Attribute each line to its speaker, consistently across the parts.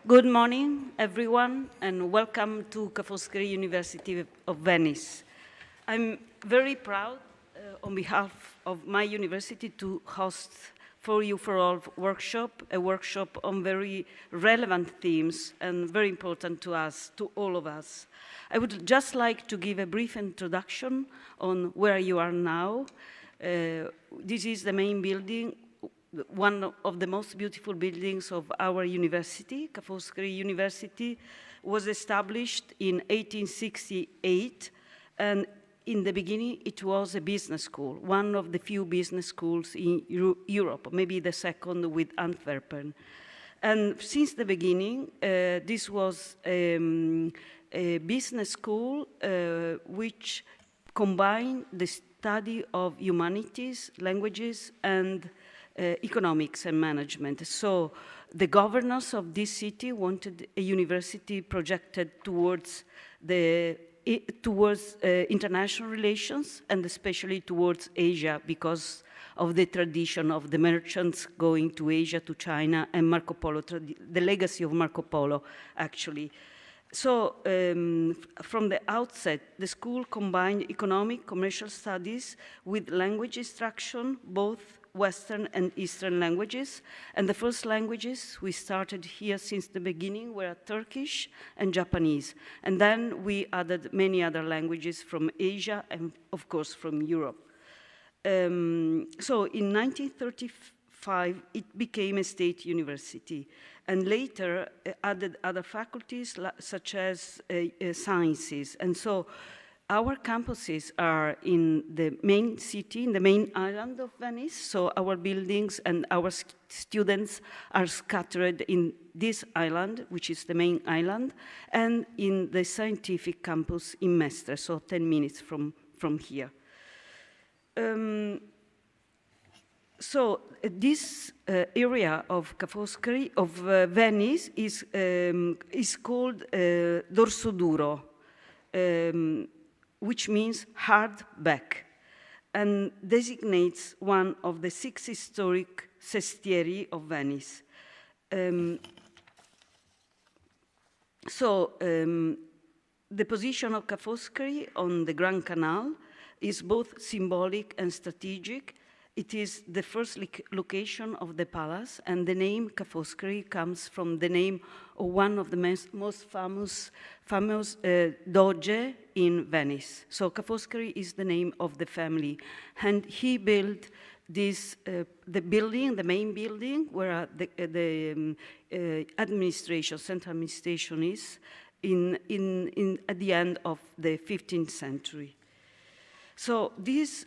Speaker 1: Good morning, everyone, and welcome to Foscari University of Venice. I'm very proud, on behalf of my university, to host FOREU4ALL workshop, a workshop on very relevant themes and very important to us, to all of us. I would just like to give a brief introduction on where you are now. This is the main building, one of the most beautiful buildings of our university. Foscari University was established in 1868, and in the beginning it was a business school, one of the few business schools in Europe, maybe the second with Antwerpen. And since the beginning, this was a business school which combined the study of humanities, languages, and economics and management. So the governors of this city wanted a university projected towards international relations, and especially towards Asia, because of the tradition of the merchants going to Asia, to China, and Marco Polo, the legacy of Marco Polo, actually. So from the outset, the school combined economic, commercial studies with language instruction, both Western and Eastern languages. And the first languages we started here since the beginning were Turkish and Japanese. And then we added many other languages from Asia and, of course, from Europe. So in 1935, it became a state university, and later added other faculties such as sciences. And so our campuses are in the main city, in the main island of Venice, so our buildings and our students are scattered in this island, which is the main island, and in the scientific campus in Mestre, so 10 minutes from here. So this area of Foscari, of Venice, is called Dorso Duro, which means hard back, and designates one of the 6 historic sestieri of Venice. The position of Foscari on the Grand Canal is both symbolic and strategic. It is the first location of the palace, and the name Foscari comes from the name of one of the most famous doge in Venice. So Foscari is the name of the family, and he built this, the building, the main building, where the administration, central administration is, at the end of the 15th century. So this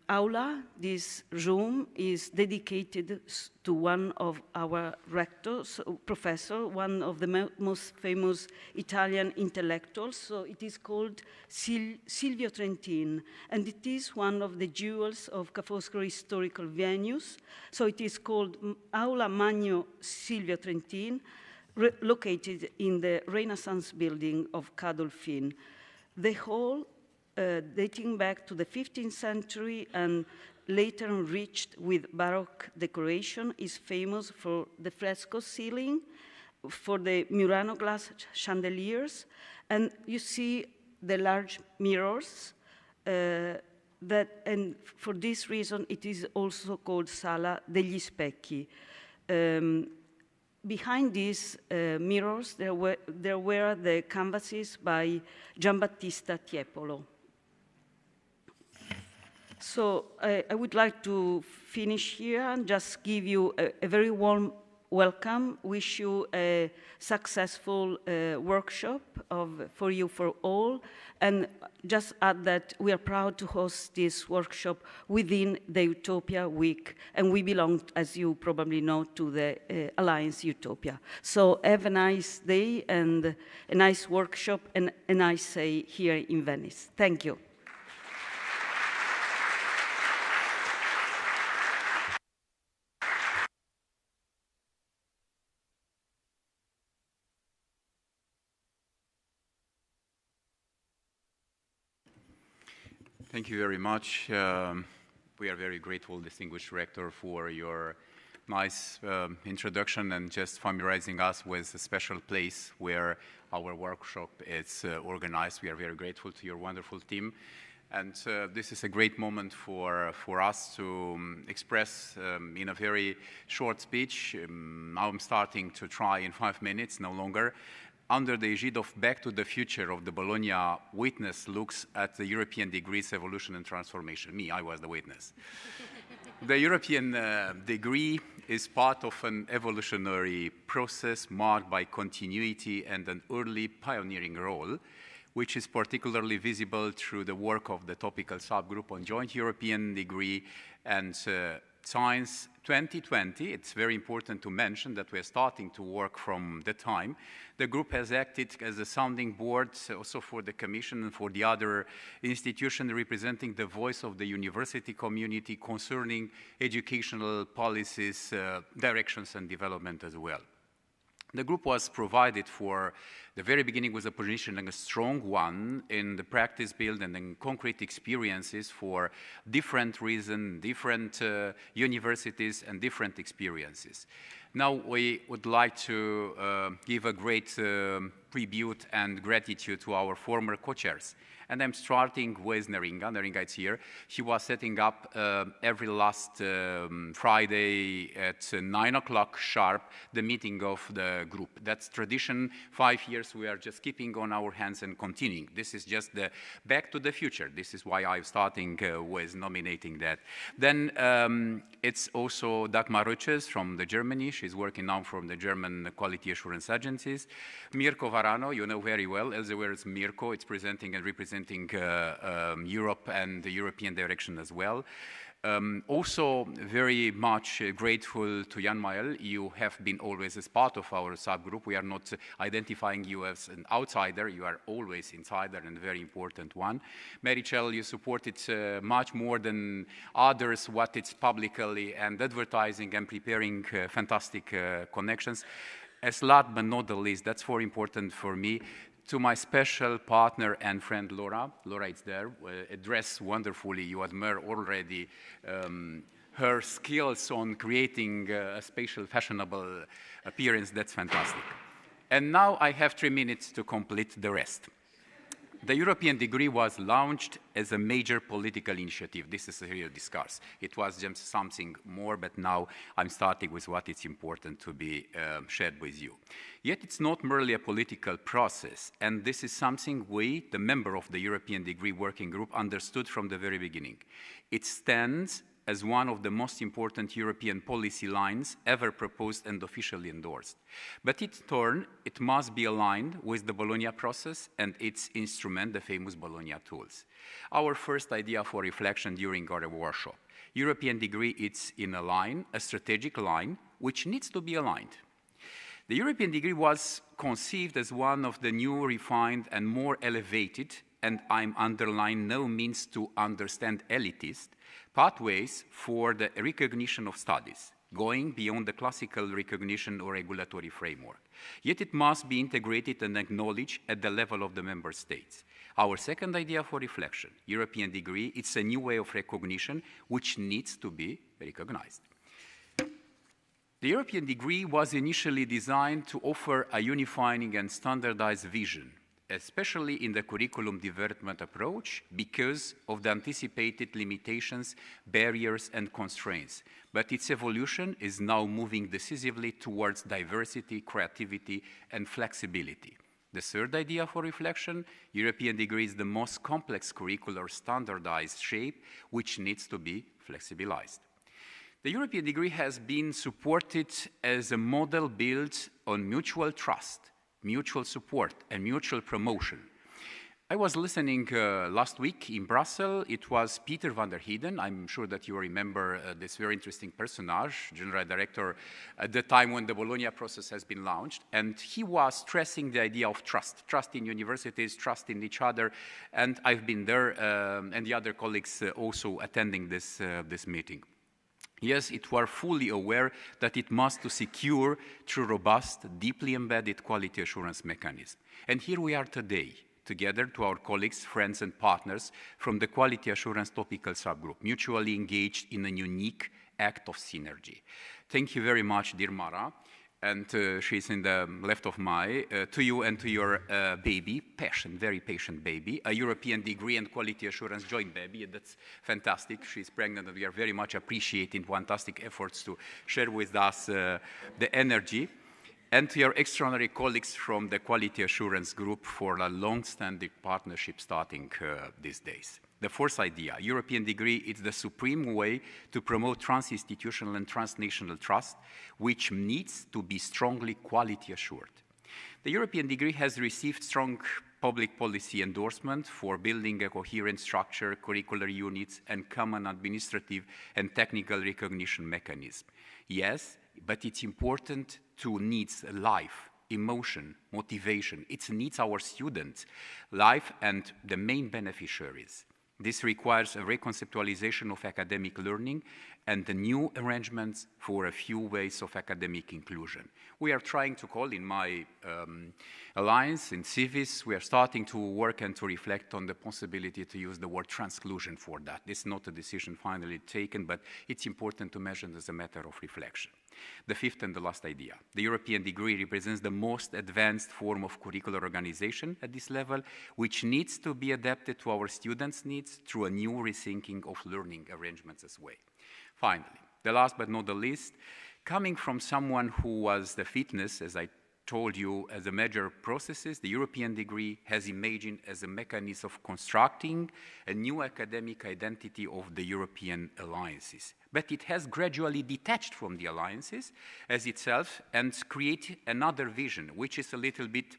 Speaker 1: aula, this room, is dedicated to one of our rectors, professor, one of the most famous Italian intellectuals. So it is called Silvio Trentin, and it is one of the jewels of Foscari historical venues. So it is called Aula Magno Silvio Trentin, located in the Renaissance building of Cadolfin. The hall, dating back to the 15th century and later enriched with Baroque decoration, is famous for the fresco ceiling, for the Murano glass chandeliers, and you see the large mirrors, and for this reason it is also called Sala degli Specchi. Behind these mirrors there were the canvases by Giambattista Tiepolo. So I would like to finish here and just give you a very warm welcome, wish you a successful workshop of FOREU4ALL, and just add that we are proud to host this workshop within the Utopia Week, and we belong, as you probably know, to the Alliance Utopia. So have a nice day and a nice workshop and a nice day here in Venice. Thank you.
Speaker 2: Thank you very much. We are very grateful, distinguished rector, for your nice introduction and just familiarizing us with a special place where our workshop is organized. We are very grateful to your wonderful team. And this is a great moment for us to express in a very short speech. Now I'm starting to try in 5 minutes, no longer. Under the aegide of Back to the Future of the Bologna Witness looks at the European degrees evolution and transformation. I was the witness. The European degree is part of an evolutionary process marked by continuity and an early pioneering role, which is particularly visible through the work of the topical subgroup on joint European degree and Science 2020. It's very important to mention that we're starting to work from the time. The group has acted as a sounding board also for the Commission and for the other institutions representing the voice of the university community concerning educational policies, directions and development as well. The group was provided for the very beginning with a position and a strong one in the practice build and in concrete experiences for different reasons, different universities and different experiences. Now we would like to give a great tribute and gratitude to our former co-chairs. And I'm starting with Neringa. Neringa is here. She was setting up every last Friday at 9 o'clock sharp the meeting of the group. That's tradition. 5 years we are just keeping on our hands and continuing. This is just the Back to the Future. This is why I'm starting with nominating that. Then it's also Dagmar Rötches from Germany. She's working now from the German Quality Assurance Agencies. Mirko Varano, you know very well. Elsewhere is Mirko. It's presenting and representing Europe and the European direction as well. Also very much grateful to Jan Mael. You have been always as part of our subgroup. We are not identifying you as an outsider. You are always insider and a very important one. Marichel, you supported much more than others what it's publicly and advertising and preparing fantastic connections. As last but not the least, that's very important for me, to my special partner and friend Laura. Laura is there, dressed wonderfully. You admire already her skills on creating a spatial, fashionable appearance. That's fantastic. And now I have 3 minutes to complete the rest. The European degree was launched as a major political initiative. This is a real discourse. It was just something more, but now I'm starting with what is important to be shared with you. Yet it's not merely a political process, and this is something we, the member of the European Degree Working Group, understood from the very beginning. It stands as one of the most important European policy lines ever proposed and officially endorsed. But in turn, it must be aligned with the Bologna process and its instrument, the famous Bologna tools. Our first idea for reflection during our workshop. European degree, it's in a line, a strategic line, which needs to be aligned. The European degree was conceived as one of the new, refined, and more elevated, and I'm underlining no means to understand elitist, pathways for the recognition of studies, going beyond the classical recognition or regulatory framework. Yet it must be integrated and acknowledged at the level of the member states. Our second idea for reflection, European degree, it's a new way of recognition which needs to be recognized. The European degree was initially designed to offer a unifying and standardized vision, especially in the curriculum development approach, because of the anticipated limitations, barriers, and constraints. But its evolution is now moving decisively towards diversity, creativity, and flexibility. The third idea for reflection, European degree is the most complex curricular standardized shape, which needs to be flexibilized. The European degree has been supported as a model built on mutual trust, mutual support, and mutual promotion. I was listening last week in Brussels. It was Peter van der Heijden. I'm sure that you remember this very interesting personage, general director, at the time when the Bologna process has been launched. And he was stressing the idea of trust, trust in universities, trust in each other. And I've been there, and the other colleagues also attending this meeting. Yes, it were fully aware that it must to secure through robust, deeply embedded quality assurance mechanism. And here we are today, together to our colleagues, friends, and partners from the Quality Assurance Topical Subgroup, mutually engaged in a unique act of synergy. Thank you very much, dear Mara, and she's in the left of to you and to your baby, very patient baby, a European degree and quality assurance joint baby. That's fantastic. She's pregnant, and we are very much appreciating fantastic efforts to share with us the energy. And to your extraordinary colleagues from the Quality Assurance Group for a long-standing partnership starting these days. The fourth idea, European degree, is the supreme way to promote trans-institutional and transnational trust, which needs to be strongly quality assured. The European degree has received strong public policy endorsement for building a coherent structure, curricular units, and common administrative and technical recognition mechanism. Yes, but it's important to needs life, emotion, motivation. It needs our students, life, and the main beneficiaries. This requires a reconceptualization of academic learning and the new arrangements for a few ways of academic inclusion. We are trying to call in my alliance, in Civis, we are starting to work and to reflect on the possibility to use the word transclusion for that. This is not a decision finally taken, but it's important to mention as a matter of reflection. The fifth and the last idea. The European degree represents the most advanced form of curricular organization at this level, which needs to be adapted to our students' needs through a new rethinking of learning arrangements as well. Finally, the last but not the least, coming from someone who was the fitness, as I told you, as a major processes, the European degree has imagined as a mechanism of constructing a new academic identity of the European alliances. But it has gradually detached from the alliances as itself and create another vision, which is a little bit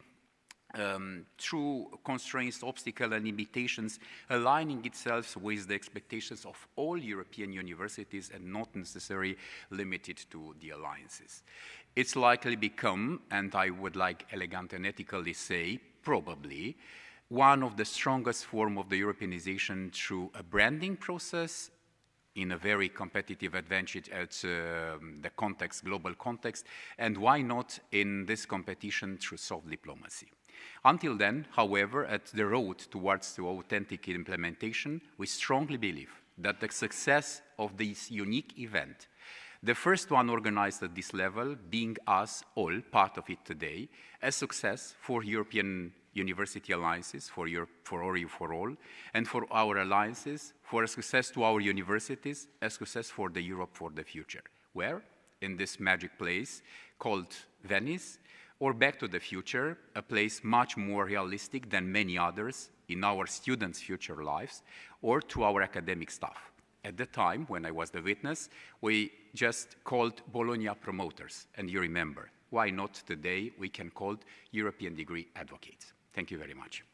Speaker 2: through constraints, obstacles, and limitations, aligning itself with the expectations of all European universities and not necessarily limited to the alliances. It's likely become, and I would like elegant and ethically say, probably, one of the strongest forms of the Europeanization through a branding process in a very competitive advantage at the context, global context, and why not in this competition through soft diplomacy. Until then, however, at the road towards the authentic implementation, we strongly believe that the success of this unique event, the first one organized at this level, being us all part of it today, a success for European university alliances, for FOREU4ALL, and for our alliances, for a success to our universities, a success for the Europe for the future. Where? In this magic place called Venice, or Back to the Future, a place much more realistic than many others in our students' future lives, or to our academic staff. At the time, when I was the witness, we just called Bologna promoters, and you remember. Why not today we can call European degree advocates? Thank you very much.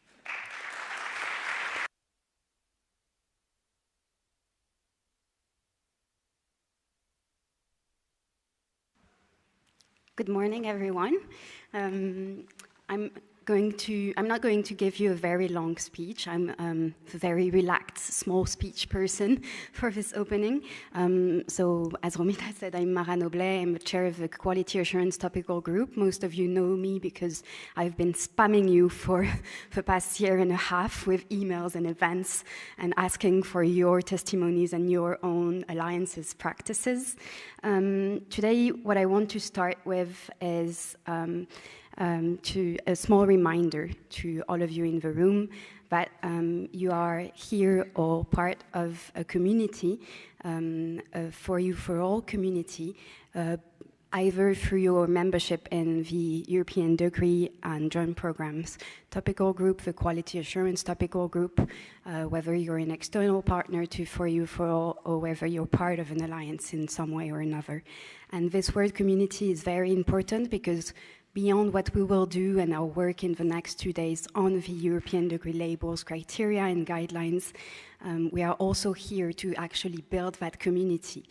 Speaker 3: Good morning, everyone. I'm not going to give you a very long speech. I'm a very relaxed, small speech person for this opening. So, as Romita said, I'm Mara Noblet. I'm the chair of the Quality Assurance Topical Group. Most of you know me because I've been spamming you for the past year and a half with emails and events and asking for your testimonies and your own alliances practices. Today, what I want to start with is to a small reminder to all of you in the room that you are here or part of a community, a FOREU4ALL community, either through your membership in the European degree and joint programs topical group, the Quality Assurance Topical Group, whether you're an external partner to FOREU4ALL or whether you're part of an alliance in some way or another. And this word community is very important because beyond what we will do and our work in the next 2 days on the European degree labels, criteria and guidelines, we are also here to actually build that community.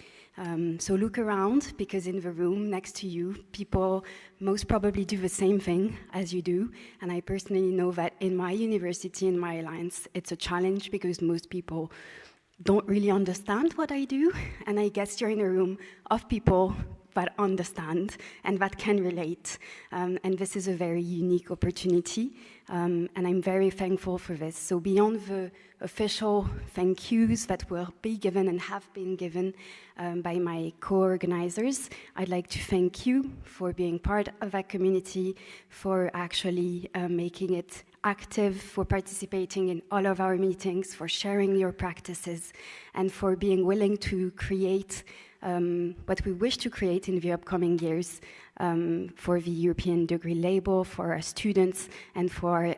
Speaker 3: So look around, because in the room next to you, people most probably do the same thing as you do. And I personally know that in my university, in my alliance, it's a challenge because most people don't really understand what I do. And I guess you're in a room of people that understand and that can relate. And this is a very unique opportunity, and I'm very thankful for this. So beyond the official thank yous that will be given and have been given by my co-organizers, I'd like to thank you for being part of that community, for actually making it active, for participating in all of our meetings, for sharing your practices, and for being willing to create what we wish to create in the upcoming years for the European degree label, for our students, and for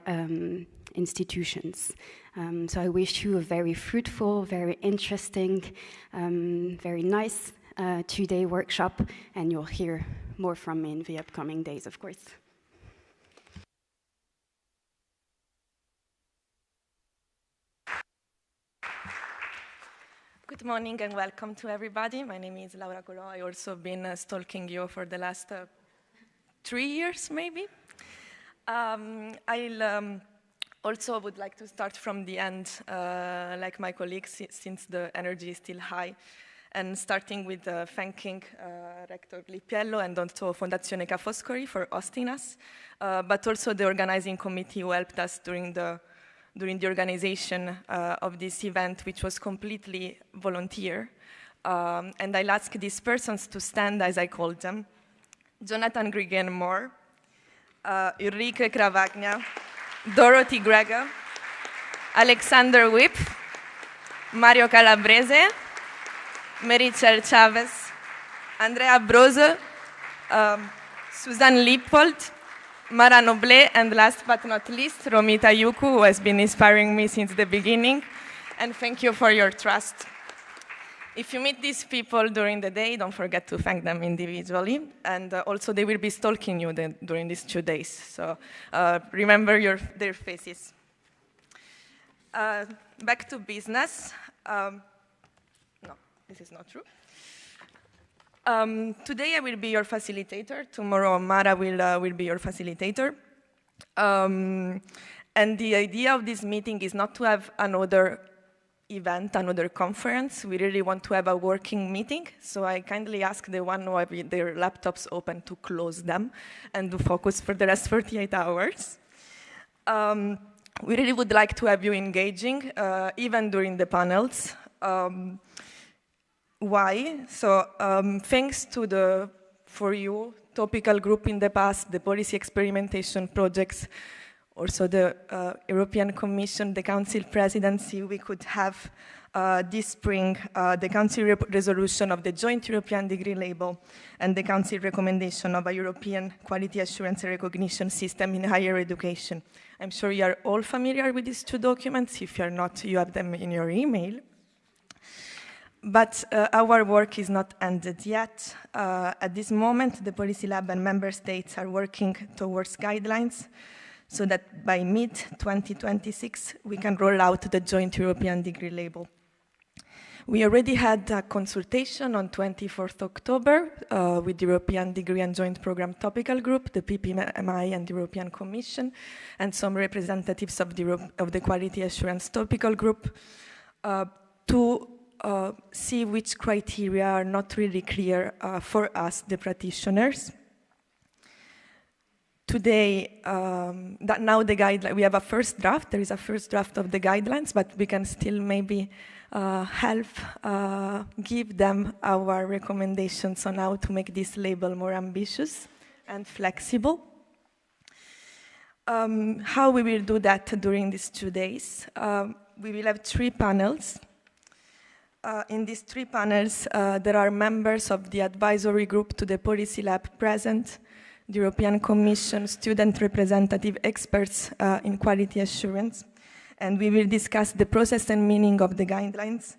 Speaker 3: institutions. So I wish you a very fruitful, very interesting, very nice 2-day workshop, and you'll hear more from me in the upcoming days, of course.
Speaker 4: Good morning and welcome to everybody. My name is Laura Colò. I also been stalking you for the last 3 years, maybe. I'll also would like to start from the end, like my colleagues, since the energy is still high, and starting with thanking Rector Lippiello and also Fondazione Ca' Foscari for hosting us, but also the organizing committee who helped us during the organization of this event, which was completely volunteer. And I'll ask these persons to stand as I called them. Jonathan Grigen-Moore, Ulrike Cravagna, Dorothy Gregor, Alexander Whip, Mario Calabrese, Merichel Chavez, Andrea Brose, Suzanne Lippold, Mara Noblet, and last but not least, Romita Yuku, who has been inspiring me since the beginning, and thank you for your trust. If you meet these people during the day, don't forget to thank them individually, and also they will be stalking you during these 2 days, so remember their faces. Back to business. No, this is not true. Today I will be your facilitator. Tomorrow Mara will be your facilitator. And the idea of this meeting is not to have another event, another conference. We really want to have a working meeting. So I kindly ask the one who have their laptops open to close them and to focus for the rest 48 hours. We really would like to have you engaging, even during the panels. Why? So thanks to the FOREU topical group in the past, the policy experimentation projects, also the European Commission, the Council presidency, we could have this spring the Council resolution of the joint European degree label and the Council recommendation of a European quality assurance and recognition system in higher education. I'm sure you are all familiar with these 2 documents. If you're not, you have them in your email. But our work is not ended yet. At this moment, the Policy Lab and member states are working towards guidelines so that by mid-2026, we can roll out the joint European degree label. We already had a consultation on 24th October with the European Degree and Joint Program Topical Group, the PPMI and the European Commission, and some representatives of the Quality Assurance Topical Group to see which criteria are not really clear for us, the practitioners. Today, now the guideline, we have a first draft. There is a first draft of the guidelines, but we can still maybe help give them our recommendations on how to make this label more ambitious and flexible. How we will do that during these 2 days? We will have 3 panels. In these 3 panels, there are members of the advisory group to the Policy Lab present, the European Commission, student representative experts in quality assurance, and we will discuss the process and meaning of the guidelines,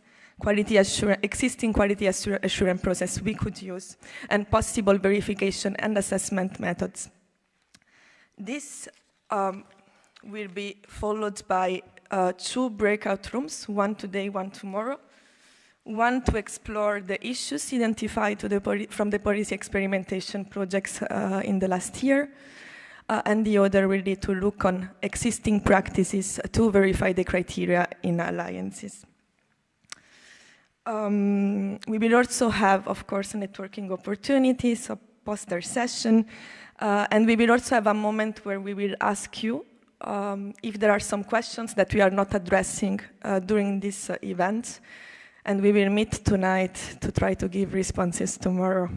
Speaker 4: existing quality assurance process we could use, and possible verification and assessment methods. This will be followed by 2 breakout rooms, one today, one tomorrow. One to explore the issues identified from the policy experimentation projects in the last year, and the other really to look on existing practices to verify the criteria in alliances. We will also have, of course, networking opportunities, a poster session, and we will also have a moment where we will ask you if there are some questions that we are not addressing during this event, and we will meet tonight to try to give responses tomorrow.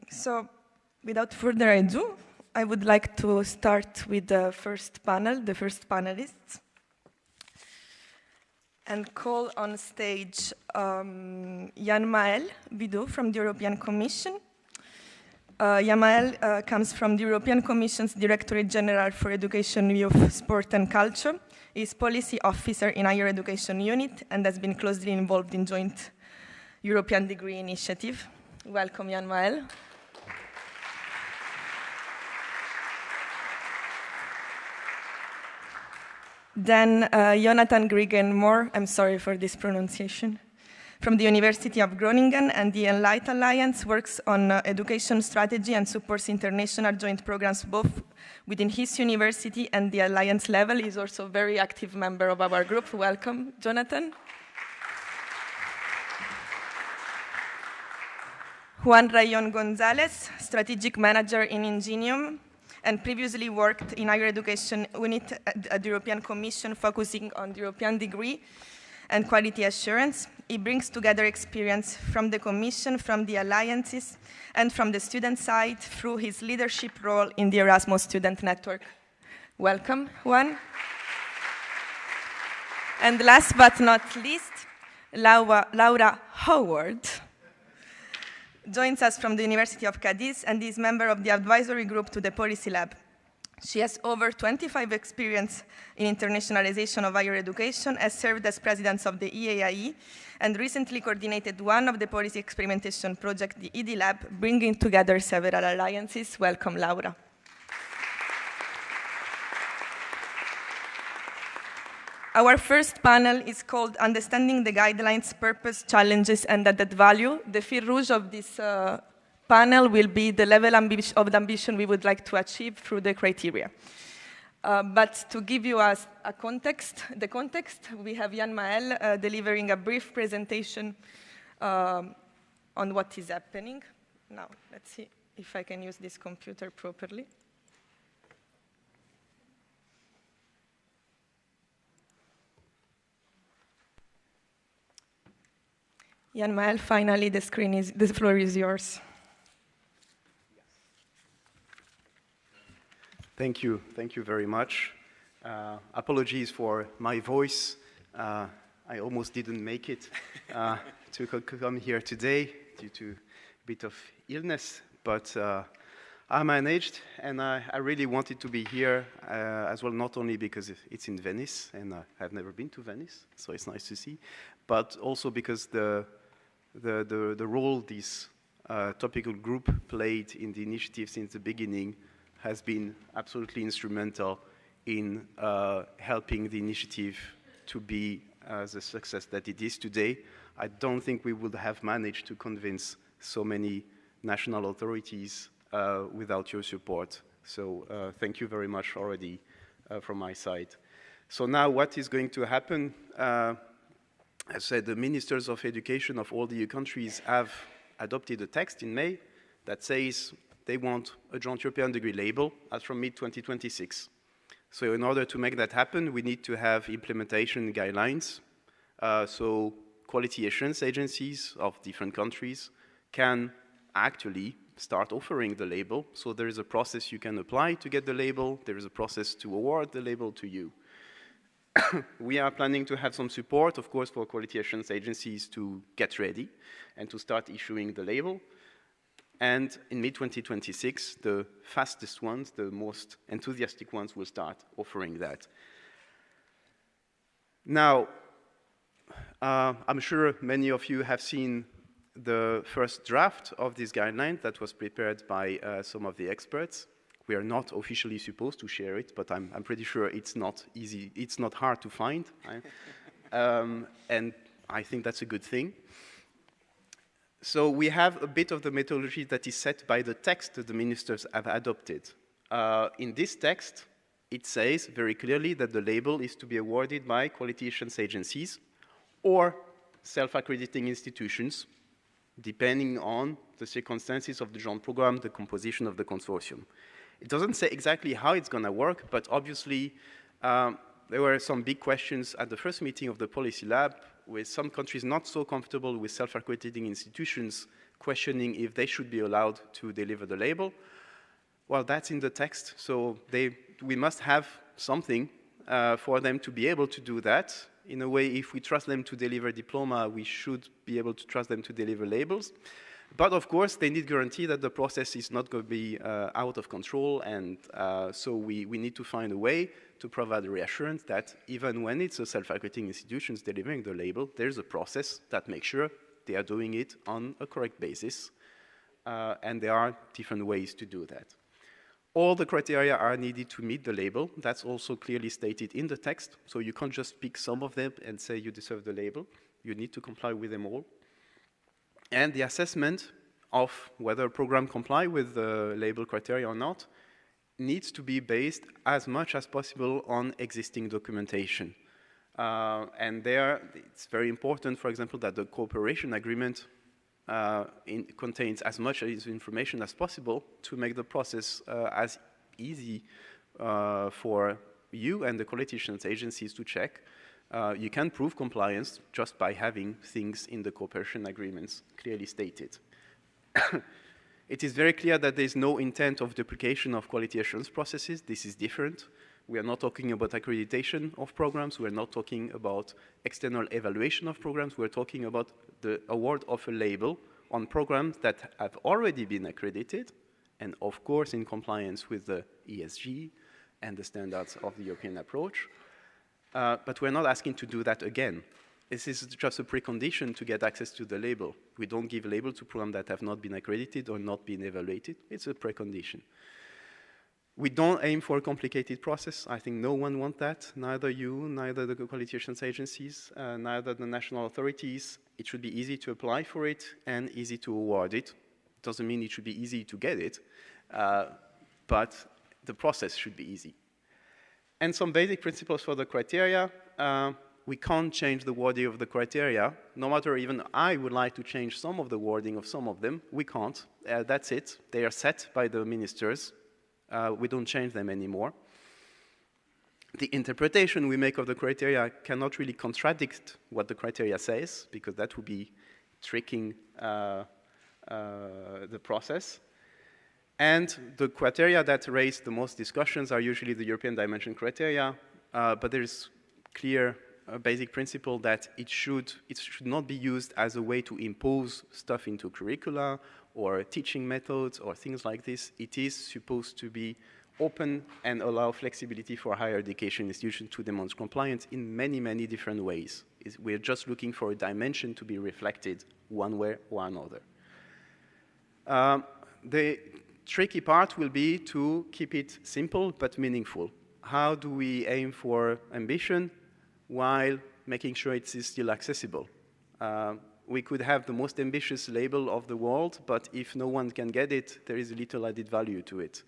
Speaker 4: So, without further ado, I would like to start with the first panel, the first panelists, and call on stage Jan-Maël Bidot from the European Commission. Jan-Maël comes from the European Commission's Directorate General for Education, Youth, Sport and Culture. He is Policy Officer in Higher Education Unit and has been closely involved in joint European degree initiative. Welcome, Jan-Maël. Then Jonathan Griegen-Moore, I'm sorry for this pronunciation, from the University of Groningen and the Enlight Alliance, works on education strategy and supports international joint programs both within his university and the Alliance level. He's also a very active member of our group. Welcome, Jonathan. Juan Rayon Gonzalez, Strategic Manager in Ingenium, and previously worked in higher education unit at the European Commission, focusing on the European degree and quality assurance. He brings together experience from the Commission, from the alliances, and from the student side through his leadership role in the Erasmus Student Network. Welcome, Juan. And last but not least, Laura Howard joins us from the University of Cadiz and is member of the advisory group to the Policy Lab. She has over 25 experience in internationalization of higher education, has served as president of the EAIE, and recently coordinated one of the policy experimentation project, the ED Lab, bringing together several alliances. Welcome, Laura. Our first panel is called Understanding the Guidelines, Purpose, Challenges, and Added Value. The fil rouge of this panel will be the level of ambition we would like to achieve through the criteria. But to give you the context, we have Jan-Maël delivering a brief presentation on what is happening. Now, let's see if I can use this computer properly. Jan-Maël, finally, the floor is yours.
Speaker 5: Thank you very much. Apologies for my voice. I almost didn't make it to come here today due to a bit of illness, but I managed, and I really wanted to be here as well, not only because it's in Venice, and I've never been to Venice, so it's nice to see, but also because the role this topical group played in the initiative since the beginning has been absolutely instrumental in helping the initiative to be the success that it is today. I don't think we would have managed to convince so many national authorities without your support. So thank you very much already from my side. So now what is going to happen? As I said, the ministers of education of all the EU countries have adopted a text in May that says they want a joint European degree label as from mid-2026. So in order to make that happen, we need to have implementation guidelines. So quality assurance agencies of different countries can actually start offering the label. So there is a process you can apply to get the label. There is a process to award the label to you. We are planning to have some support, of course, for quality assurance agencies to get ready and to start issuing the label. And in mid-2026, the fastest ones, the most enthusiastic ones, will start offering that. Now, I'm sure many of you have seen the first draft of this guideline that was prepared by some of the experts. We are not officially supposed to share it, but I'm pretty sure it's not easy, it's not hard to find. And I think that's a good thing. So we have a bit of the methodology that is set by the text that the ministers have adopted. In this text, it says very clearly that the label is to be awarded by quality assurance agencies or self-accrediting institutions, depending on the circumstances of the joint program, the composition of the consortium. It doesn't say exactly how it's going to work, but obviously there were some big questions at the first meeting of the Policy Lab, with some countries not so comfortable with self-accrediting institutions questioning if they should be allowed to deliver the label. Well, that's in the text, so we must have something for them to be able to do that. In a way, if we trust them to deliver diploma, we should be able to trust them to deliver labels. But of course, they need guarantee that the process is not going to be out of control, and so we need to find a way to provide a reassurance that even when it's a self-accrediting institutions delivering the label, there's a process that makes sure they are doing it on a correct basis, and there are different ways to do that. All the criteria are needed to meet the label. That's also clearly stated in the text, so you can't just pick some of them and say you deserve the label. You need to comply with them all. And the assessment of whether a program complies with the label criteria or not needs to be based as much as possible on existing documentation. And there, it's very important, for example, that the cooperation agreement contains as much information as possible to make the process as easy for you and the quality assurance agencies to check. You can prove compliance just by having things in the cooperation agreements clearly stated. It is very clear that there is no intent of duplication of quality assurance processes. This is different. We are not talking about accreditation of programs. We are not talking about external evaluation of programs. We are talking about the award of a label on programs that have already been accredited, and of course in compliance with the ESG and the standards of the European approach. But we're not asking to do that again. This is just a precondition to get access to the label. We don't give a label to programs that have not been accredited or not been evaluated. It's a precondition. We don't aim for a complicated process. I think no one wants that, neither you, neither the quality assurance agencies, neither the national authorities. It should be easy to apply for it and easy to award it. Doesn't mean it should be easy to get it, but the process should be easy. And some basic principles for the criteria. We can't change the wording of the criteria. No matter even I would like to change some of the wording of some of them, we can't. That's it. They are set by the ministers. We don't change them anymore. The interpretation we make of the criteria cannot really contradict what the criteria says, because that would be tricking the process. And the criteria that raise the most discussions are usually the European dimension criteria, but there is clear basic principle that it should not be used as a way to impose stuff into curricula or teaching methods or things like this. It is supposed to be open and allow flexibility for higher education institutions to demonstrate compliance in many, many different ways. We're just looking for a dimension to be reflected one way or another. The tricky part will be to keep it simple but meaningful. How do we aim for ambition while making sure it is still accessible? We could have the most ambitious label of the world, but if no one can get it, there is little added value to it.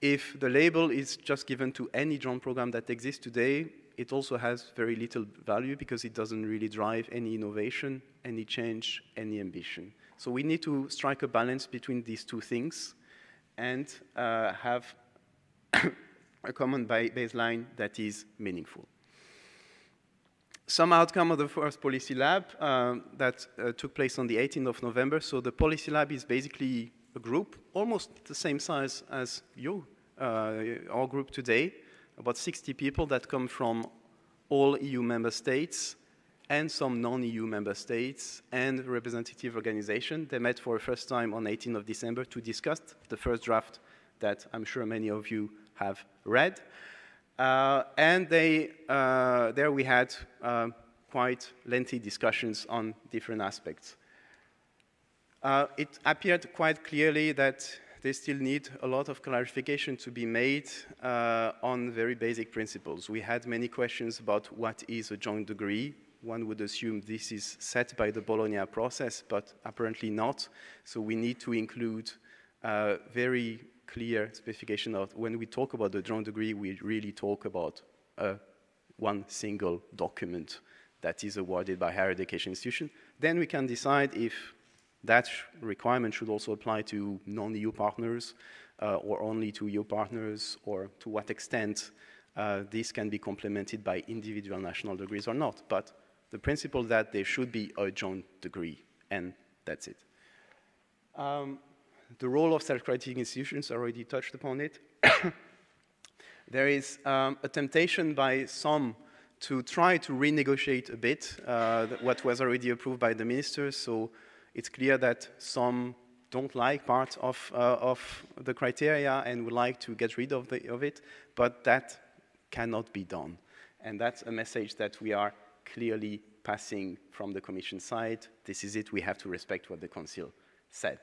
Speaker 5: If the label is just given to any joint program that exists today, it also has very little value because it doesn't really drive any innovation, any change, any ambition. So we need to strike a balance between these two things and have a common baseline that is meaningful. Some outcome of the first Policy Lab that took place on the 18th of November. So the Policy Lab is basically a group, almost the same size as our group today, about 60 people that come from all EU member states and some non-EU member states and representative organizations. They met for the first time on 18th of December to discuss the first draft that I'm sure many of you have read. And there we had quite lengthy discussions on different aspects. It appeared quite clearly that they still need a lot of clarification to be made on very basic principles. We had many questions about what is a joint degree. One would assume this is set by the Bologna process, but apparently not. So we need to include very clear specification of when we talk about the joint degree, we really talk about one single document that is awarded by higher education institution. Then we can decide if that requirement should also apply to non-EU partners or only to EU partners, or to what extent this can be complemented by individual national degrees or not. But the principle that there should be a joint degree, and that's it. The role of self-crediting institutions, already touched upon it. There is a temptation by some to try to renegotiate a bit what was already approved by the ministers. So it's clear that some don't like part of the criteria and would like to get rid of it, but that cannot be done. And that's a message that we are clearly passing from the Commission side. This is it, we have to respect what the Council said.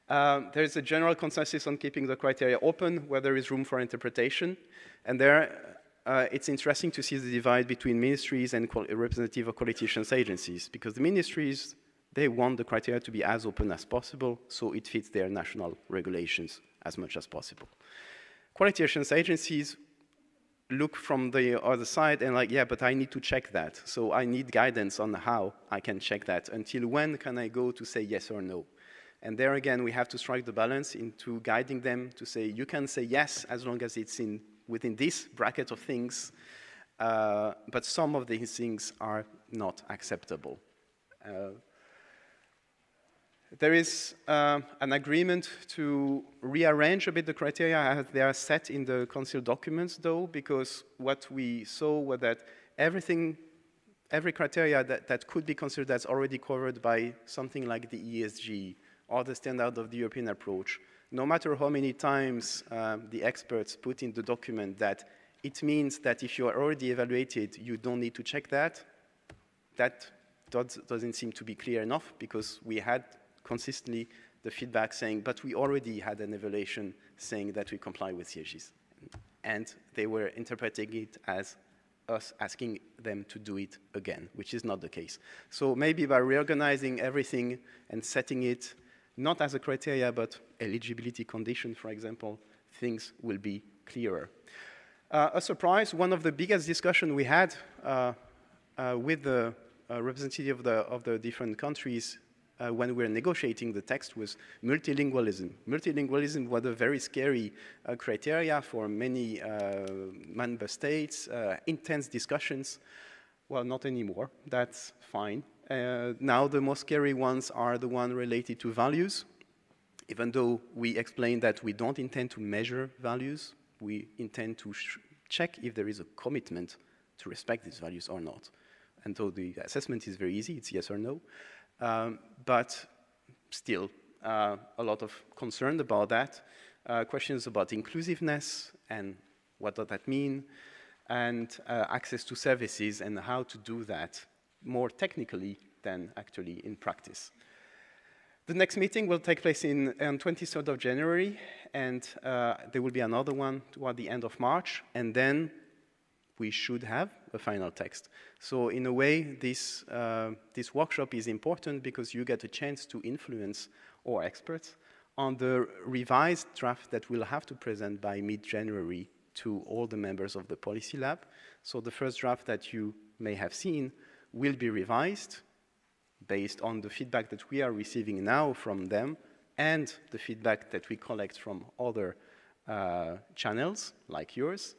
Speaker 5: There is a general consensus on keeping the criteria open, where there is room for interpretation. And there, it's interesting to see the divide between ministries and representative of quality assurance agencies, because the ministries, they want the criteria to be as open as possible, so it fits their national regulations as much as possible. Quality assurance agencies look from the other side and like, yeah, but I need to check that. So I need guidance on how I can check that. Until when can I go to say yes or no? And there again, we have to strike the balance into guiding them to say, you can say yes as long as it's within this bracket of things, but some of these things are not acceptable. There is an agreement to rearrange a bit the criteria as they are set in the Council documents, though, because what we saw was that every criteria that could be considered as already covered by something like the ESG or the standard of the European approach, no matter how many times the experts put in the document that it means that if you are already evaluated, you don't need to check that, that doesn't seem to be clear enough, because we had consistently the feedback saying, but we already had an evaluation saying that we comply with CSGs. And they were interpreting it as us asking them to do it again, which is not the case. So maybe by reorganizing everything and setting it not as a criteria, but eligibility condition, for example, things will be clearer. A surprise, one of the biggest discussions we had with the representative of the different countries when we were negotiating the text was multilingualism. Multilingualism was a very scary criteria for many member states, intense discussions. Well, not anymore, that's fine. Now the most scary ones are the ones related to values. Even though we explained that we don't intend to measure values, we intend to check if there is a commitment to respect these values or not. And so the assessment is very easy, it's yes or no. But still, a lot of concern about that. Questions about inclusiveness and what does that mean, and access to services and how to do that more technically than actually in practice. The next meeting will take place on 23rd of January, and there will be another one toward the end of March, and then we should have a final text. So in a way, this workshop is important because you get a chance to influence our experts on the revised draft that we'll have to present by mid-January to all the members of the Policy Lab. So the first draft that you may have seen will be revised based on the feedback that we are receiving now from them and the feedback that we collect from other channels like yours.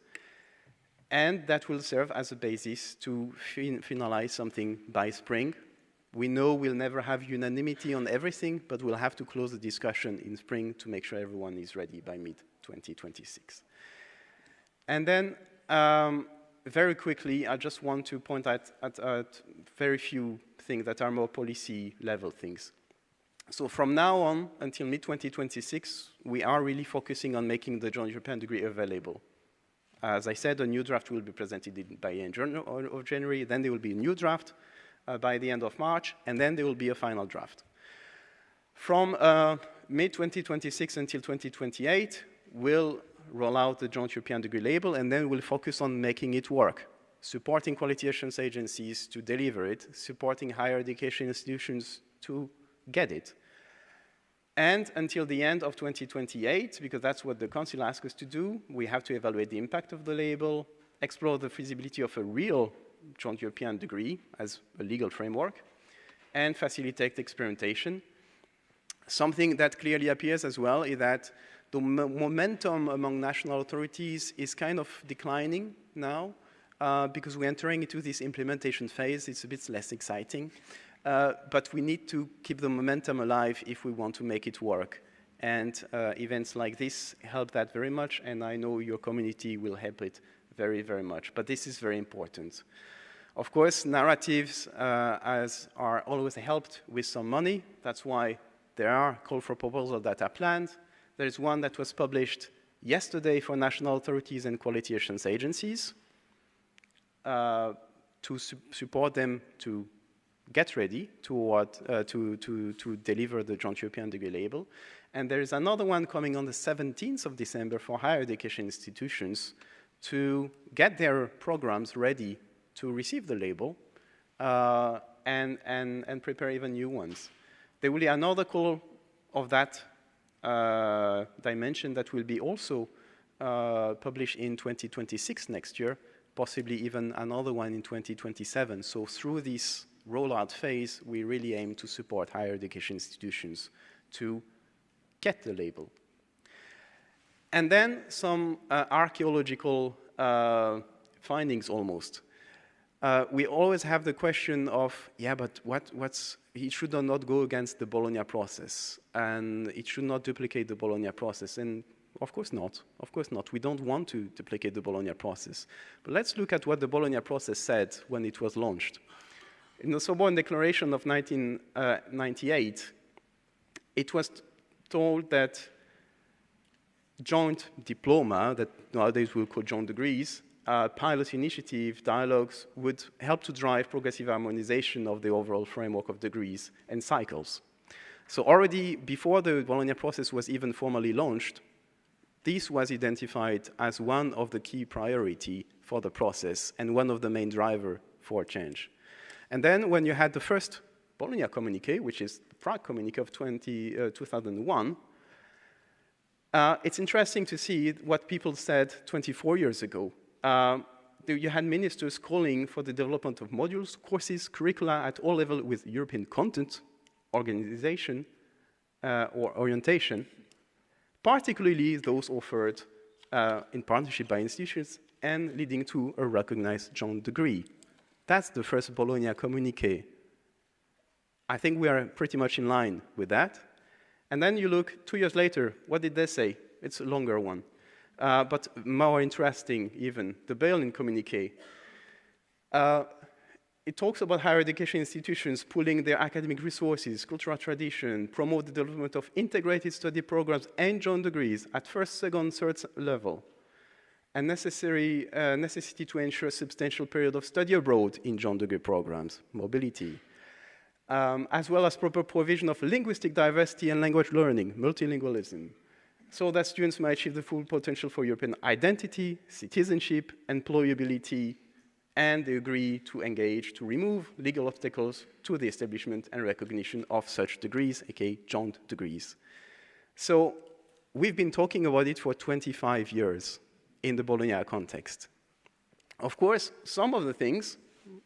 Speaker 5: And that will serve as a basis to finalize something by spring. We know we'll never have unanimity on everything, but we'll have to close the discussion in spring to make sure everyone is ready by mid-2026. And then, very quickly, I just want to point at very few things that are more policy-level things. So from now on until mid-2026, we are really focusing on making the Joint European Degree available. As I said, a new draft will be presented by the end of January, then there will be a new draft by the end of March, and then there will be a final draft. From mid-2026 until 2028, we'll roll out the Joint European Degree label, and then we'll focus on making it work, supporting quality assurance agencies to deliver it, supporting higher education institutions to get it. And until the end of 2028, because that's what the Council asked us to do, we have to evaluate the impact of the label, explore the feasibility of a real joint European degree as a legal framework, and facilitate experimentation. Something that clearly appears as well is that the momentum among national authorities is kind of declining now because we're entering into this implementation phase. It's a bit less exciting, but we need to keep the momentum alive if we want to make it work. And events like this help that very much, and I know your community will help it very, very much. But this is very important. Of course, narratives are always helped with some money. That's why there are call for proposals that are planned. There is one that was published yesterday for national authorities and quality assurance agencies to support them to get ready to deliver the joint European degree label. And there is another one coming on the 17th of December for higher education institutions to get their programs ready to receive the label and prepare even new ones. There will be another call of that dimension that will be also published in 2026 next year, possibly even another one in 2027. So through this rollout phase, we really aim to support higher education institutions to get the label. And then some archaeological findings almost. We always have the question of, yeah, but it should not go against the Bologna process, and it should not duplicate the Bologna process. And of course not. Of course not. We don't want to duplicate the Bologna process. But let's look at what the Bologna process said when it was launched. In the Sorbonne Declaration of 1998, it was told that joint diploma, that nowadays we'll call joint degrees, pilot initiative, dialogues would help to drive progressive harmonization of the overall framework of degrees and cycles. So already before the Bologna process was even formally launched, this was identified as one of the key priority for the process and one of the main drivers for change. And then when you had the first Bologna communiqué, which is the Prague communiqué of 2001, it's interesting to see what people said 24 years ago. You had ministers calling for the development of modules, courses, curricula at all levels with European content, organization, or orientation, particularly those offered in partnership by institutions and leading to a recognized joint degree. That's the first Bologna communiqué. I think we are pretty much in line with that. And then you look 2 years later, what did they say? It's a longer one. But more interesting even, the Berlin communiqué. It talks about higher education institutions pooling their academic resources, cultural tradition, promote the development of integrated study programs and joint degrees at first, second, third level, and necessity to ensure a substantial period of study abroad in joint degree programs, mobility, as well as proper provision of linguistic diversity and language learning, multilingualism, so that students may achieve the full potential for European identity, citizenship, employability, and they agree to engage to remove legal obstacles to the establishment and recognition of such degrees, aka joint degrees. So we've been talking about it for 25 years in the Bologna context. Of course, some of the things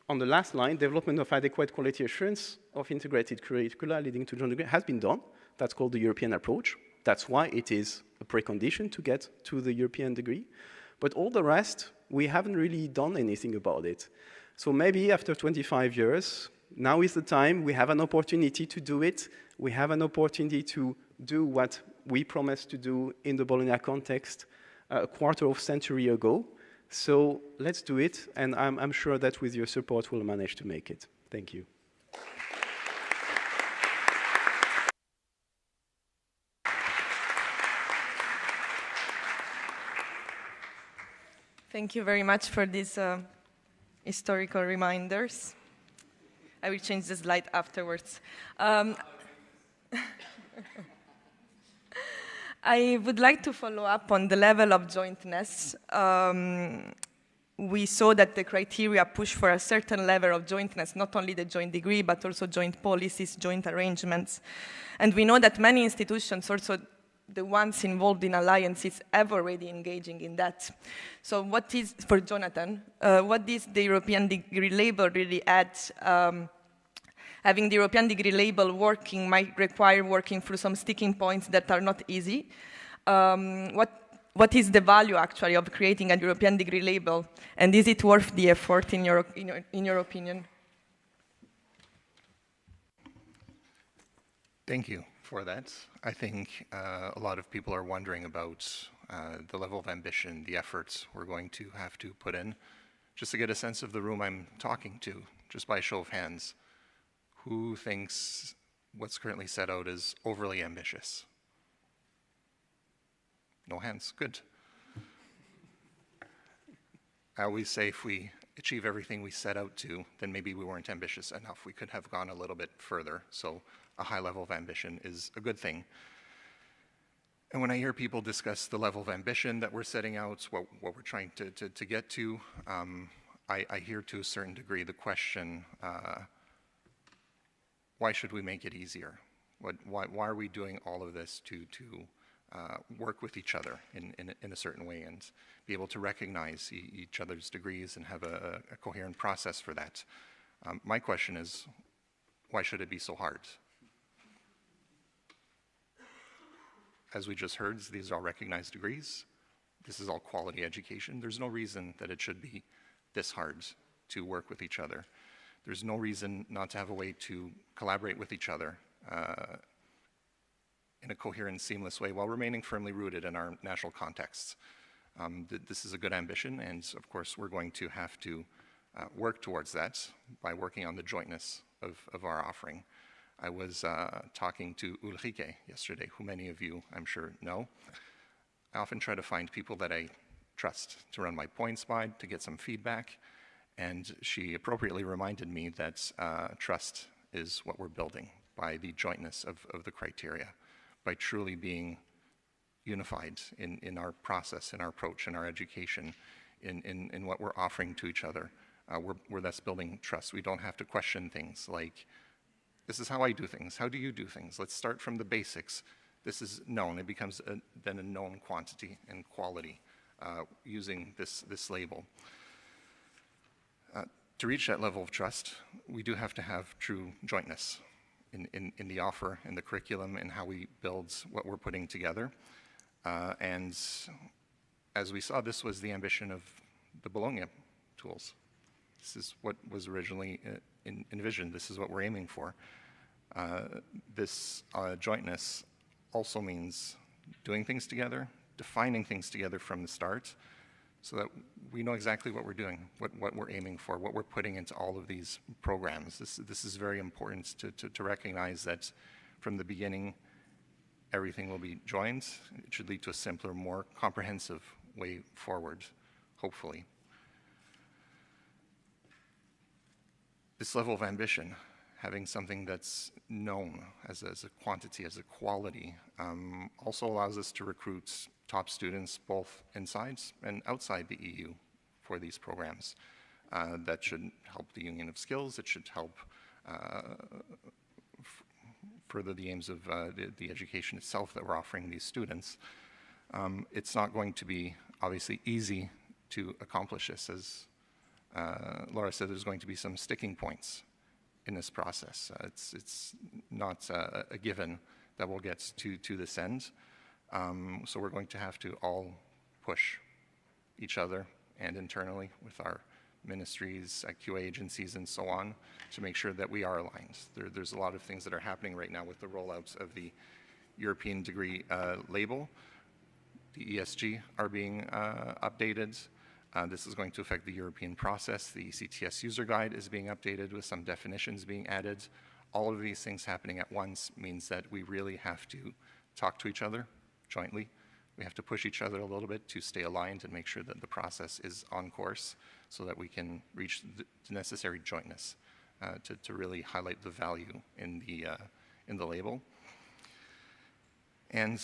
Speaker 5: on the last line, development of adequate quality assurance of integrated curricula leading to joint degree, has been done. That's called the European approach. That's why it is a precondition to get to the European degree. But all the rest, we haven't really done anything about it. So maybe after 25 years, now is the time. We have an opportunity to do it. We have an opportunity to do what we promised to do in the Bologna context a quarter of a century ago. So let's do it, and I'm sure that with your support we'll manage to make it. Thank you.
Speaker 4: Thank you very much for these historical reminders. I will change the slide afterwards. I would like to follow up on the level of jointness. We saw that the criteria push for a certain level of jointness, not only the joint degree, but also joint policies, joint arrangements. And we know that many institutions also the ones involved in alliances have already engaging in that. So what is, for Jonathan, what is the European degree label really add? Having the European degree label working might require working through some sticking points that are not easy. What is the value actually of creating a European degree label? And is it worth the effort in your opinion?
Speaker 6: Thank you for that. I think a lot of people are wondering about the level of ambition, the efforts we're going to have to put in. Just to get a sense of the room I'm talking to, just by a show of hands, who thinks what's currently set out is overly ambitious? No hands, good. I always say if we achieve everything we set out to, then maybe we weren't ambitious enough. We could have gone a little bit further. So a high level of ambition is a good thing. And when I hear people discuss the level of ambition that we're setting out, what we're trying to get to, I hear to a certain degree the question, why should we make it easier? Why are we doing all of this to work with each other in a certain way and be able to recognize each other's degrees and have a coherent process for that? My question is, why should it be so hard? As we just heard, these are all recognized degrees. This is all quality education. There's no reason that it should be this hard to work with each other. There's no reason not to have a way to collaborate with each other in a coherent, seamless way while remaining firmly rooted in our national contexts. This is a good ambition, and of course we're going to have to work towards that by working on the jointness of our offering. I was talking to Ulrike yesterday, who many of you I'm sure know. I often try to find people that I trust to run my points by, to get some feedback, and she appropriately reminded me that trust is what we're building by the jointness of the criteria, by truly being unified in our process, in our approach, in our education, in what we're offering to each other. We're thus building trust. We don't have to question things like, this is how I do things, how do you do things? Let's start from the basics. This is known. It becomes then a known quantity and quality using this label. To reach that level of trust, we do have to have true jointness in the offer, in the curriculum, and how we build what we're putting together. And as we saw, this was the ambition of the Bologna tools. This is what was originally envisioned. This is what we're aiming for. This jointness also means doing things together, defining things together from the start, so that we know exactly what we're doing, what we're aiming for, what we're putting into all of these programs. This is very important to recognize that from the beginning, everything will be joined. It should lead to a simpler, more comprehensive way forward, hopefully. This level of ambition, having something that's known as a quantity, as a quality, also allows us to recruit top students both inside and outside the EU for these programs. That should help the Union of Skills. It should help further the aims of the education itself that we're offering these students. It's not going to be obviously easy to accomplish this. As Laura said, there's going to be some sticking points in this process. It's not a given that we'll get to this end. So we're going to have to all push each other and internally with our ministries, QA agencies, and so on, to make sure that we are aligned. There's a lot of things that are happening right now with the rollouts of the European degree label. The ESG are being updated. This is going to affect the European process. The ECTS user guide is being updated with some definitions being added. All of these things happening at once means that we really have to talk to each other jointly. We have to push each other a little bit to stay aligned and make sure that the process is on course so that we can reach the necessary jointness to really highlight the value in the label. And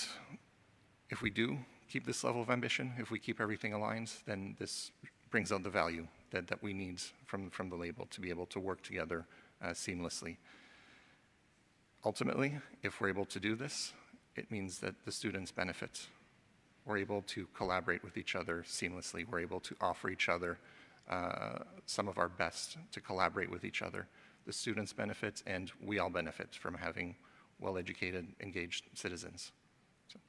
Speaker 6: if we do keep this level of ambition, if we keep everything aligned, then this brings out the value that we need from the label to be able to work together seamlessly. Ultimately, if we're able to do this, it means that the students benefit. We're able to collaborate with each other seamlessly. We're able to offer each other some of our best to collaborate with each other. The students benefit, and we all benefit from having well-educated, engaged citizens. So.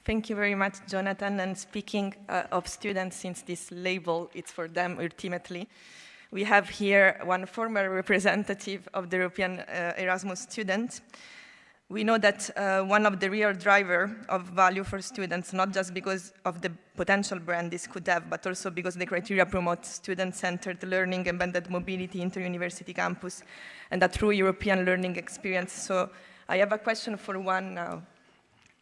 Speaker 4: Thank you very much, Jonathan. And speaking of students, since this label is for them ultimately, we have here one former representative of the European Erasmus student. We know that one of the real drivers of value for students, not just because of the potential brand this could have, but also because the criteria promote student-centered learning, embedded mobility, inter-university campus, and a true European learning experience. So I have a question for Juan now.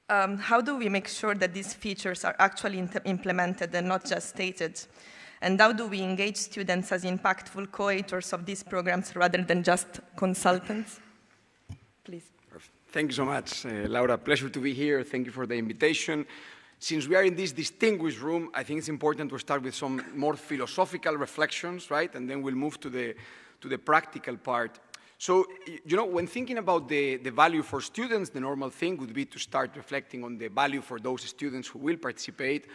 Speaker 4: How do we make sure that these features are actually implemented and not just stated? And how do we engage students as impactful co-creators of these programs rather than just consultants? Please.
Speaker 7: Thank you so much, Laura. Pleasure to be here. Thank you for the invitation. Since we are in this distinguished room, I think it's important to start with some more philosophical reflections, right? And then we'll move to the practical part. So, you know, when thinking about the value for students, the normal thing would be to start reflecting on the value for those students who will participate.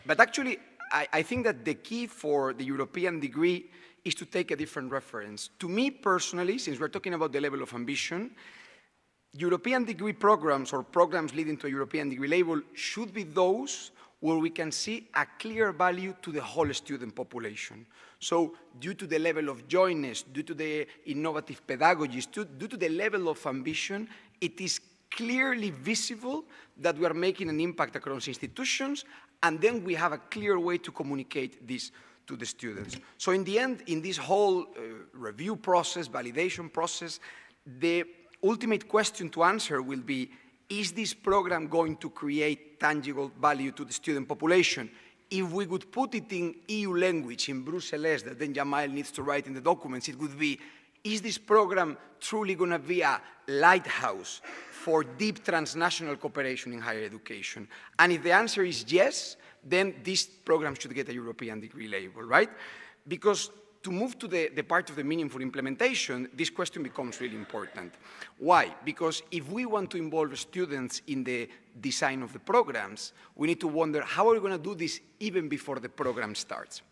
Speaker 7: But actually, I think that the key for the European degree is to take a different reference. To me personally, since we're talking about the level of ambition, European degree programs or programs leading to a European degree label should be those where we can see a clear value to the whole student population. So due to the level of jointness, due to the innovative pedagogies, due to the level of ambition, it is clearly visible that we are making an impact across institutions, and then we have a clear way to communicate this to the students. So in the end, in this whole review process, validation process, the ultimate question to answer will be, is this program going to create tangible value to the student population? If we would put it in EU language, in Brussels, that then Jamal needs to write in the documents, it would be, is this program truly going to be a lighthouse for deep transnational cooperation in higher education? And if the answer is yes, then this program should get a European degree label, right? Because to move to the part of the meaningful implementation, this question becomes really important. Why? Because if we want to involve students in the design of the programs, we need to wonder how are we going to do this even before the program starts.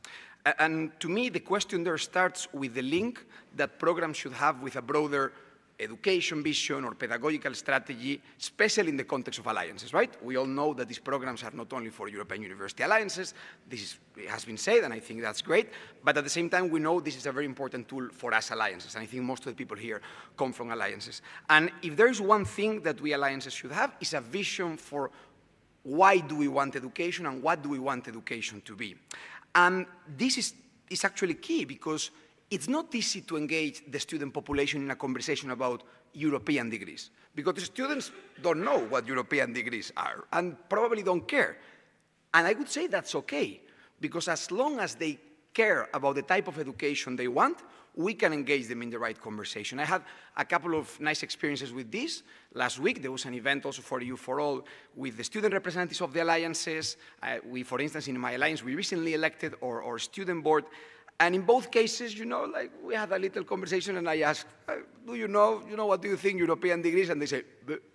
Speaker 7: And to me, the question there starts with the link that programs should have with a broader education vision or pedagogical strategy, especially in the context of alliances, right? We all know that these programs are not only for European university alliances. This has been said, and I think that's great. But at the same time, we know this is a very important tool for us alliances. And I think most of the people here come from alliances. And if there is one thing that we alliances should have, is a vision for why do we want education and what do we want education to be. And this is actually key because it's not easy to engage the student population in a conversation about European degrees, because the students don't know what European degrees are and probably don't care. And I would say that's okay, because as long as they care about the type of education they want, we can engage them in the right conversation. I had a couple of nice experiences with this. Last week, there was an event also for FOREU4ALL with the student representatives of the alliances. We, for instance, in my alliance, we recently elected our student board. And in both cases, you know, like we had a little conversation and I asked, do you know what do you think European degrees? And they say,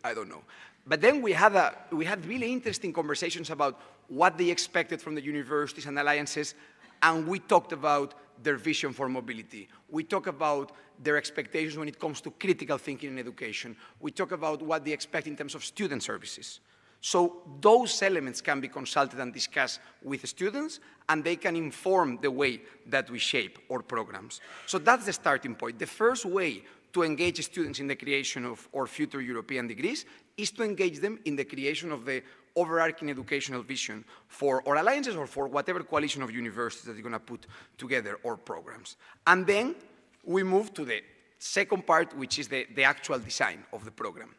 Speaker 7: I don't know. But then we had really interesting conversations about what they expected from the universities and alliances, and we talked about their vision for mobility. We talk about their expectations when it comes to critical thinking in education. We talk about what they expect in terms of student services. So those elements can be consulted and discussed with the students, and they can inform the way that we shape our programs. So that's the starting point. The first way to engage students in the creation of our future European degrees is to engage them in the creation of the overarching educational vision for our alliances or for whatever coalition of universities that are going to put together our programs. And then we move to the second part, which is the actual design of the program.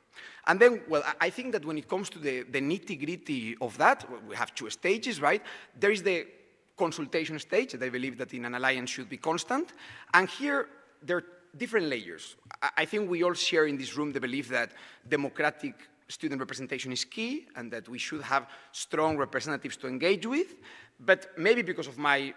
Speaker 7: And then, well, I think that when it comes to the nitty-gritty of that, we have two stages, right? There is the consultation stage that I believe that in an alliance should be constant. And here, there are different layers. I think we all share in this room the belief that democratic student representation is key and that we should have strong representatives to engage with. But maybe because of my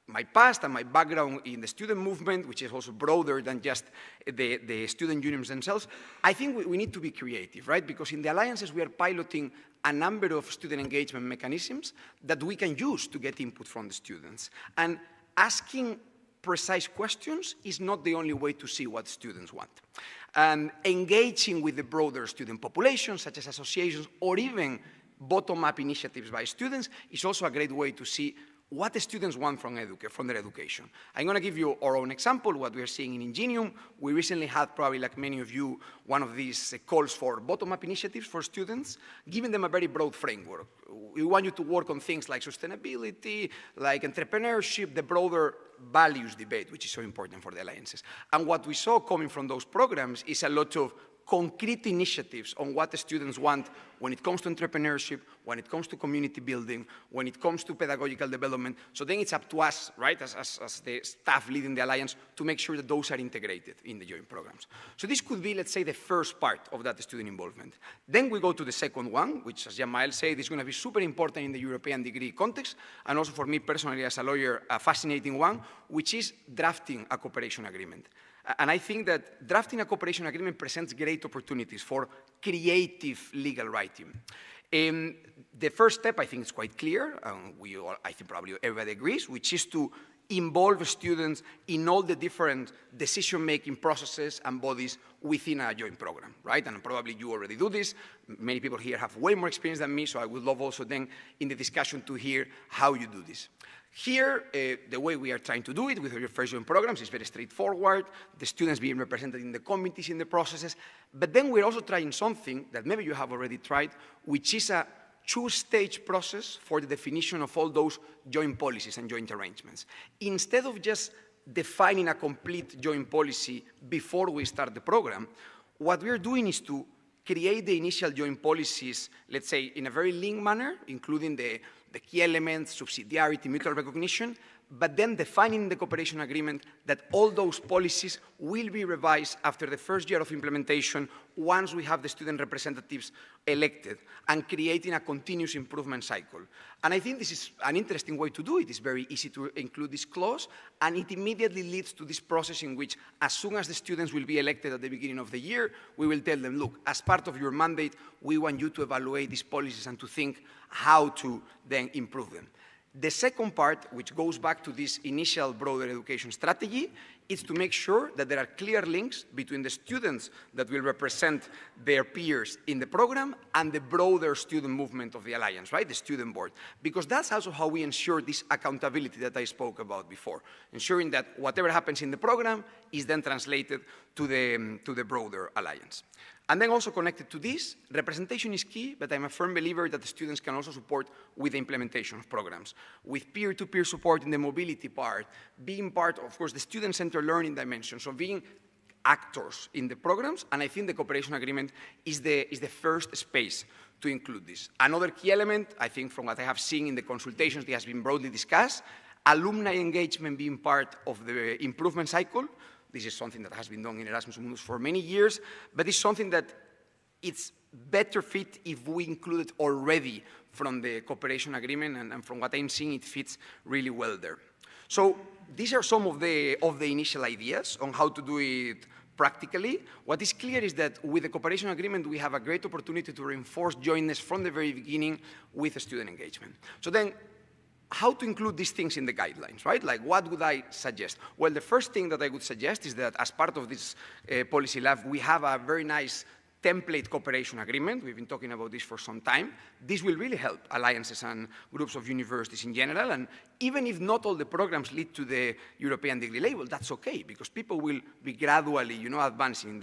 Speaker 7: my past and my background in the student movement, which is also broader than just the student unions themselves, I think we need to be creative, right? Because in the alliances, we are piloting a number of student engagement mechanisms that we can use to get input from the students. And asking precise questions is not the only way to see what students want. And engaging with the broader student population, such as associations or even bottom-up initiatives by students, is also a great way to see what the students want from their education. I'm going to give you our own example, what we are seeing in Ingenium. We recently had, probably like many of you, one of these calls for bottom-up initiatives for students, giving them a very broad framework. We want you to work on things like sustainability, like entrepreneurship, the broader values debate, which is so important for the alliances. And what we saw coming from those programs is a lot of concrete initiatives on what the students want when it comes to entrepreneurship, when it comes to community building, when it comes to pedagogical development. So then it's up to us, right, as the staff leading the alliance, to make sure that those are integrated in the joint programs. So this could be, let's say, the first part of that student involvement. Then we go to the second one, which, as Jamal said, is going to be super important in the European degree context, and also for me personally as a lawyer, a fascinating one, which is drafting a cooperation agreement. And I think that drafting a cooperation agreement presents great opportunities for creative legal writing. The first step, I think, is quite clear. I think probably everybody agrees, which is to involve students in all the different decision-making processes and bodies within a joint program, right? And probably you already do this. Many people here have way more experience than me, so I would love also then in the discussion to hear how you do this. Here, the way we are trying to do it with our first joint programs is very straightforward, the students being represented in the committees, in the processes, but then we're also trying something that maybe you have already tried, which is a two-stage process for the definition of all those joint policies and joint arrangements. Instead of just defining a complete joint policy before we start the program, what we're doing is to create the initial joint policies, let's say, in a very linked manner, including the key elements, subsidiarity, mutual recognition, but then defining the cooperation agreement that all those policies will be revised after the first year of implementation once we have the student representatives elected and creating a continuous improvement cycle. And I think this is an interesting way to do it. It's very easy to include this clause, and it immediately leads to this process in which, as soon as the students will be elected at the beginning of the year, we will tell them, look, as part of your mandate, we want you to evaluate these policies and to think how to then improve them. The second part, which goes back to this initial broader education strategy, is to make sure that there are clear links between the students that will represent their peers in the program and the broader student movement of the Alliance, right, the student board. Because that's also how we ensure this accountability that I spoke about before, ensuring that whatever happens in the program is then translated to the broader Alliance. And then also connected to this, representation is key, but I'm a firm believer that the students can also support with the implementation of programs, with peer-to-peer support in the mobility part, being part, of course, the student-centered learning dimension, so being actors in the programs, and I think the cooperation agreement is the first space to include this. Another key element, I think from what I have seen in the consultations that has been broadly discussed, alumni engagement being part of the improvement cycle. This is something that has been done in Erasmus Mundus for many years, but it's something that it's better fit if we include it already from the cooperation agreement, and from what I'm seeing, it fits really well there. So these are some of the initial ideas on how to do it practically. What is clear is that with the cooperation agreement, we have a great opportunity to reinforce jointness from the very beginning with student engagement. So then, how to include these things in the guidelines, right? Like, what would I suggest? Well, the first thing that I would suggest is that as part of this policy lab, we have a very nice template cooperation agreement. We've been talking about this for some time. This will really help alliances and groups of universities in general, and even if not all the programs lead to the European degree label, that's okay, because people will be gradually, advancing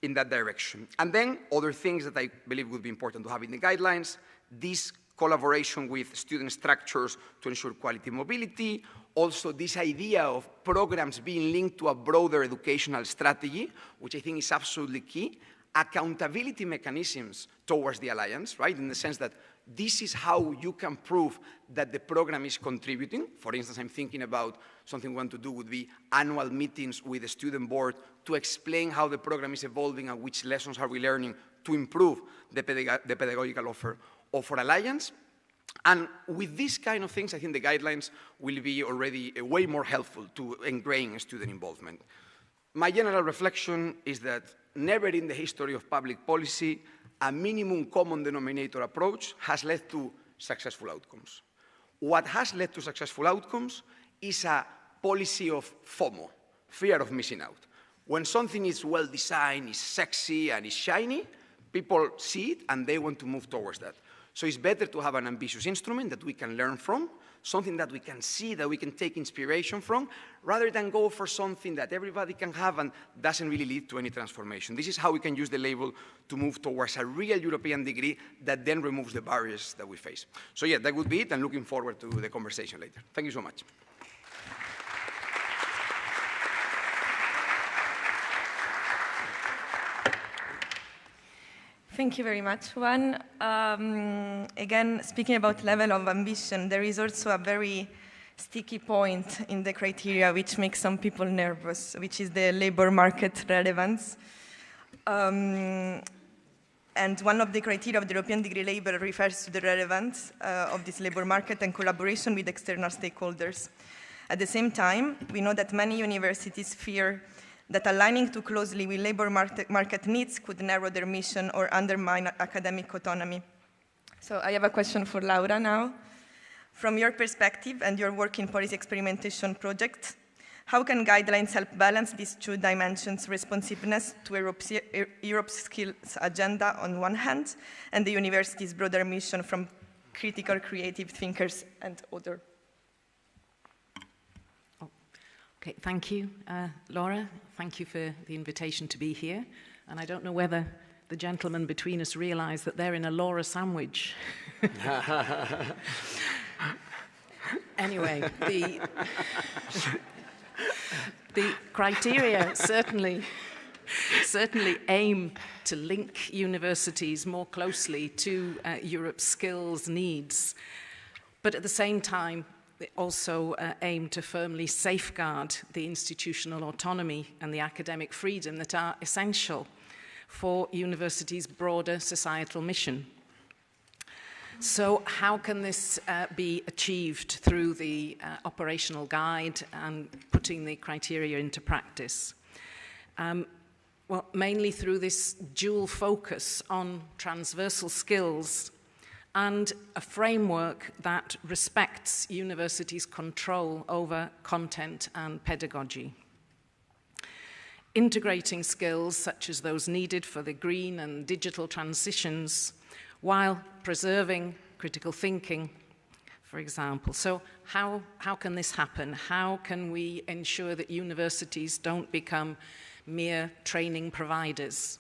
Speaker 7: in that direction. And then other things that I believe would be important to have in the guidelines, this collaboration with student structures to ensure quality mobility, also this idea of programs being linked to a broader educational strategy, which I think is absolutely key, accountability mechanisms towards the Alliance, right, in the sense that this is how you can prove that the program is contributing. For instance, I'm thinking about something we want to do would be annual meetings with the student board to explain how the program is evolving and which lessons are we learning to improve the pedagogical offer of our Alliance. And with these kind of things, I think the guidelines will be already way more helpful to ingrain student involvement. My general reflection is that never in the history of public policy, a minimum common denominator approach has led to successful outcomes. What has led to successful outcomes is a policy of FOMO, fear of missing out. When something is well designed, is sexy, and is shiny, people see it and they want to move towards that. So it's better to have an ambitious instrument that we can learn from, something that we can see, that we can take inspiration from, rather than go for something that everybody can have and doesn't really lead to any transformation. This is how we can use the label to move towards a real European degree that then removes the barriers that we face. So yeah, that would be it, and looking forward to the conversation later. Thank you so much.
Speaker 4: Thank you very much, Juan. Again, speaking about level of ambition, there is also a very sticky point in the criteria which makes some people nervous, which is the labor market relevance. And one of the criteria of the European degree label refers to the relevance of this labor market and collaboration with external stakeholders. At the same time, we know that many universities fear that aligning too closely with labor market needs could narrow their mission or undermine academic autonomy. So I have a question for Laura now. From your perspective and your work in policy experimentation projects, how can guidelines help balance these two dimensions, responsiveness to Europe's skills agenda on one hand, and the university's broader mission from critical creative thinkers and others?
Speaker 8: Okay, thank you, Laura. Thank you for the invitation to be here. And I don't know whether the gentlemen between us realize that they're in a Laura sandwich. Anyway, the criteria certainly aim to link universities more closely to Europe's skills needs. But at the same time, they also aim to firmly safeguard the institutional autonomy and the academic freedom that are essential for universities' broader societal mission. So how can this be achieved through the operational guide and putting the criteria into practice? Well, mainly through this dual focus on transversal skills and a framework that respects universities' control over content and pedagogy. Integrating skills such as those needed for the green and digital transitions while preserving critical thinking, for example. So how can this happen? How can we ensure that universities don't become mere training providers?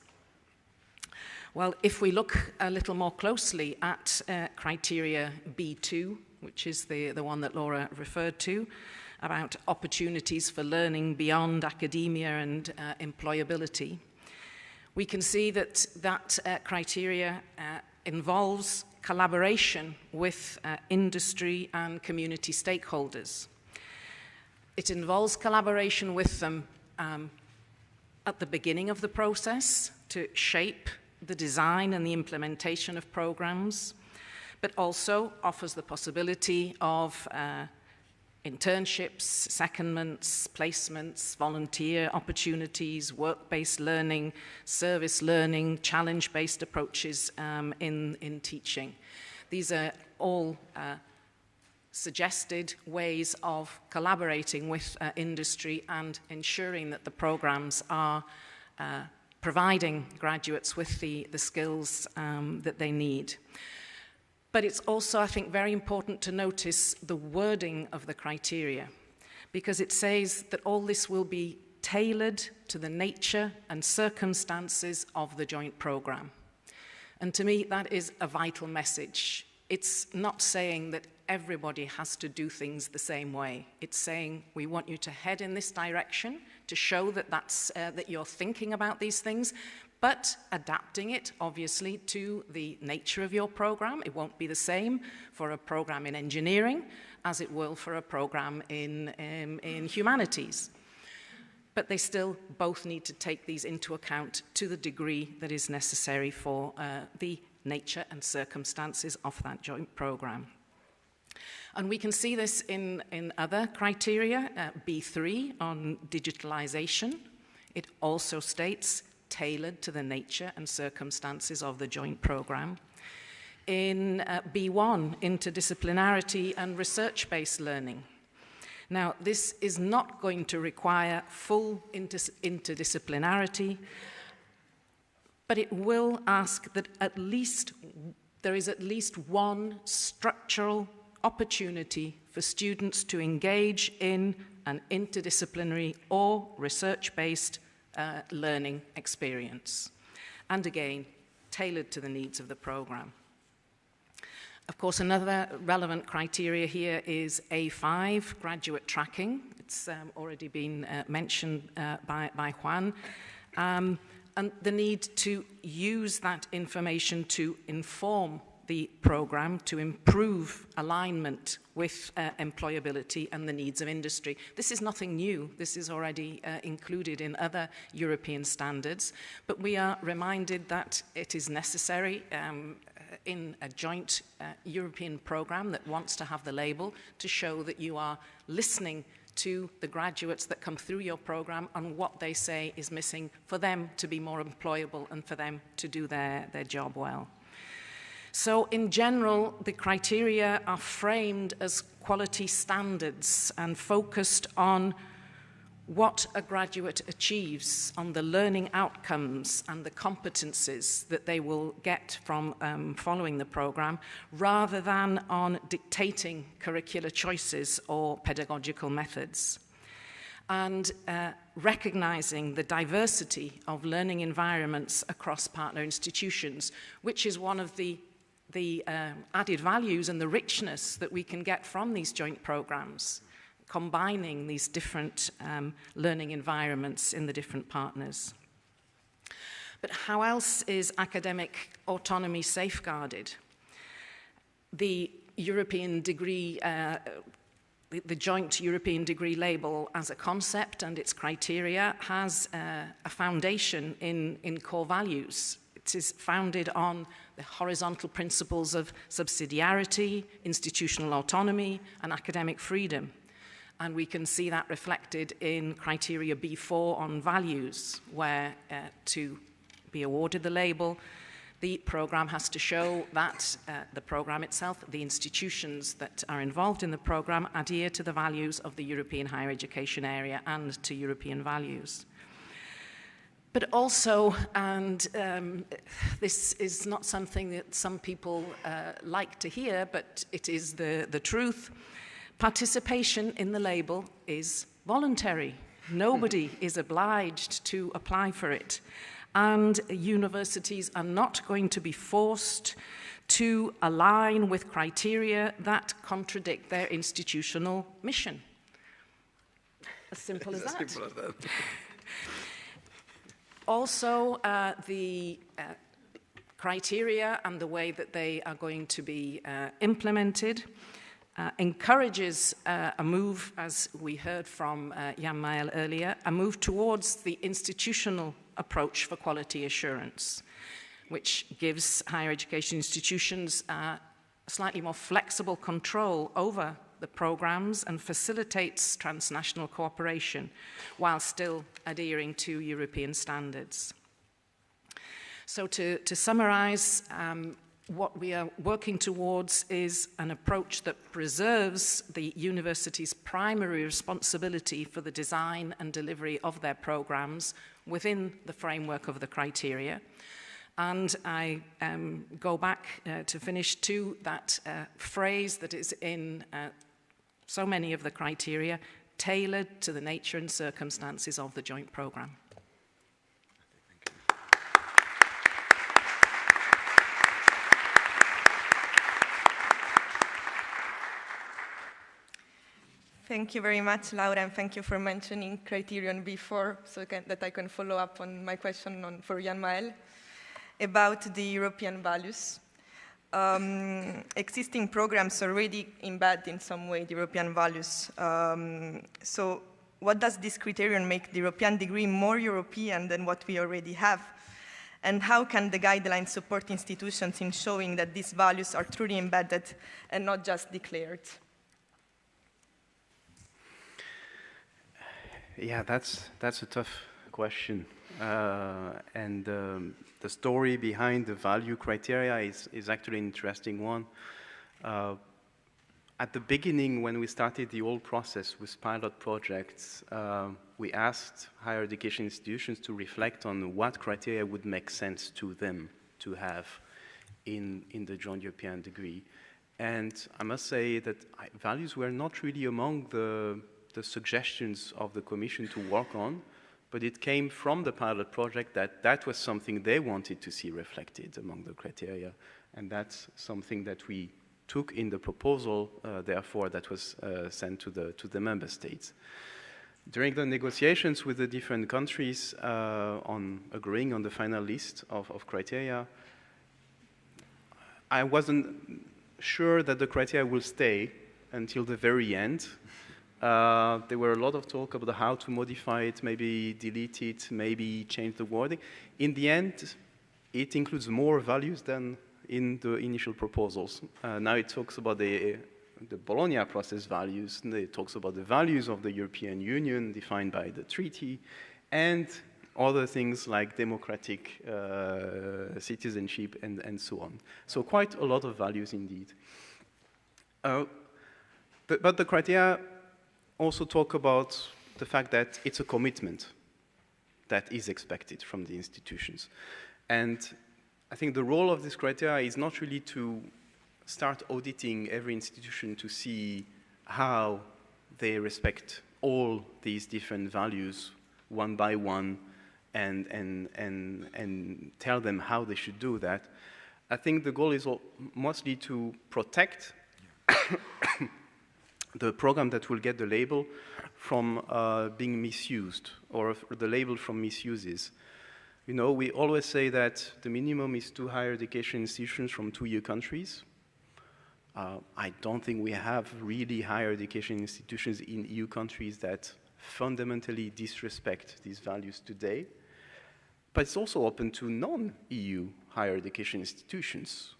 Speaker 8: Well, if we look a little more closely at criteria B2, which is the one that Laura referred to, about opportunities for learning beyond academia and employability, we can see that criteria involves collaboration with industry and community stakeholders. It involves collaboration with them at the beginning of the process to shape the design and the implementation of programs, but also offers the possibility of internships, secondments, placements, volunteer opportunities, work-based learning, service learning, challenge-based approaches in teaching. These are all suggested ways of collaborating with industry and ensuring that the programs are providing graduates with the skills that they need. But it's also, I think, very important to notice the wording of the criteria, because it says that all this will be tailored to the nature and circumstances of the joint program. And to me, that is a vital message. It's not saying that everybody has to do things the same way. It's saying we want you to head in this direction to show that that you're thinking about these things, but adapting it, obviously, to the nature of your program. It won't be the same for a program in engineering as it will for a program in humanities. But they still both need to take these into account to the degree that is necessary for the nature and circumstances of that joint program. And we can see this in other criteria, B3 on digitalization. It also states tailored to the nature and circumstances of the joint program. In B1, interdisciplinarity and research-based learning. Now, this is not going to require full interdisciplinarity, but it will ask that there is at least one structural opportunity for students to engage in an interdisciplinary or research-based learning experience. And again, tailored to the needs of the program. Of course, another relevant criteria here is A5, graduate tracking. It's already been mentioned by Juan. And the need to use that information to inform the program, to improve alignment with employability and the needs of industry. This is nothing new. This is already included in other European standards. But we are reminded that it is necessary in a joint European program that wants to have the label to show that you are listening to the graduates that come through your program and what they say is missing for them to be more employable and for them to do their job well. So in general, the criteria are framed as quality standards and focused on what a graduate achieves, on the learning outcomes and the competencies that they will get from following the program, rather than on dictating curricular choices or pedagogical methods. And recognizing the diversity of learning environments across partner institutions, which is one of the added values and the richness that we can get from these joint programs, combining these different learning environments in the different partners. But how else is academic autonomy safeguarded? The European degree, the joint European degree label as a concept and its criteria has a foundation in core values. It is founded on the horizontal principles of subsidiarity, institutional autonomy, and academic freedom. And we can see that reflected in criteria B4 on values, where to be awarded the label, the program has to show that the program itself, the institutions that are involved in the program, adhere to the values of the European higher education area and to European values. But also, and this is not something that some people like to hear, but it is the truth, participation in the label is voluntary. Nobody is obliged to apply for it. And universities are not going to be forced to align with criteria that contradict their institutional mission. As simple as that. As simple as that. Also, the criteria and the way that they are going to be implemented encourages a move, as we heard from Jan Mael earlier, a move towards the institutional approach for quality assurance, which gives higher education institutions slightly more flexible control over the programs and facilitates transnational cooperation while still adhering to European standards. So to summarize, what we are working towards is an approach that preserves the university's primary responsibility for the design and delivery of their programs within the framework of the criteria. And I go back to finish to that phrase that is in so many of the criteria, tailored to the nature and circumstances of the joint program.
Speaker 4: Thank you very much, Laura, and thank you for mentioning criterion B4 so that I can follow up on my question for Jan Mael about the European values. Existing programs already embed in some way the European values. So what does this criterion make the European degree more European than what we already have? And how can the guidelines support institutions in showing that these values are truly embedded and not just declared?
Speaker 5: Yeah, that's a tough question. And the story behind the value criteria is actually an interesting one. At the beginning, when we started the whole process with pilot projects, we asked higher education institutions to reflect on what criteria would make sense to them to have in the joint European degree. And I must say that values were not really among the suggestions of the Commission to work on, but it came from the pilot project that was something they wanted to see reflected among the criteria. And that's something that we took in the proposal, therefore, that was sent to the member states. During the negotiations with the different countries on agreeing on the final list of criteria, I wasn't sure that the criteria will stay until the very end. There were a lot of talk about how to modify it, maybe delete it, maybe change the wording. In the end, it includes more values than in the initial proposals. Now it talks about the Bologna process values, and it talks about the values of the European Union defined by the treaty, and other things like democratic citizenship and so on. So quite a lot of values indeed. But the criteria also talk about the fact that it's a commitment that is expected from the institutions. And I think the role of this criteria is not really to start auditing every institution to see how they respect all these different values one by one and tell them how they should do that. I think the goal is mostly to protect the program that will get the label from being misused, or the label from misuses. You know, we always say that the minimum is 2 higher education institutions from 2 EU countries. I don't think we have really higher education institutions in EU countries that fundamentally disrespect these values today. But it's also open to non-EU higher education institutions.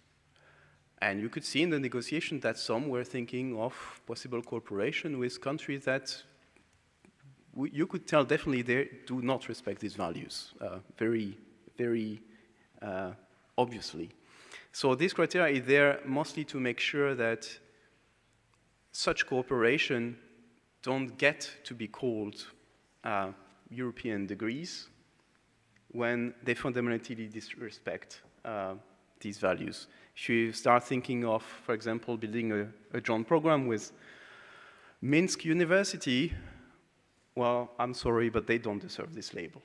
Speaker 5: And you could see in the negotiation that some were thinking of possible cooperation with countries that you could tell definitely they do not respect these values, very obviously. So this criteria is there mostly to make sure that such cooperation don't get to be called European degrees when they fundamentally disrespect these values. If you start thinking of, for example, building a joint program with Minsk University, well, I'm sorry, but they don't deserve this label,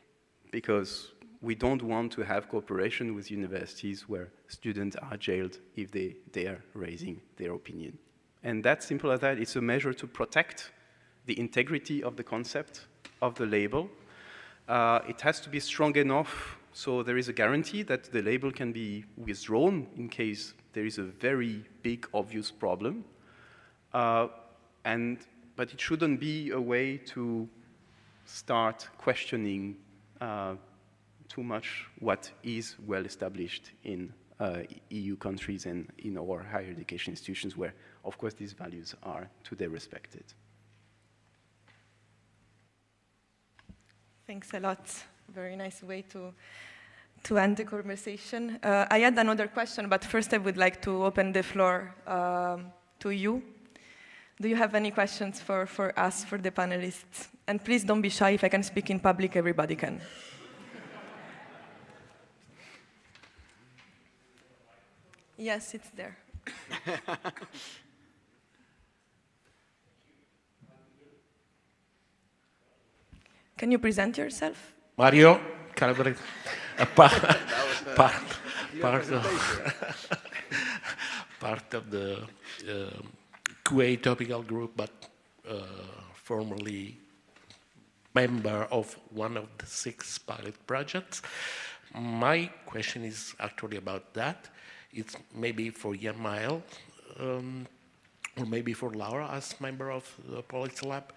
Speaker 5: because we don't want to have cooperation with universities where students are jailed if they dare raising their opinion. And that's simple as that. It's a measure to protect the integrity of the concept of the label. It has to be strong enough so there is a guarantee that the label can be withdrawn in case there is a very big, obvious problem. But it shouldn't be a way to start questioning too much what is well established in EU countries and in our higher education institutions where, of course, these values are today respected.
Speaker 4: Thanks a lot. Very nice way to end the conversation. I had another question, but first I would like to open the floor to you. Do you have any questions for us, for the panelists? And please don't be shy. If I can speak in public, everybody can. Yes, it's there. Can you present yourself?
Speaker 9: Mario, part of the QA topical group, but formerly member of one of the 6 pilot projects. My question is actually about that. It's maybe for Jan-Maël, or maybe for Laura as member of the Policy Lab.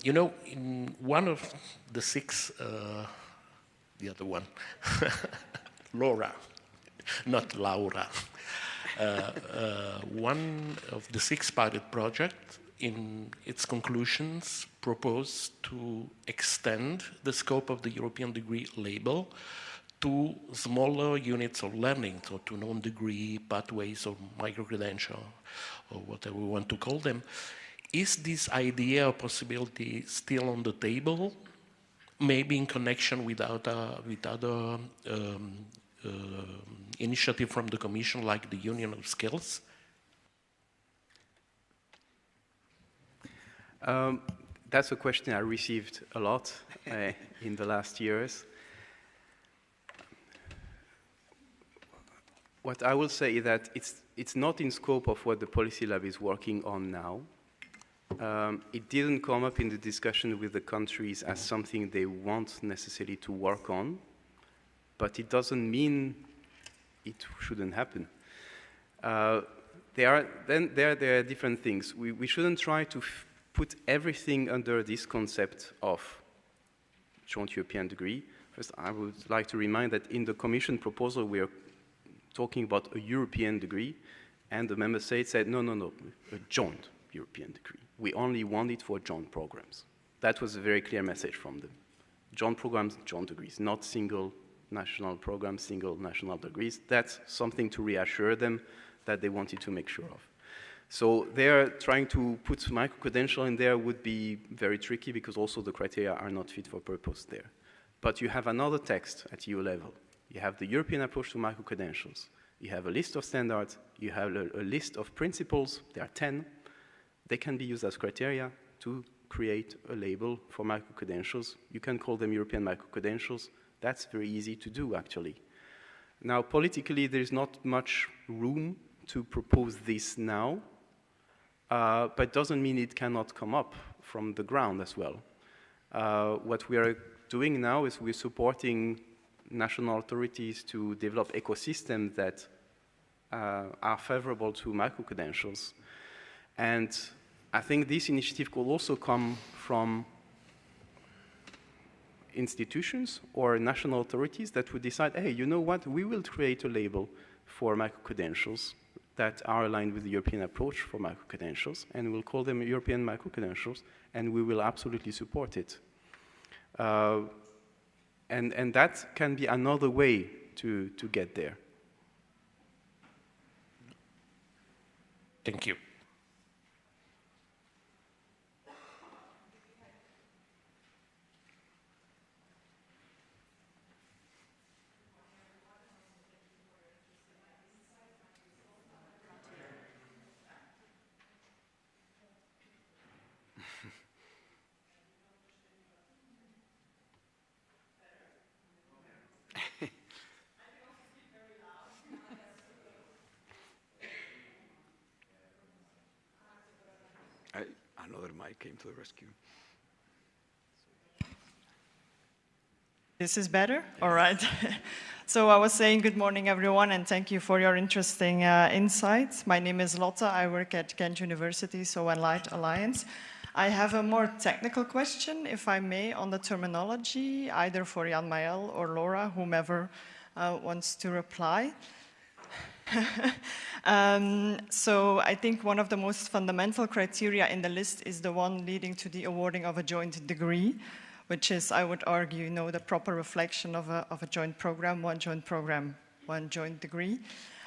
Speaker 9: You know, in one of the 6, the other one, Laura, not Laura. One of the 6 pilot projects in its conclusions, proposed to extend the scope of the European degree label to smaller units of learning, so to non-degree pathways or micro-credential, or whatever we want to call them. Is this idea or possibility still on the table? Maybe in connection with other initiative from the Commission, like the Union of Skills?
Speaker 5: That's a question I received a lot in the last years. What I will say is that it's not in scope of what the Policy Lab is working on now. It didn't come up in the discussion with the countries as something they want necessarily to work on, but it doesn't mean it shouldn't happen. There are different things. We shouldn't try to put everything under this concept of joint European degree. First, I would like to remind that in the Commission proposal, we are talking about a European degree, and the member states said, no, a joint European degree. We only want it for joint programs. That was a very clear message from them. Joint programs, joint degrees, not single national programs, single national degrees. That's something to reassure them that they wanted to make sure of. So they're trying to put micro-credential in there would be very tricky because also the criteria are not fit for purpose there. But you have another text at EU level. You have the European approach to micro-credentials. You have a list of standards. You have a list of principles. There are 10. They can be used as criteria to create a label for micro-credentials. You can call them European micro-credentials. That's very easy to do, actually. Now, politically, there's not much room to propose this now, but it doesn't mean it cannot come up from the ground as well. What we are doing now is we're supporting national authorities to develop ecosystems that are favorable to micro-credentials. And I think this initiative could also come from institutions or national authorities that would decide, hey, you know what, we will create a label for micro-credentials that are aligned with the European approach for micro-credentials, and we'll call them European micro-credentials, and we will absolutely support it. And that can be another way to get there.
Speaker 9: Thank you.
Speaker 7: Another mic came to the rescue.
Speaker 10: This is better? All right. So I was saying good morning, everyone, and thank you for your interesting insights. My name is Lotte. I work at Ghent University, so Enlight Alliance. I have a more technical question, if I may, on the terminology, either for Jan Mael or Laura, whomever wants to reply. So I think one of the most fundamental criteria in the list is the one leading to the awarding of a joint degree, which is, I would argue, the proper reflection of a joint program, one joint degree.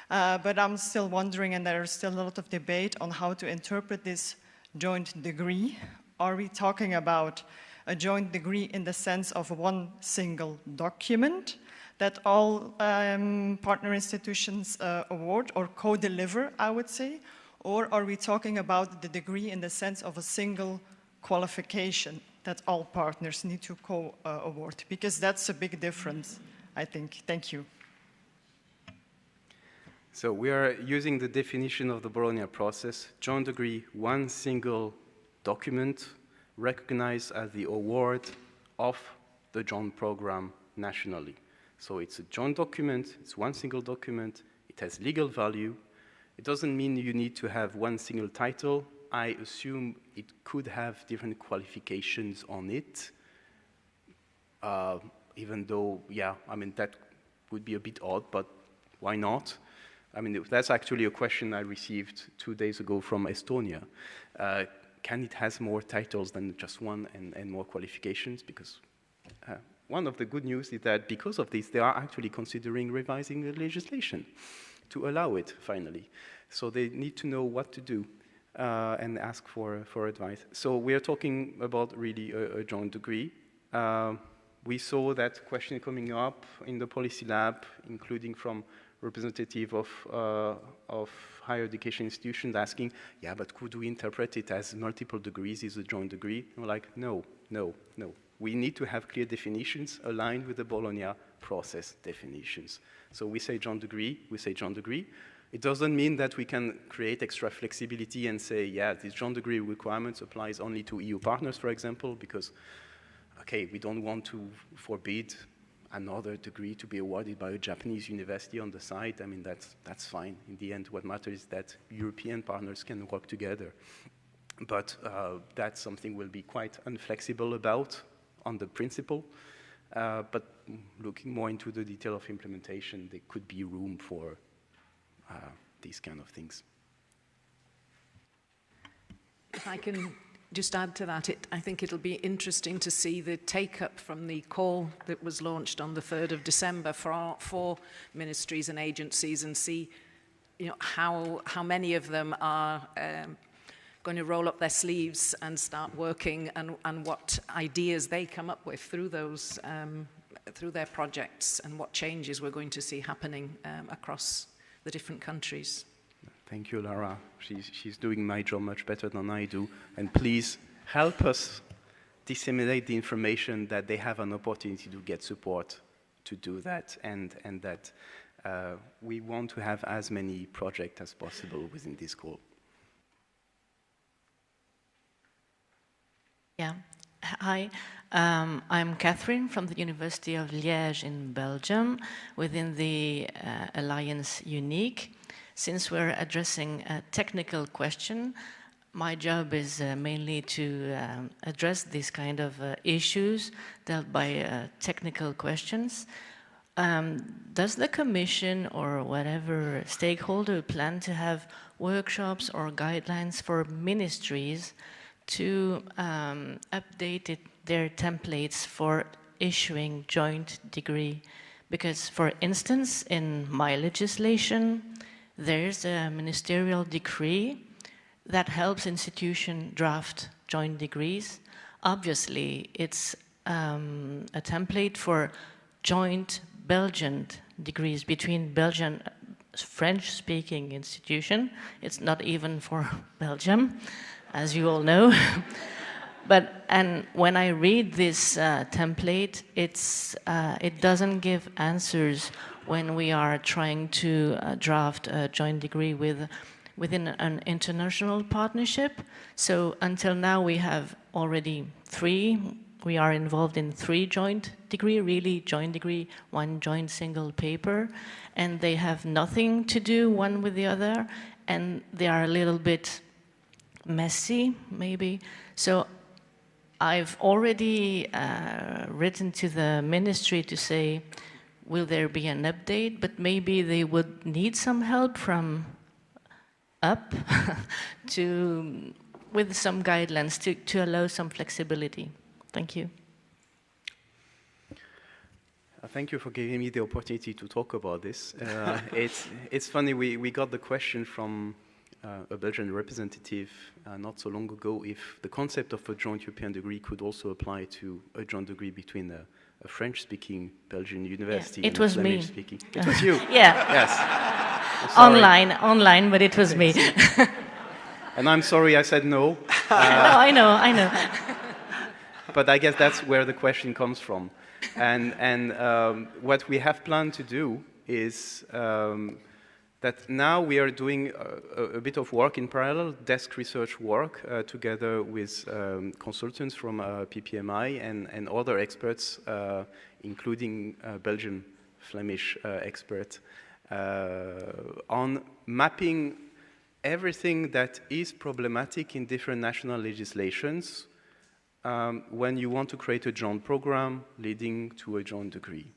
Speaker 10: But I'm still wondering, and there is still a lot of debate on how to interpret this joint degree. Are we talking about a joint degree in the sense of one single document that all partner institutions award or co-deliver, I would say? Or are we talking about the degree in the sense of a single qualification that all partners need to co-award? Because that's a big difference, I think. Thank you.
Speaker 5: So we are using the definition of the Bologna process, joint degree, one single document recognized as the award of the joint program nationally. So it's a joint document, it's one single document, it has legal value. It doesn't mean you need to have one single title. I assume it could have different qualifications on it, even though, yeah, I mean, that would be a bit odd, but why not? I mean, that's actually a question I received 2 days ago from Estonia. can it has more titles than just one and more qualifications? Because one of the good news is that because of this, they are actually considering revising the legislation to allow it, finally. So they need to know what to do and ask for advice. So we are talking about really a joint degree. We saw that question coming up in the policy lab, including from representative of higher education institutions asking, yeah, but could we interpret it as multiple degrees is a joint degree? And we're like, no, no, no. We need to have clear definitions aligned with the Bologna process definitions. So we say joint degree, we say joint degree. It doesn't mean that we can create extra flexibility and say, yeah, this joint degree requirements applies only to EU partners, for example, because, okay, we don't want to forbid another degree to be awarded by a Japanese university on the side. I mean, that's fine. In the end, what matters is that European partners can work together. But that's something we'll be quite inflexible about on the principle. But looking more into the detail of implementation, there could be room for these kind of things.
Speaker 8: If I can just add to that, I think it'll be interesting to see the take-up from the call that was launched on the 3rd of December for ministries and agencies, and see, you know, how many of them are going to roll up their sleeves and start working, and what ideas they come up with through those through their projects, and what changes we're going to see happening across the different countries.
Speaker 5: Thank you, Lara. She's doing my job much better than I do. And please help us disseminate the information that they have an opportunity to get support to do that, and that we want to have as many projects as possible within this call.
Speaker 11: Yeah. Hi, I'm Catherine from the University of Liège in Belgium, within the Alliance Unique. Since we're addressing a technical question, my job is mainly to address these kind of issues dealt by technical questions. Does the Commission or whatever stakeholder plan to have workshops or guidelines for ministries to update their templates for issuing joint degree? Because, for instance, in my legislation, there's a ministerial decree that helps institutions draft joint degrees. Obviously, it's a template for joint Belgian degrees between Belgian French-speaking institutions. It's not even for Belgium, as you all know. And when I read this template, it doesn't give answers when we are trying to draft a joint degree within an international partnership. So until now, we have already 3. We are involved in 3 joint degree, really joint degree, 1 joint single paper, and they have nothing to do one with the other, and they are a little bit messy, maybe. So I've already written to the ministry to say, will there be an update? But maybe they would need some help from up with some guidelines to allow some flexibility. Thank you.
Speaker 5: Thank you for giving me the opportunity to talk about this. It's funny, we got the question from a Belgian representative not so long ago if the concept of a joint European degree could also apply to a joint degree between a French-speaking Belgian university
Speaker 11: and a
Speaker 5: Flemish-speaking. It was you?
Speaker 11: Yeah.
Speaker 5: Yes.
Speaker 11: Online, but it was me.
Speaker 5: And I'm sorry I said no.
Speaker 11: No, I know.
Speaker 5: But I guess that's where the question comes from. And what we have planned to do is that now we are doing a bit of work in parallel, desk research work, together with consultants from PPMI and other experts, including Belgian Flemish experts, on mapping everything that is problematic in different national legislations when you want to create a joint program leading to a joint degree.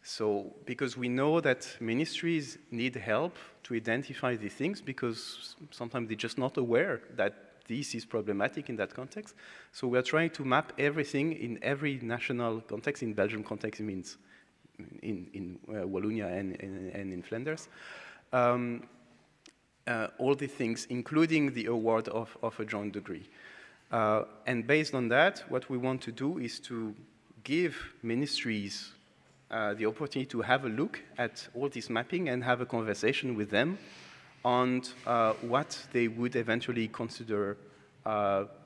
Speaker 5: So, because we know that ministries need help to identify these things, because sometimes they're just not aware that this is problematic in that context. So we're trying to map everything in every national context. In Belgium context, it means in Wallonia and in Flanders. All the things, including the award of a joint degree. And based on that, what we want to do is to give ministries the opportunity to have a look at all this mapping and have a conversation with them on what they would eventually consider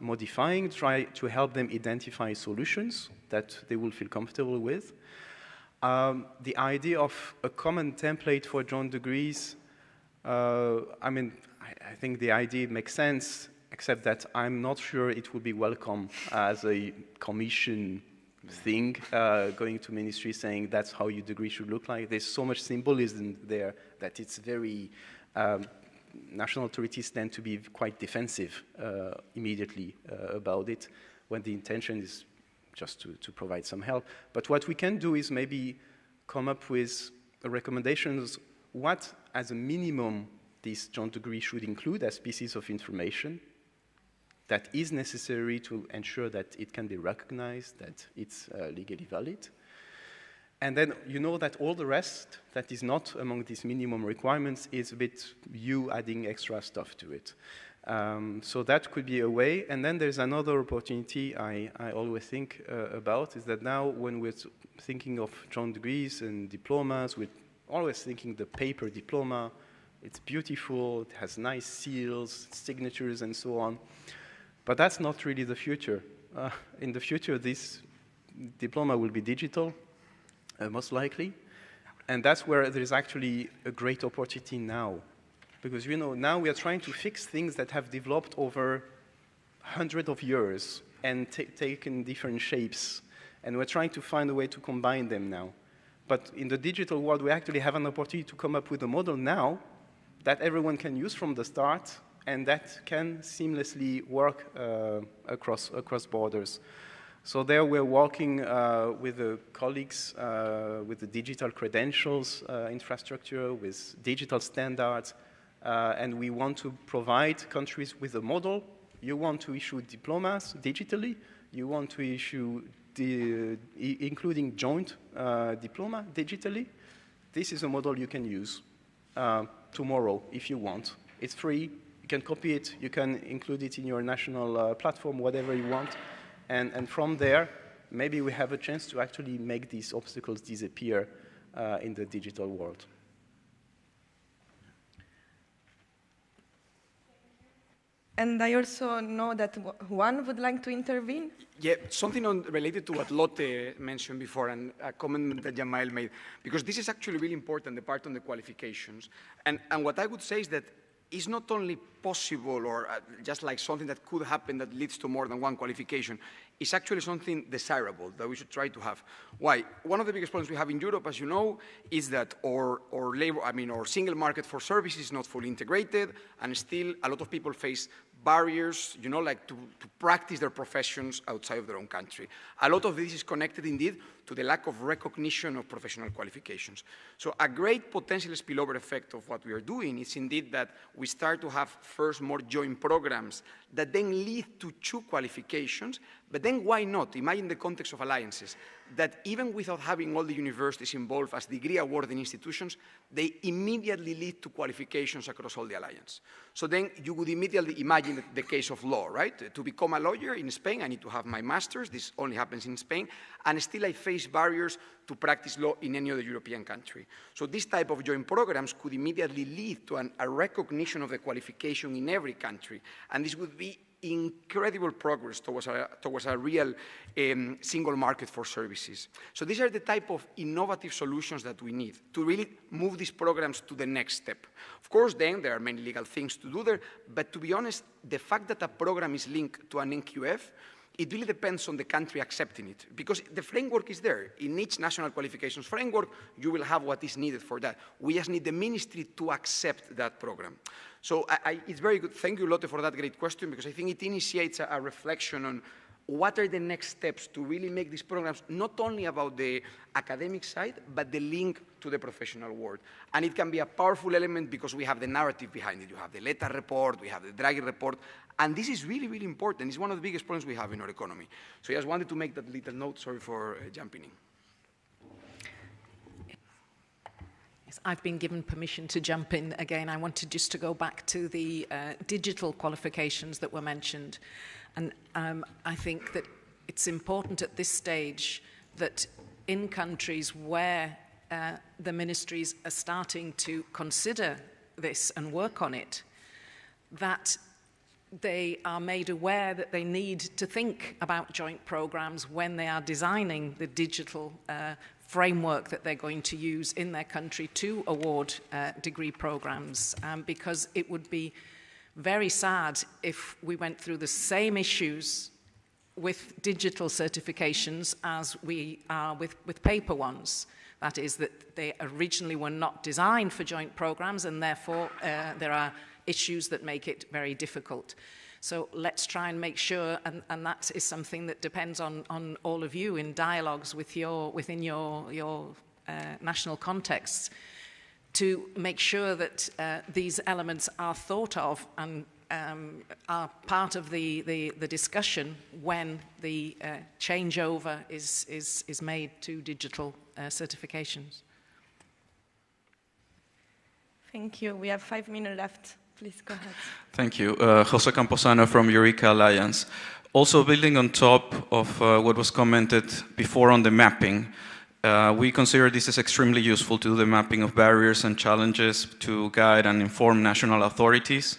Speaker 5: modifying, try to help them identify solutions that they will feel comfortable with. The idea of a common template for joint degrees, I mean, I think the idea makes sense, except that I'm not sure it would be welcome as a commission thing, going to ministry saying that's how your degree should look like. There's so much symbolism there that it's very, national authorities tend to be quite defensive immediately about it when the intention is just to provide some help. But what we can do is maybe come up with recommendations what, as a minimum, this joint degree should include as pieces of information that is necessary to ensure that it can be recognized, that it's legally valid. And then you know that all the rest that is not among these minimum requirements is a bit you adding extra stuff to it. So that could be a way. And then there's another opportunity I always think about is that now when we're thinking of joint degrees and diplomas, we're always thinking the paper diploma. It's beautiful, it has nice seals, signatures, and so on. But that's not really the future. In the future, this diploma will be digital, most likely. And that's where there is actually a great opportunity now. Because, you know, now we are trying to fix things that have developed over hundreds of years and taken different shapes. And we're trying to find a way to combine them now. But in the digital world, we actually have an opportunity to come up with a model now that everyone can use from the start and that can seamlessly work across borders. So there we're working with the colleagues with the digital credentials infrastructure, with digital standards, and we want to provide countries with a model. You want to issue diplomas digitally, you want to issue including joint diploma digitally. This is a model you can use tomorrow if you want. It's free. You can copy it, you can include it in your national platform, whatever you want. And from there, maybe we have a chance to actually make these obstacles disappear in the digital world.
Speaker 4: And I also know that Juan would like to intervene.
Speaker 7: Yeah, something related to what Lotte mentioned before and a comment that Jamail made, because this is actually really important, the part on the qualifications. And what I would say is that it's not only possible or just like something that could happen that leads to more than one qualification. It's actually something desirable that we should try to have. Why? One of the biggest problems we have in Europe, as you know, is that our single market for services is not fully integrated, and still a lot of people face barriers, you know, like to practice their professions outside of their own country. A lot of this is connected, indeed, to the lack of recognition of professional qualifications. So a great potential spillover effect of what we are doing is, indeed, that we start to have first more joint programs that then lead to 2 qualifications, but then why not? Imagine the context of alliances, that even without having all the universities involved as degree awarding institutions, they immediately lead to qualifications across all the alliance. So then you would immediately imagine the case of law, right? To become a lawyer in Spain, I need to have my master's. This only happens in Spain. And still I face barriers to practice law in any other European country. So this type of joint programs could immediately lead to a recognition of the qualification in every country. And this would be incredible progress towards a real single market for services. So these are the type of innovative solutions that we need to really move these programs to the next step. Of course, then there are many legal things to do there, but to be honest, the fact that a program is linked to an NQF, it really depends on the country accepting it, because the framework is there. In each national qualifications framework, you will have what is needed for that. We just need the ministry to accept that program. So it's very good. Thank you, Lotte, for that great question, because I think it initiates a reflection what are the next steps to really make these programs not only about the academic side, but the link to the professional world. And it can be a powerful element because we have the narrative behind it. You have the Letta report, we have the Draghi report, and this is really, really important. It's one of the biggest problems we have in our economy. So I just wanted to make that little note. Sorry for jumping in.
Speaker 8: Yes, I've been given permission to jump in again. I wanted just to go back to the digital qualifications that were mentioned. And I think that it's important at this stage that in countries where the ministries are starting to consider this and work on it, that they are made aware that they need to think about joint programs when they are designing the digital framework that they're going to use in their country to award degree programs, because it would be very sad if we went through the same issues with digital certifications as we are with paper ones. That is, that they originally were not designed for joint programs, and therefore there are issues that make it very difficult. So let's try and make sure, and that is something that depends on all of you in dialogues with within your national contexts, to make sure that these elements are thought of and are part of the discussion when the changeover is made to digital certifications.
Speaker 4: Thank you. We have 5 minutes left. Please go ahead.
Speaker 12: Thank you. Jose Camposano from Eureka Alliance. Also building on top of what was commented before on the mapping, we consider this as extremely useful to do the mapping of barriers and challenges to guide and inform national authorities.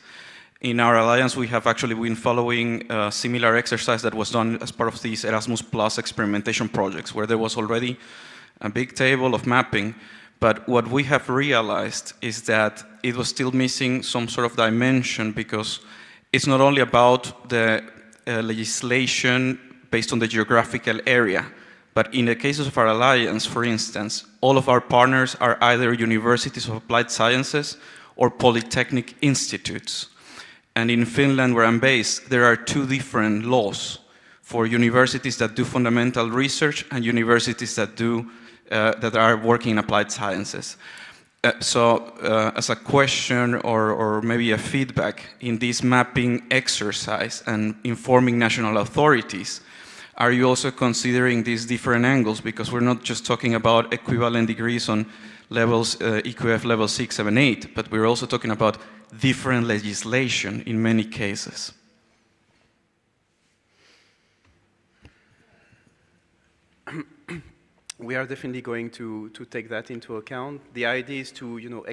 Speaker 12: In our alliance, we have actually been following a similar exercise that was done as part of these Erasmus Plus experimentation projects, where there was already a big table of mapping. But what we have realized is that it was still missing some sort of dimension, because it's not only about the legislation based on the geographical area, but in the cases of our alliance, for instance, all of our partners are either universities of applied sciences or polytechnic institutes. And in Finland, where I'm based, there are 2 different laws for universities that do fundamental research and universities that do that are working in applied sciences. So as a question or maybe a feedback in this mapping exercise and informing national authorities, are you also considering these different angles? Because we're not just talking about equivalent degrees on levels, EQF level 6, 7, 8, but we're also talking about different legislation in many cases.
Speaker 5: We are definitely going to take that into account. The idea is to,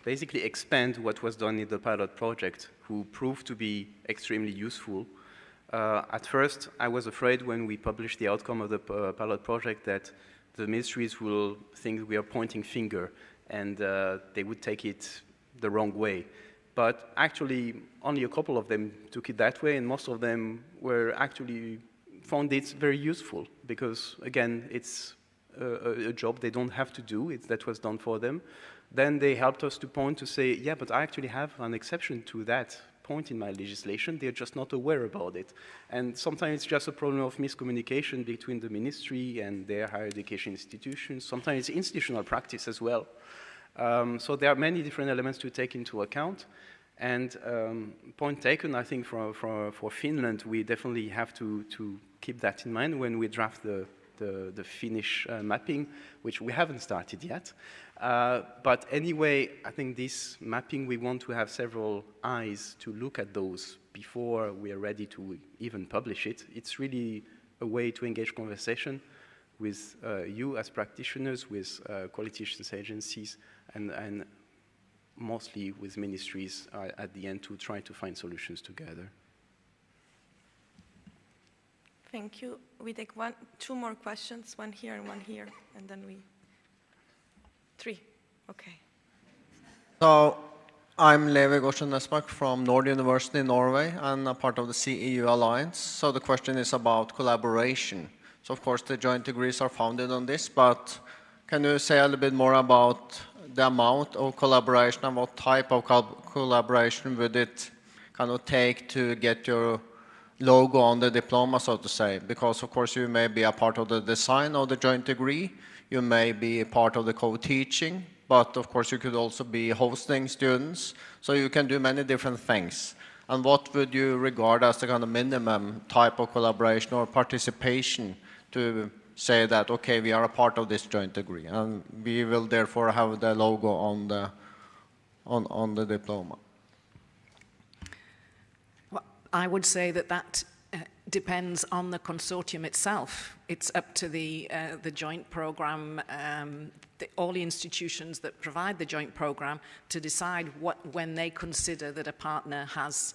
Speaker 5: basically expand what was done in the pilot project, who proved to be extremely useful. At first, I was afraid when we published the outcome of the pilot project that the ministries will think we are pointing finger, and they would take it the wrong way. But actually, only a couple of them took it that way, and most of them were actually found it very useful, because again, it's a job they don't have to do, that was done for them. Then they helped us to point to say, yeah, but I actually have an exception to that point in my legislation, they're just not aware about it. And sometimes it's just a problem of miscommunication between the ministry and their higher education institutions. Sometimes it's institutional practice as well. So there are many different elements to take into account. And point taken, I think for Finland, we definitely have to keep that in mind when we draft the Finnish mapping, which we haven't started yet. But anyway, I think this mapping, we want to have several eyes to look at those before we are ready to even publish it. It's really a way to engage conversation with you as practitioners, with quality assurance agencies, and mostly with ministries at the end to try to find solutions together.
Speaker 4: Thank you. We take 2 more questions, one here and one here, and then 3. Okay.
Speaker 13: So I'm Levi Gorsen Nesbakk from Nord University in Norway and a part of the CEU Alliance. So the question is about collaboration. So of course the joint degrees are founded on this, but can you say a little bit more about the amount of collaboration and what type of collaboration would it kind of take to get your logo on the diploma, so to say, because of course you may be a part of the design of the joint degree, you may be a part of the co-teaching, but of course you could also be hosting students, so you can do many different things. And what would you regard as the kind of minimum type of collaboration or participation to say that, okay, we are a part of this joint degree, and we will therefore have the logo on the diploma?
Speaker 8: Well, I would say that that depends on the consortium itself. It's up to the joint program, all the institutions that provide the joint program, to decide when they consider that a partner has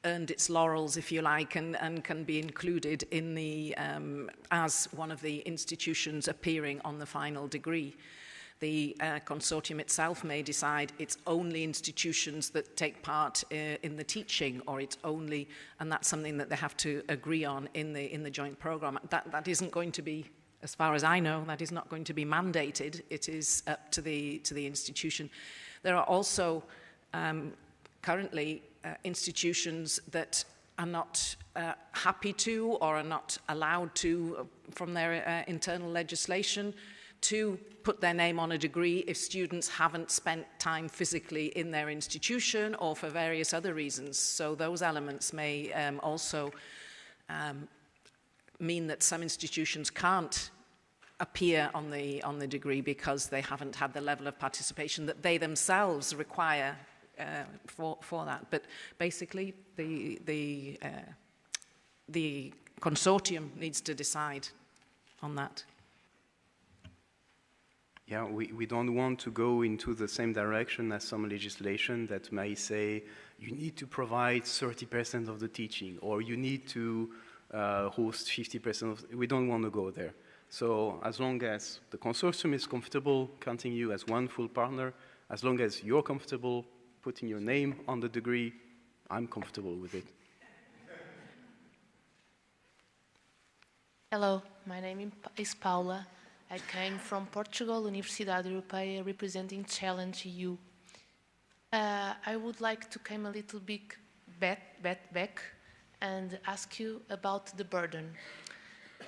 Speaker 8: earned its laurels, if you like, and can be included in the as one of the institutions appearing on the final degree. The consortium itself may decide it's only institutions that take part in the teaching, or it's only, and that's something that they have to agree on in the joint program. That isn't going to be, as far as I know, that is not going to be mandated. It is up to the institution. There are also currently institutions that are not happy to, or are not allowed to, from their internal legislation, to put their name on a degree if students haven't spent time physically in their institution or for various other reasons. So those elements may also mean that some institutions can't appear on the degree because they haven't had the level of participation that they themselves require for that. But basically, the consortium needs to decide on that.
Speaker 5: Yeah, we don't want to go into the same direction as some legislation that may say you need to provide 30% of the teaching, or you need to host 50% of. We don't want to go there. So as long as the consortium is comfortable counting you as one full partner, as long as you're comfortable putting your name on the degree, I'm comfortable with it.
Speaker 14: Hello, my name is Paula. I came from Portugal, Universidade Europeia, representing Challenge EU. I would like to come a little bit back and ask you about the burden.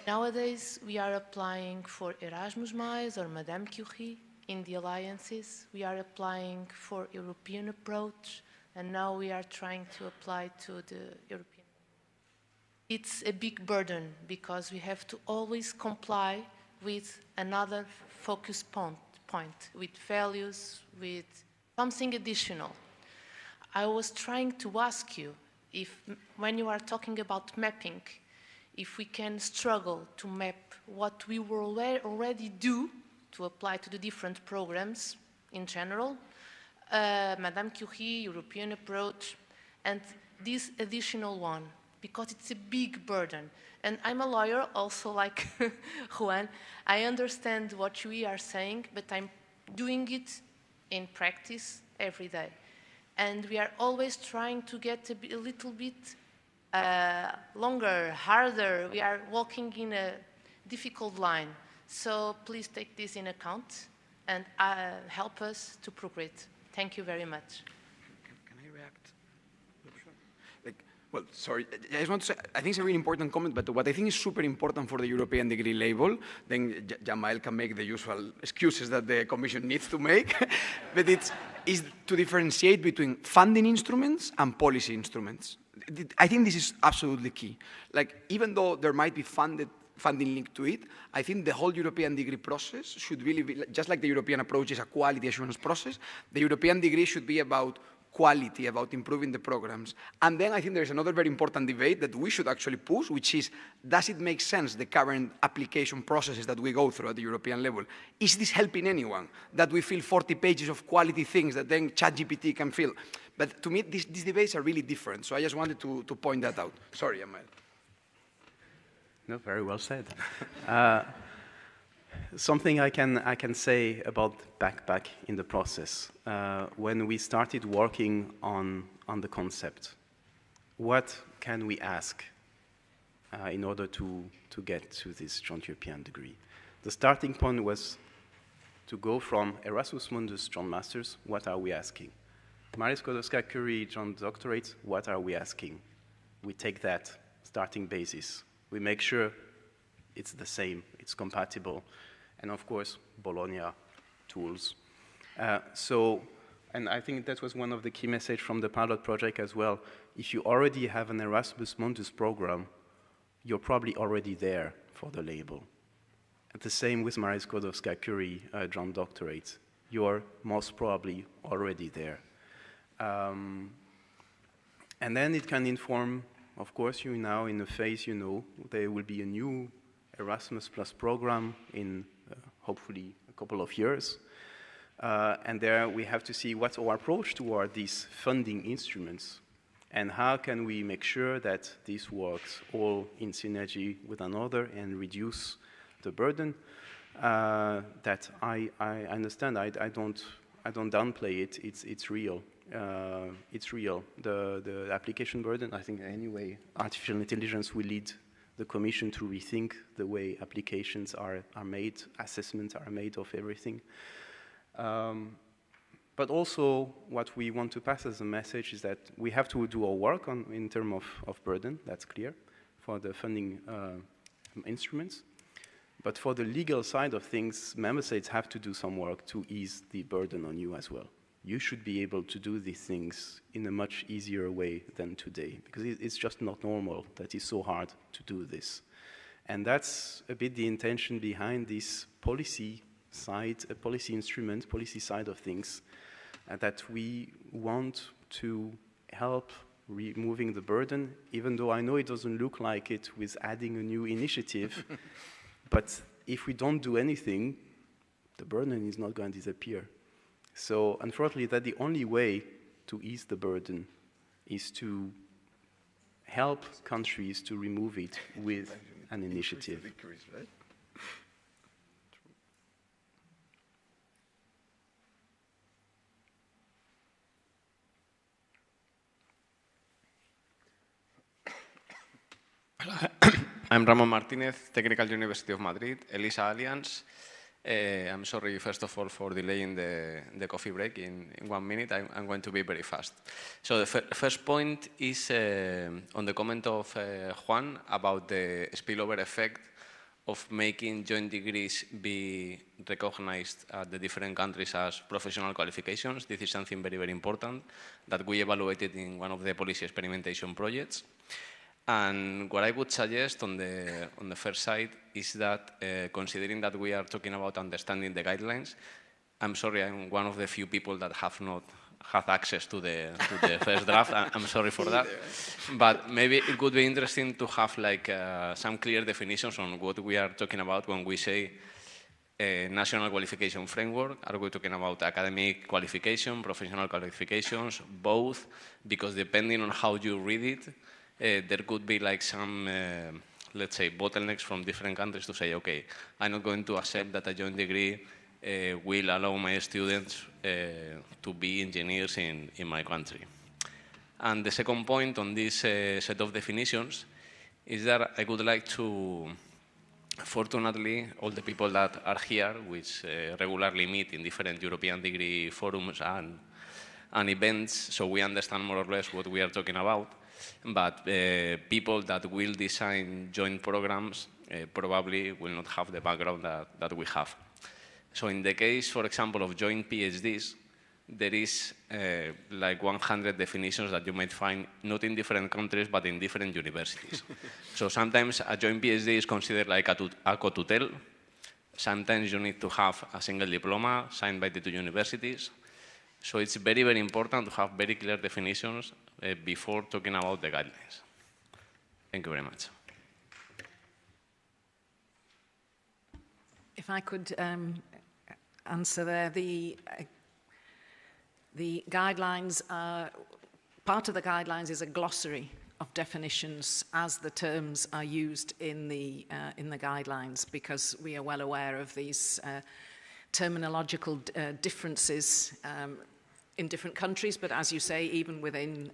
Speaker 14: Nowadays, we are applying for Erasmus+, or Madame Curie in the alliances. We are applying for European approach, and now we are trying to apply to the European. It's a big burden because we have to always comply with another focus point, with values, with something additional. I was trying to ask you if, when you are talking about mapping, if we can struggle to map what we will already do to apply to the different programs in general, Madame Curie, European approach, and this additional one, because it's a big burden. And I'm a lawyer, also like Juan. I understand what we are saying, but I'm doing it in practice every day. And we are always trying to get a little bit longer, harder. We are walking in a difficult line. So please take this in account and help us to progress. Thank you very much.
Speaker 7: Can I react? Well, sorry, I just want to say, I think it's a really important comment, but what I think is super important for the European degree label, then Jamael can make the usual excuses that the Commission needs to make, but is to differentiate between funding instruments and policy instruments. I think this is absolutely key. Like, even though there might be funding linked to it, I think the whole European degree process should really be, just like the European approach is a quality assurance process, the European degree should be about quality, about improving the programs. And then I think there's another very important debate that we should actually push, which is, does it make sense, the current application processes that we go through at the European level? Is this helping anyone, that we fill 40 pages of quality things that then ChatGPT can fill? But to me, these debates are really different, so I just wanted to point that out. Sorry, Amal.
Speaker 5: No, very well said. Something I can say about back in the process. When we started working on the concept, what can we ask in order to get to this joint European degree? The starting point was to go from Erasmus Mundus joint masters, what are we asking? Marie Skłodowska-Curie joint doctorates, what are we asking? We take that starting basis. We make sure it's the same, it's compatible, and of course, Bologna tools. And I think that was one of the key messages from the pilot project as well. If you already have an Erasmus Mundus program, you're probably already there for the label. And the same with Maria Skłodowska-Curie joint doctorate. You're most probably already there. And then it can inform, of course, you now in a phase, you know, there will be a new Erasmus Plus program in hopefully a couple of years. And there we have to see what's our approach toward these funding instruments and how can we make sure that this works all in synergy with another and reduce the burden. That I understand, I don't downplay it, it's real. It's real. The application burden, I think anyway, artificial intelligence will lead the Commission to rethink the way applications are made, assessments are made of everything. But also what we want to pass as a message is that we have to do our work in terms of burden, that's clear, for the funding instruments. But for the legal side of things, member states have to do some work to ease the burden on you as well. You should be able to do these things in a much easier way than today, because it's just not normal that it's so hard to do this. And that's a bit the intention behind this policy side, a policy instrument, policy side of things, that we want to help removing the burden, even though I know it doesn't look like it with adding a new initiative, but if we don't do anything, the burden is not going to disappear. So unfortunately, that the only way to ease the burden is to help countries to remove it with an initiative.
Speaker 15: I'm Ramon Martinez, Technical University of Madrid, ELISA Alliance. I'm sorry, first of all, for delaying the coffee break in 1 minute. I'm going to be very fast. So the first point is on the comment of Juan about the spillover effect of making joint degrees be recognized at the different countries as professional qualifications. This is something very, very important that we evaluated in one of the policy experimentation projects. And what I would suggest on the first side is that, considering that we are talking about understanding the guidelines, I'm sorry, I'm one of the few people that have not had access to the first draft. I'm sorry for that. But maybe it would be interesting to have like some clear definitions on what we are talking about when we say national qualification framework. Are we talking about academic qualification, professional qualifications, both? Because depending on how you read it, there could be like some, let's say, bottlenecks from different countries to say, okay, I'm not going to accept that a joint degree will allow my students to be engineers in my country. And the second point on this set of definitions is that I would like to, fortunately, all the people that are here, which regularly meet in different European degree forums and events, so we understand more or less what we are talking about. But people that will design joint programs probably will not have the background that we have. So in the case, for example, of joint PhDs, there is like 100 definitions that you might find not in different countries, but in different universities. So sometimes a joint PhD is considered like a co-tutel. Sometimes you need to have a single diploma signed by the two universities. So it's very, very important to have very clear definitions before talking about the guidelines. Thank you very much.
Speaker 8: If I could answer there, the guidelines are, part of the guidelines is a glossary of definitions as the terms are used in the guidelines, because we are well aware of these terminological differences in different countries, but as you say, even within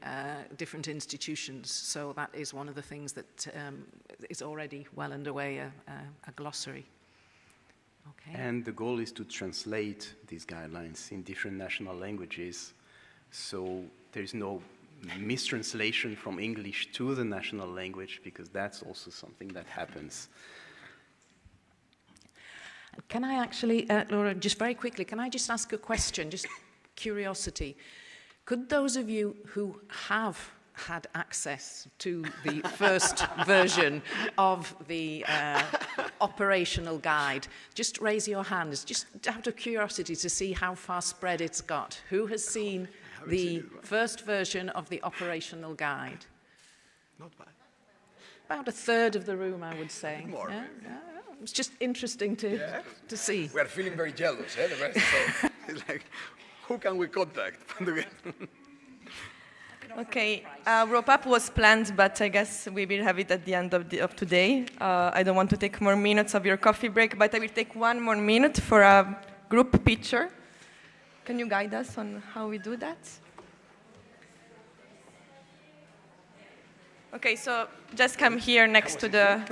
Speaker 8: different institutions. So that is one of the things that is already well underway, a glossary. Okay.
Speaker 5: And the goal is to translate these guidelines in different national languages, so there is no mistranslation from English to the national language, because that's also something that happens.
Speaker 8: Can I actually, Laura, just very quickly, can I just ask a question, just curiosity? Could those of you who have had access to the first version of the operational guide, just raise your hands, just out of curiosity to see how far spread it's got. Who has seen the first version of the operational guide?
Speaker 7: Not bad.
Speaker 8: About a third of the room, I would say.
Speaker 7: More.
Speaker 8: Yeah, yeah. It's just interesting to see.
Speaker 7: We are feeling very jealous, the rest. So it's like, who can we contact?
Speaker 4: Okay, wrap-up was planned, but I guess we will have it at the end of today. I don't want to take more minutes of your coffee break, but I will take 1 more minute for a group picture. Can you guide us on how we do that? Okay, so just come here next to the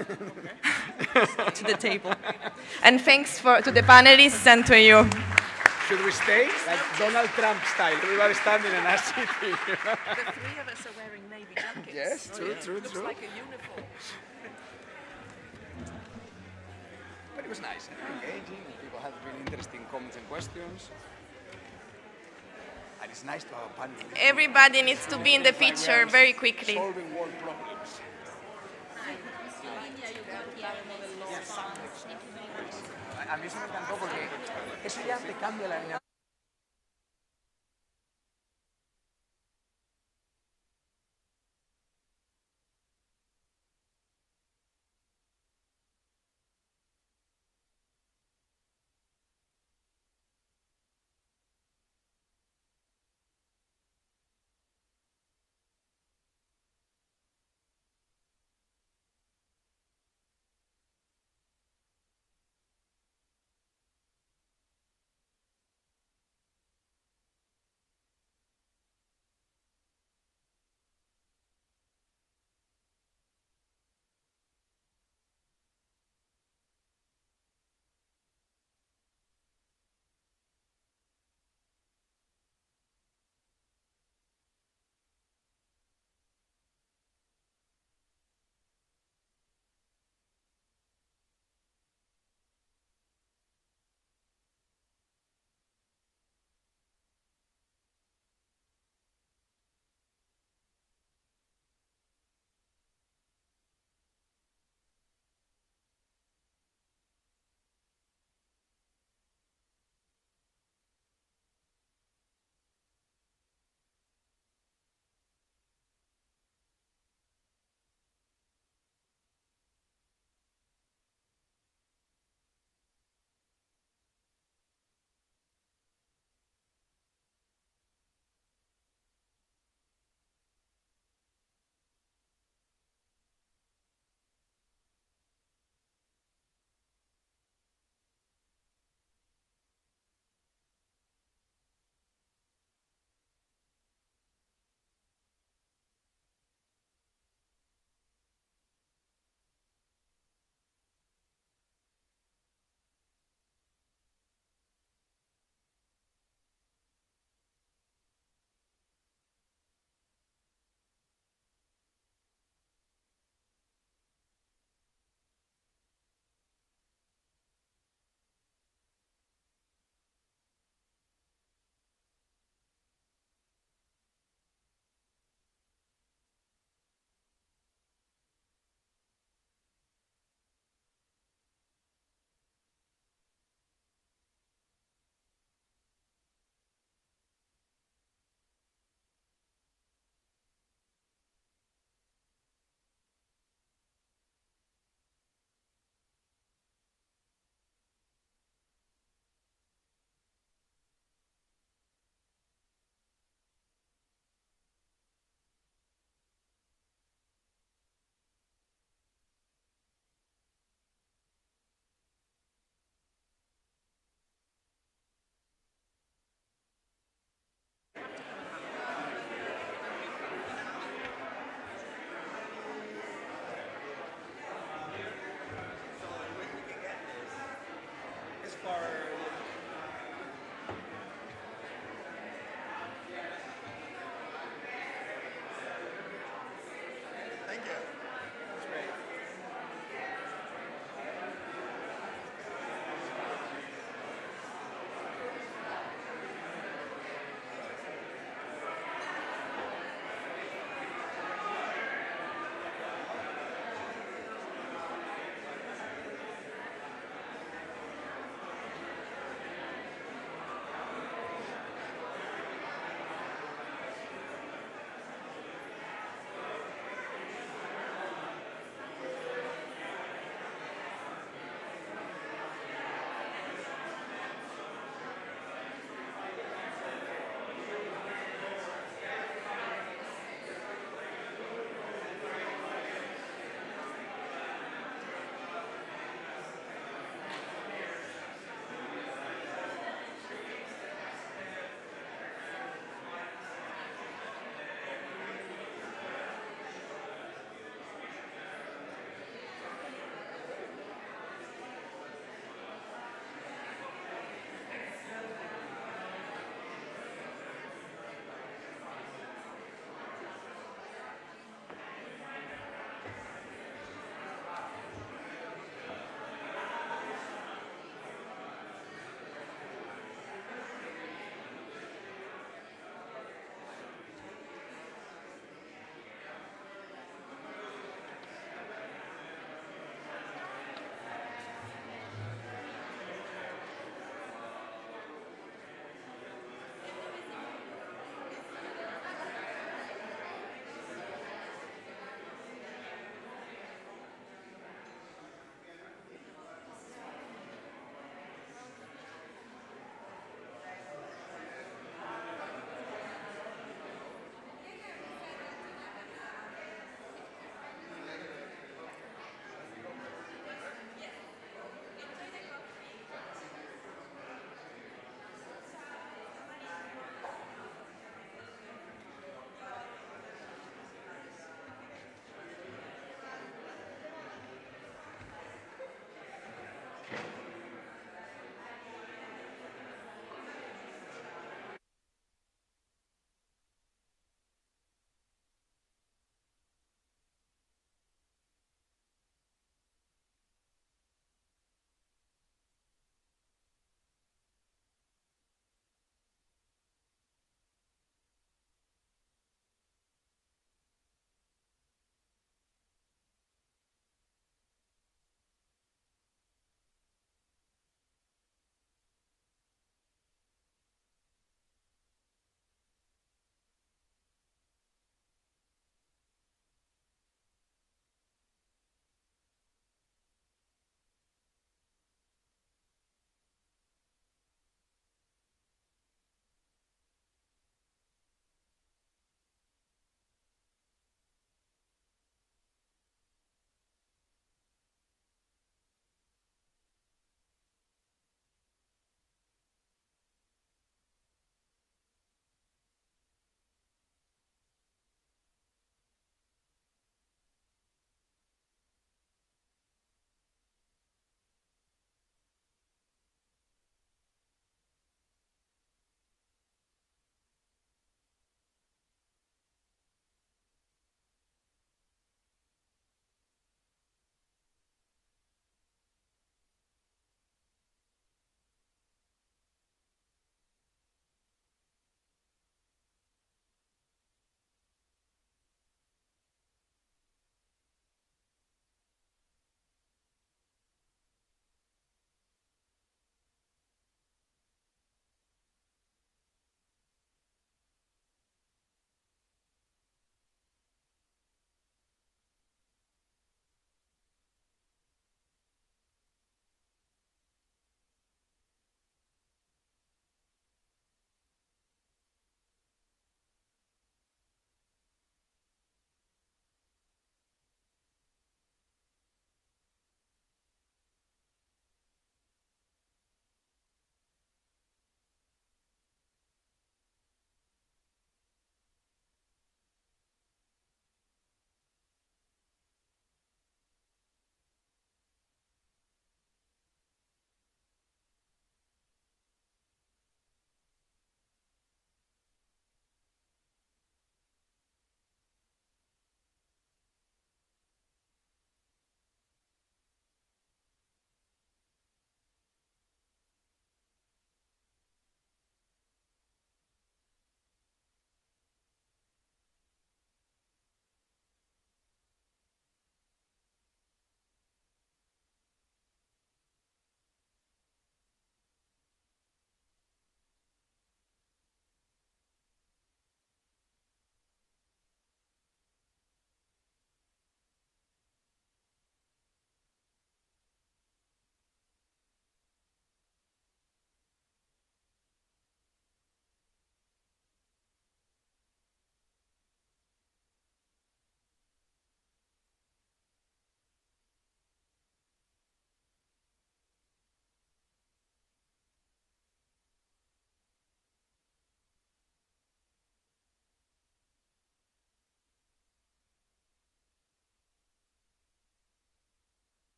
Speaker 4: to the table. And thanks to the panelists and to you.
Speaker 7: Should we stay? Like Donald Trump style, everybody standing and us sitting.
Speaker 8: The three of us are wearing navy jackets.
Speaker 7: Yes, true, true,
Speaker 8: Looks
Speaker 7: true.
Speaker 8: like a uniform.
Speaker 7: But it was nice, engaging, people had really interesting comments and questions. And it's nice to have a panel.
Speaker 4: Everybody needs to be in the picture very quickly.
Speaker 7: Solving world problems. A mí eso me encantó porque eso ya te cambia la línea.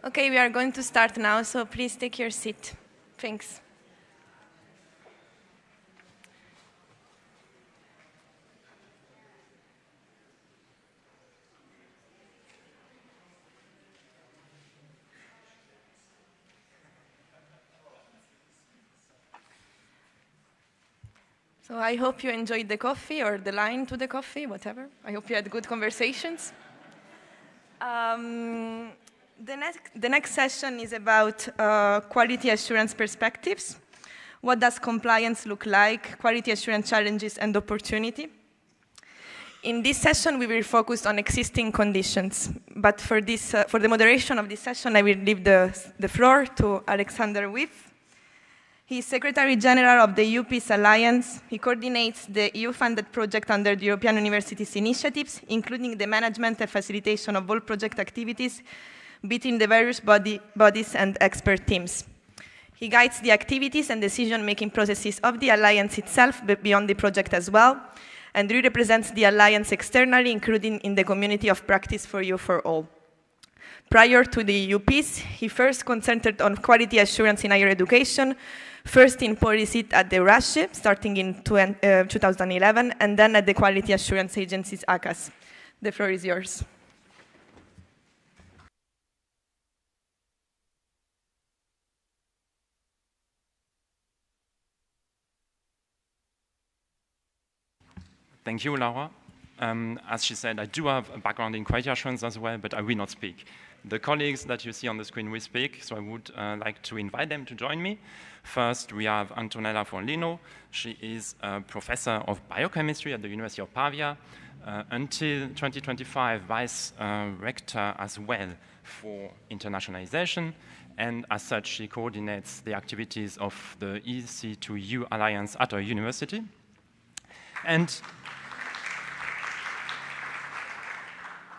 Speaker 4: Okay, we are going to start now, so please take your seat. Thanks. So I hope you enjoyed the coffee or the line to the coffee, whatever. I hope you had good conversations. The next session is about quality assurance perspectives. What does compliance look like, quality assurance challenges and opportunity? In this session, we will focus on existing conditions. But for the moderation of this session, I will leave the floor to Alexander Wiff. He is Secretary General of the EU Peace Alliance. He coordinates the EU-funded project under the European Universities Initiatives, including the management and facilitation of all project activities between the various bodies and expert teams. He guides the activities and decision-making processes of the Alliance itself, but beyond the project as well, and he represents the Alliance externally, including in the community of practice FOREU4ALL. Prior to the EU Peace, he first concentrated on quality assurance in higher education, first in policy at the RASHE, starting in 2011, and then at the Quality Assurance Agencies, ACAS. The floor is yours.
Speaker 16: Thank you, Laura. As she said, I do have a background in quality assurance as well, but I will not speak. The colleagues that you see on the screen will speak, so I would like to invite them to join me. First, we have Antonella Forlino. She is a professor of biochemistry at the University of Pavia, until 2025 vice rector as well for internationalization, and as such, she coordinates the activities of the EC2U Alliance at our university. And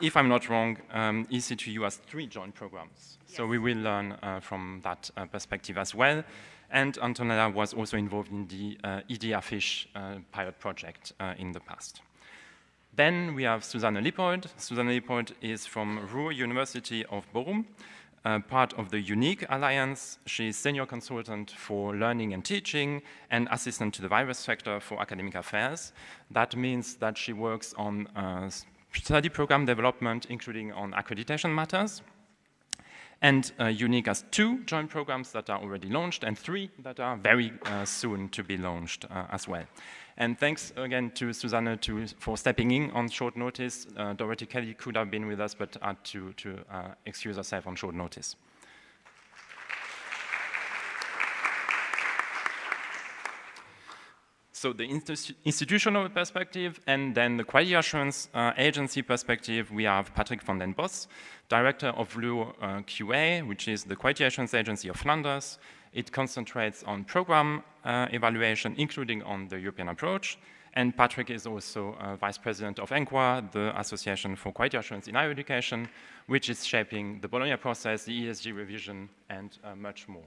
Speaker 16: if I'm not wrong, EC2U has 3 joint programs. Yes. So we will learn from that perspective as well. And Antonella was also involved in the EDR-FISH pilot project in the past. Then we have Susanne Lippold. Susanne Lippold is from Ruhr University of Bochum, part of the UNIQUE Alliance. She's senior consultant for learning and teaching and assistant to the virus sector for academic affairs. That means that she works on study program development, including on accreditation matters. And UNIQUE has 2 joint programs that are already launched and 3 that are very soon to be launched as well. And thanks again to Susanne for stepping in on short notice. Dorothy Kelly could have been with us, but had to excuse herself on short notice. So the institutional perspective and then the quality assurance agency perspective, we have Patrick van den Bos, director of FOREU4ALL, which is the quality assurance agency of Flanders. It concentrates on program evaluation, including on the European approach. And Patrick is also vice president of ENQUA, the Association for Quality Assurance in Higher Education, which is shaping the Bologna process, the ESG revision, and much more.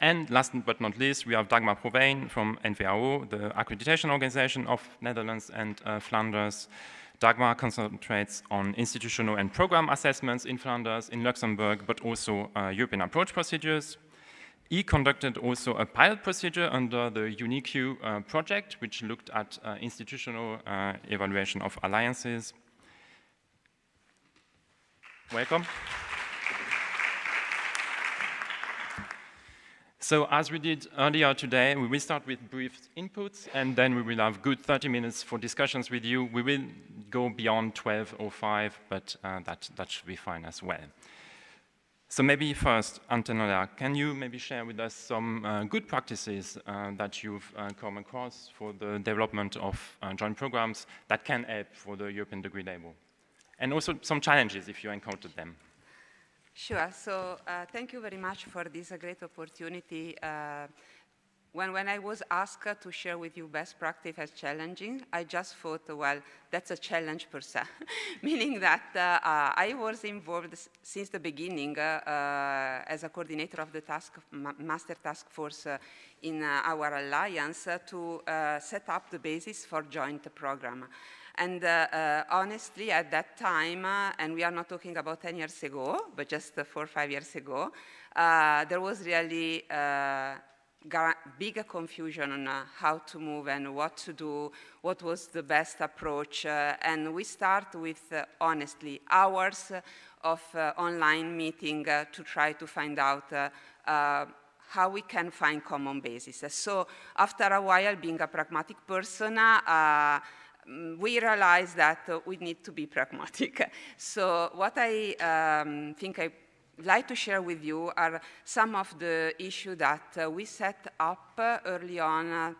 Speaker 16: And last but not least, we have Dagmar Provijn from NVAO, the accreditation organization of Netherlands and Flanders. Dagmar concentrates on institutional and program assessments in Flanders, in Luxembourg, but also European approach procedures. He conducted also a pilot procedure under the UNIQUE project, which looked at institutional evaluation of alliances. Welcome. So as we did earlier today, we will start with brief inputs, and then we will have good 30 minutes for discussions with you. We will go beyond 12:05, but that should be fine as well. So maybe first, Antonella, can you maybe share with us some good practices that you've come across for the development of joint programs that can help for the European degree label? And also some challenges if you encountered them.
Speaker 17: Sure. So thank you very much for this great opportunity. When I was asked to share with you best practice as challenging, I just thought, well, that's a challenge per se, meaning that I was involved since the beginning as a coordinator of the master task force in our alliance to set up the basis for joint program. And honestly, at that time, and we are not talking about 10 years ago, but just 4 or 5 years ago, there was really big confusion on how to move and what to do, what was the best approach. And we start with, honestly, hours of online meeting to try to find out how we can find common basis. So after a while, being a pragmatic person, we realized that we need to be pragmatic. So what I think I like to share with you are some of the issues that we set up early on,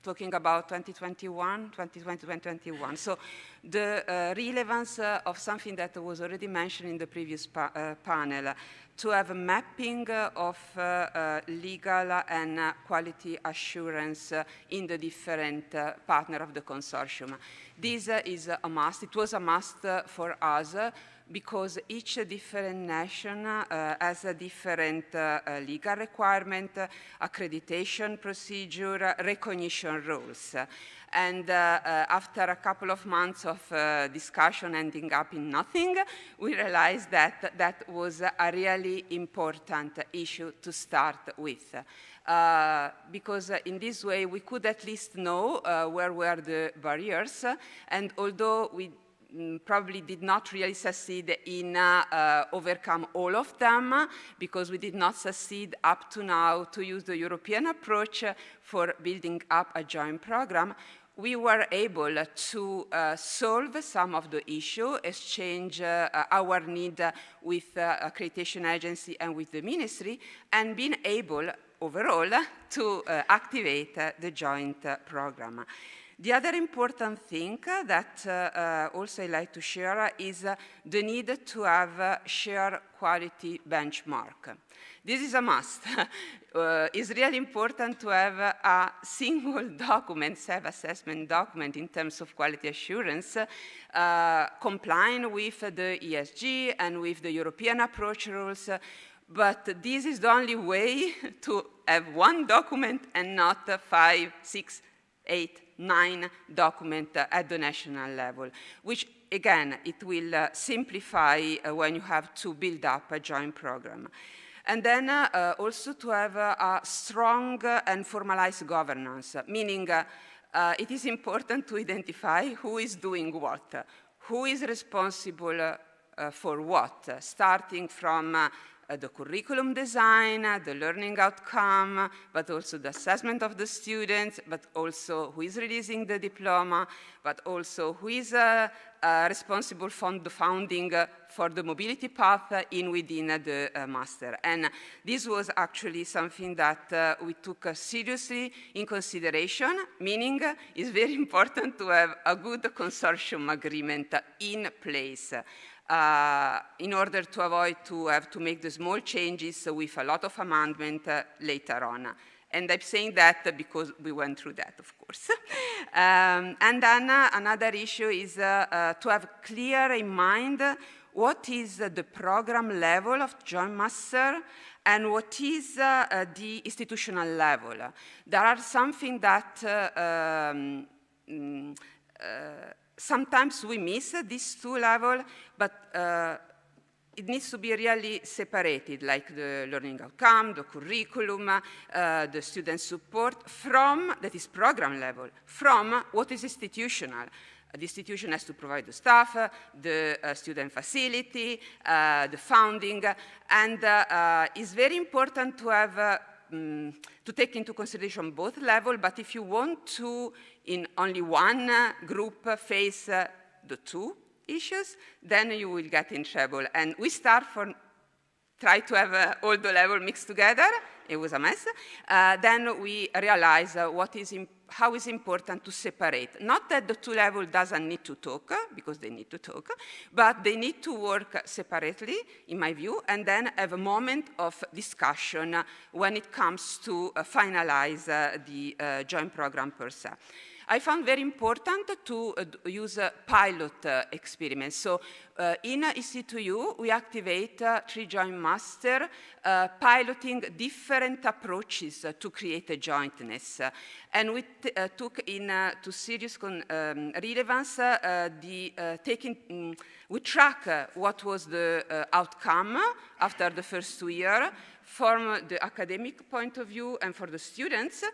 Speaker 17: talking about 2021. So the relevance of something that was already mentioned in the previous panel, to have a mapping of legal and quality assurance in the different partners of the consortium. This is a must. It was a must for us because each different nation has a different legal requirement, accreditation procedure, recognition rules. And after a couple of months of discussion ending up in nothing, we realized that that was a really important issue to start with. Because in this way, we could at least know where were the barriers. And although we probably did not really succeed in overcome all of them, because we did not succeed up to now to use the European approach for building up a joint program, we were able to solve some of the issues, exchange our need with accreditation agency and with the ministry, and being able overall to activate the joint program. The other important thing that also I'd like to share is the need to have a shared quality benchmark. This is a must. It's really important to have a single document, self-assessment document in terms of quality assurance, complying with the ESG and with the European approach rules. But this is the only way to have one document and not 5, 6, 8, 9 documents at the national level, which again, it will simplify when you have to build up a joint program. And then also to have a strong and formalized governance, meaning it is important to identify who is doing what, who is responsible for what, starting from the curriculum design, the learning outcome, but also the assessment of the students, but also who is releasing the diploma, but also who is responsible for the funding for the mobility path within the master. And this was actually something that we took seriously in consideration, meaning it's very important to have a good consortium agreement in place. In order to avoid to have to make the small changes with a lot of amendment later on. And I'm saying that because we went through that, of course. And then another issue is to have clear in mind what is the program level of joint master and what is the institutional level. There are something that sometimes we miss these two levels, but it needs to be really separated, like the learning outcome, the curriculum, the student support, from, that is program level, from what is institutional. The institution has to provide the staff, the student facility, the funding, and it's very important to have to take into consideration both levels, but if you want to, in only one group, face the two issues, then you will get in trouble. And we start from try to have all the levels mixed together. It was a mess. Then we realize how it's important to separate. Not that the two levels doesn't need to talk, because they need to talk, but they need to work separately, in my view, and then have a moment of discussion when it comes to finalize the joint program per se. I found very important to use pilot experiments. So in EC2U, we activate 3 joint master, piloting different approaches to create a jointness. And we took into serious relevance we track what was the outcome after the first 2 years from the academic point of view and for the students.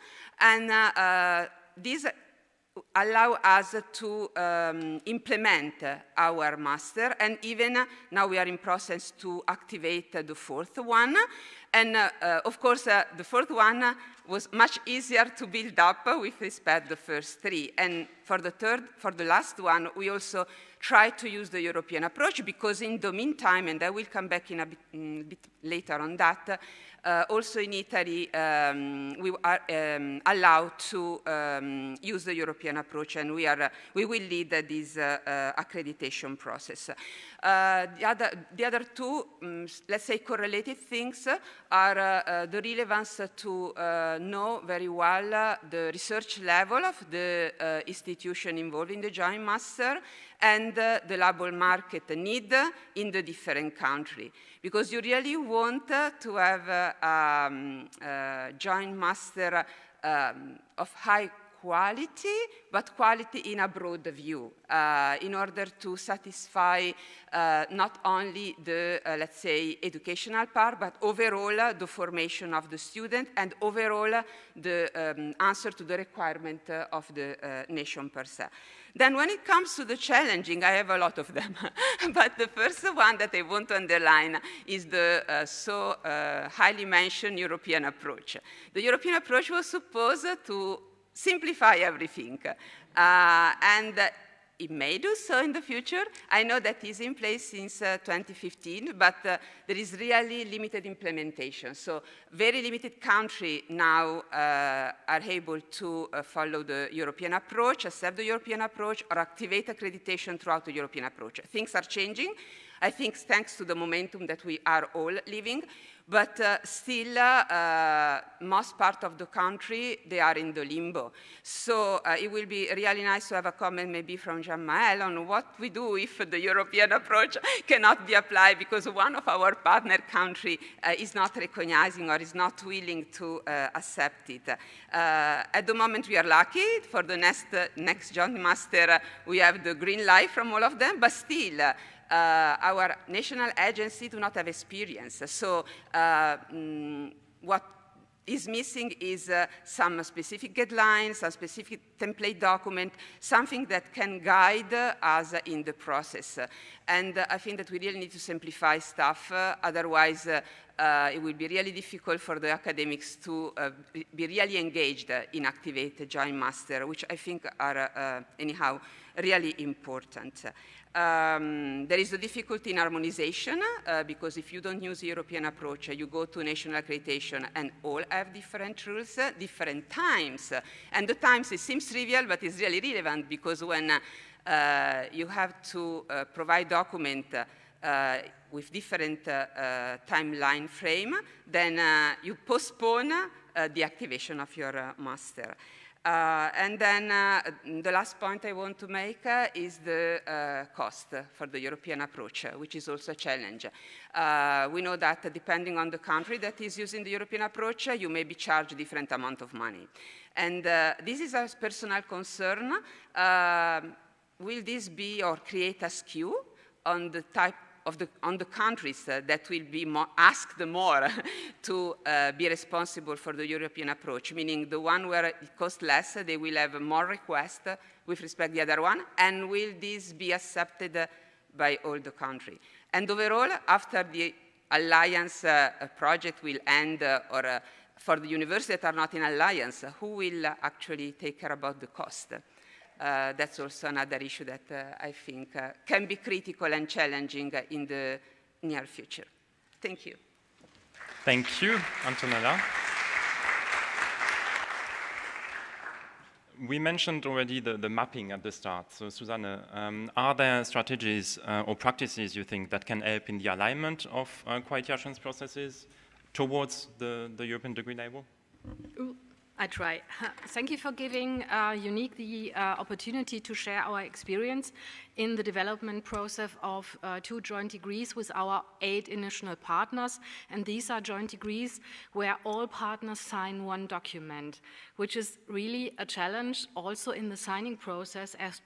Speaker 17: And this allow us to implement our master, and even now we are in process to activate the 4th one. And of course, the 4th one was much easier to build up with respect to the first 3. And for the last one, we also try to use the European approach, because in the meantime, and I will come back in a bit later on that, also in Italy, we are allowed to use the European approach, and we will lead this accreditation process. The other 2, let's say, correlated things are the relevance to know very well the research level of the institution involved in the joint master and the labor market need in the different country. Because you really want to have a joint master of high quality, but quality in a broad view, in order to satisfy not only the, let's say, educational part, but overall the formation of the student and overall the answer to the requirement of the nation per se. Then when it comes to the challenging, I have a lot of them. But the first one that I want to underline is the so highly mentioned European approach. The European approach was supposed to simplify everything. And it may do so in the future. I know that is in place since 2015, but there is really limited implementation. So very limited countries now are able to follow the European approach, accept the European approach, or activate accreditation throughout the European approach. Things are changing, I think, thanks to the momentum that we are all living. But still, most part of the country, they are in the limbo. So it will be really nice to have a comment maybe from Jean-Maël on what we do if the European approach cannot be applied because one of our partner countries is not recognizing or is not willing to accept it. At the moment, we are lucky. For the next joint master, we have the green light from all of them, but still, our national agency do not have experience. So what is missing is some specific guidelines, some specific template document, something that can guide us in the process. And I think that we really need to simplify stuff, otherwise it will be really difficult for the academics to be really engaged in activate the joint master, which I think are anyhow really important. There is a difficulty in harmonization because if you don't use the European approach, you go to national accreditation and all have different rules, different times. And the times, it seems trivial, but it's really relevant because when you have to provide document with different timeline frame, then you postpone the activation of your master. And then the last point I want to make is the cost for the European approach, which is also a challenge. We know that depending on the country that is using the European approach, you may be charged a different amount of money. And this is a personal concern. Will this be or create a skew on the type on the countries that will be asked more to be responsible for the European approach, meaning the one where it costs less, they will have more requests with respect to the other one, and will this be accepted by all the countries? And overall, after the alliance project will end, or for the universities that are not in alliance, who will actually take care about the cost? That's also another issue that I think can be critical and challenging in the near future. Thank you.
Speaker 16: Thank you, Antonella. We mentioned already the mapping at the start. So, Susanne, are there strategies or practices you think that can help in the alignment of quality assurance processes towards the European degree label?
Speaker 18: I try. Thank you for giving UNIC the opportunity to share our experience in the development process of 2 joint degrees with our 8 international partners. And these are joint degrees where all partners sign one document, which is really a challenge also in the signing process, as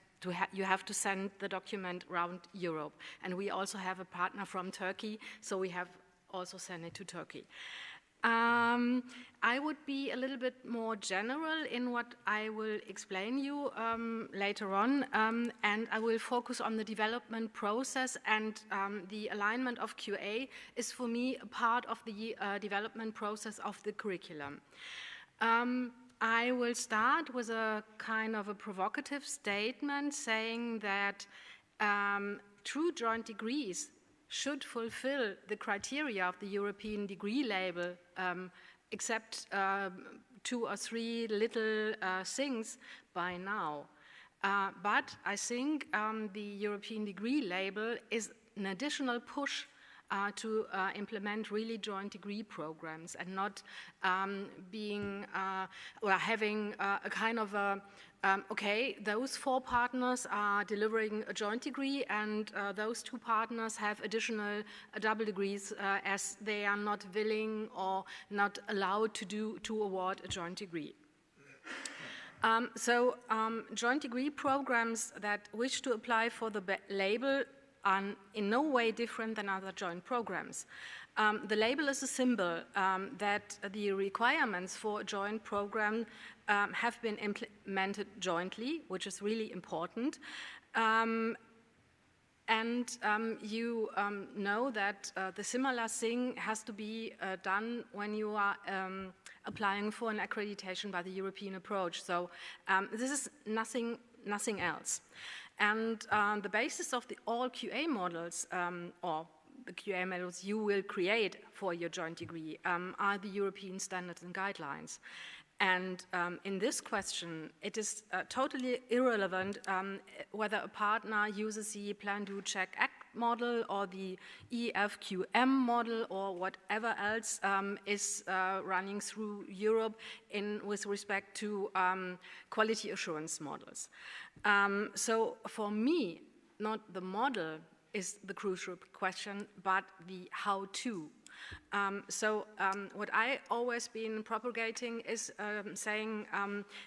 Speaker 18: you have to send the document around Europe. And we also have a partner from Turkey, so we have also sent it to Turkey. I would be a little bit more general in what I will explain you later on, and I will focus on the development process, and the alignment of QA is for me a part of the development process of the curriculum. I will start with a kind of a provocative statement saying that true joint degrees should fulfill the criteria of the European degree label, except 2 or 3 little things by now. But I think the European degree label is an additional push to implement really joint degree programs and not being or having a kind of a okay, those 4 partners are delivering a joint degree, and those 2 partners have additional double degrees as they are not willing or not allowed to award a joint degree. Joint degree programs that wish to apply for the label are in no way different than other joint programs. The label is a symbol that the requirements for a joint program have been implemented jointly, which is really important. You know that the similar thing has to be done when you are applying for an accreditation by the European approach. So this is nothing else. And the basis of all QA models, or the QA models you will create for your joint degree, are the European standards and guidelines. And in this question, it is totally irrelevant whether a partner uses the Plan, Do, Check, Act model or the EFQM model or whatever else is running through Europe with respect to quality assurance models. So for me, not the model is the crucial question, but the how-to. What I always been propagating is saying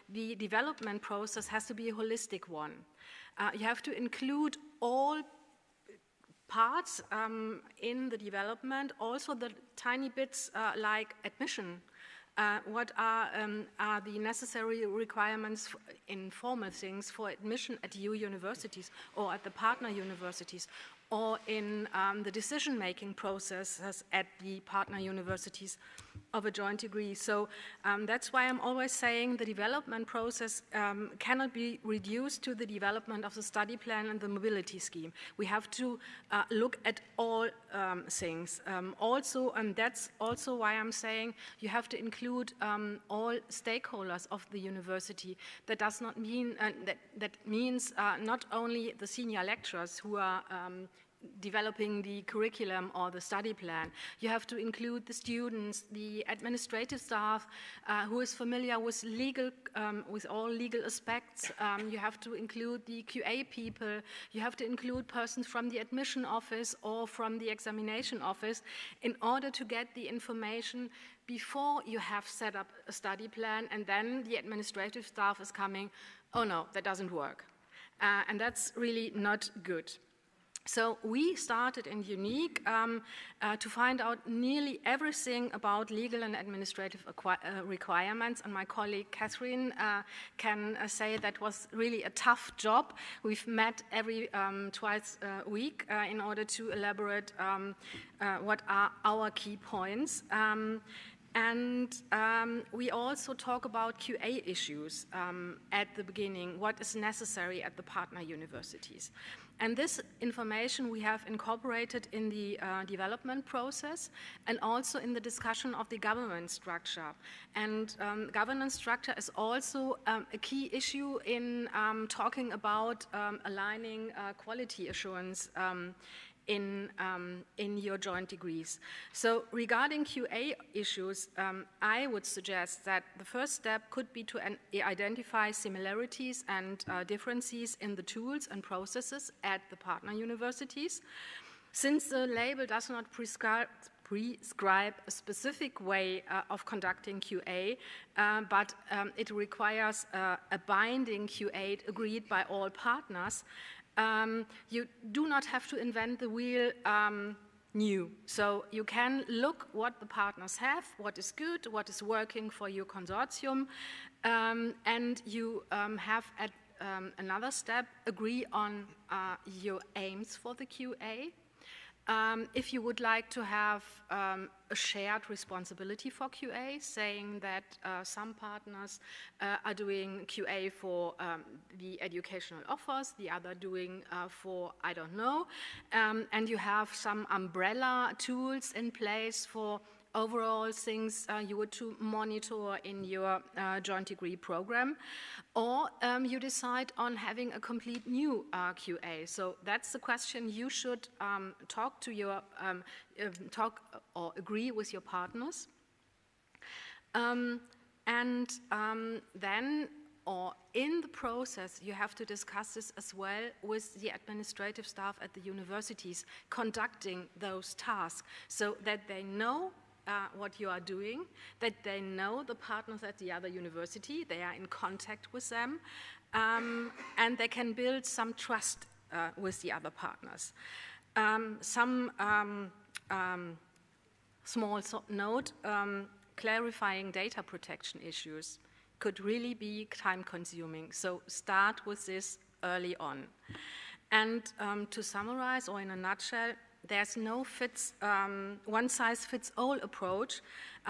Speaker 18: the development process has to be a holistic one. You have to include all parts in the development, also the tiny bits like admission. What are the necessary requirements in formal things for admission at EU universities or at the partner universities, or in the decision-making processes at the partner universities of a joint degree. So that's why I'm always saying the development process cannot be reduced to the development of the study plan and the mobility scheme. We have to look at all things. Also, and that's also why I'm saying you have to include all stakeholders of the university. That does not mean, that means not only the senior lecturers who are developing the curriculum or the study plan. You have to include the students, the administrative staff who is familiar with with all legal aspects. You have to include the QA people. You have to include persons from the admission office or from the examination office in order to get the information before you have set up a study plan, and then the administrative staff is coming, oh no, that doesn't work. And that's really not good. So we started in UNIC to find out nearly everything about legal and administrative requirements, and my colleague Catherine can say that was really a tough job. We've met every twice a week in order to elaborate what are our key points. We also talk about QA issues at the beginning, what is necessary at the partner universities. And this information we have incorporated in the development process and also in the discussion of the governance structure. And governance structure is also a key issue in talking about aligning quality assurance in your joint degrees. So regarding QA issues, I would suggest that the first step could be to identify similarities and differences in the tools and processes at the partner universities. Since the label does not prescribe a specific way of conducting QA, but it requires a binding QA agreed by all partners, you do not have to invent the wheel new. So you can look what the partners have, what is good, what is working for your consortium, and you have at another step agree on your aims for the QA. If you would like to have a shared responsibility for QA, saying that some partners are doing QA for the educational offers, the other doing for, I don't know, and you have some umbrella tools in place for overall things you would to monitor in your joint degree program, or you decide on having a complete new QA. So that's the question you should talk to your, talk or agree with your partners. Then, or in the process, you have to discuss this as well with the administrative staff at the universities conducting those tasks, so that they know what you are doing, that they know the partners at the other university, they are in contact with them, and they can build some trust with the other partners. Small note, clarifying data protection issues could really be time-consuming, so start with this early on. And to summarize, or in a nutshell, there's no one-size-fits-all approach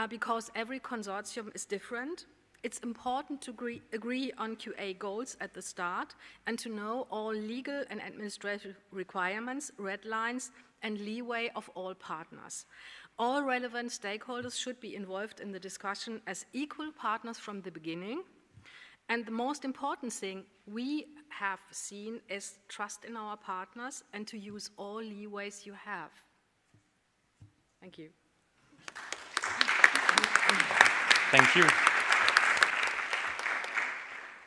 Speaker 18: because every consortium is different. It's important to agree on QA goals at the start and to know all legal and administrative requirements, red lines, and leeway of all partners. All relevant stakeholders should be involved in the discussion as equal partners from the beginning. And the most important thing we have seen is trust in our partners and to use all leeways you have. Thank you.
Speaker 16: Thank you.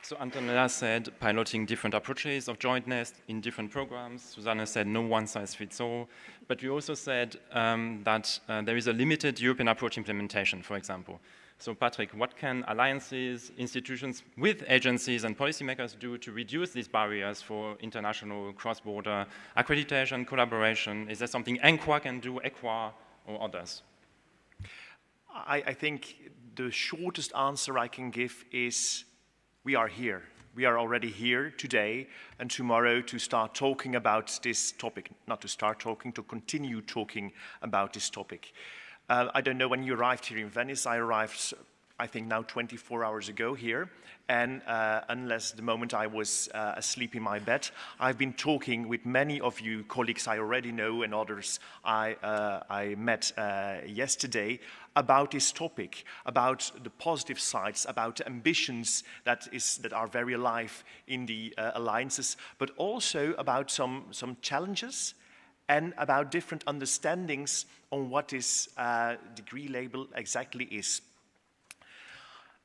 Speaker 16: So Antonella said piloting different approaches of jointness in different programs. Susanne said no one size fits all. But we also said that there is a limited European approach implementation, for example. So Patrick, what can alliances, institutions with agencies and policymakers do to reduce these barriers for international cross-border accreditation, collaboration? Is there something ENQA can do, EQUA or others?
Speaker 19: I think the shortest answer I can give is we are here. We are already here today and tomorrow to start talking about this topic. Not to start talking, to continue talking about this topic. I don't know when you arrived here in Venice. I arrived, I think, now 24 hours ago here. And unless the moment I was asleep in my bed, I've been talking with many of you colleagues I already know and others I met yesterday about this topic, about the positive sides, about the ambitions that are very alive in the alliances, but also about some challenges and about different understandings on what this degree label exactly is.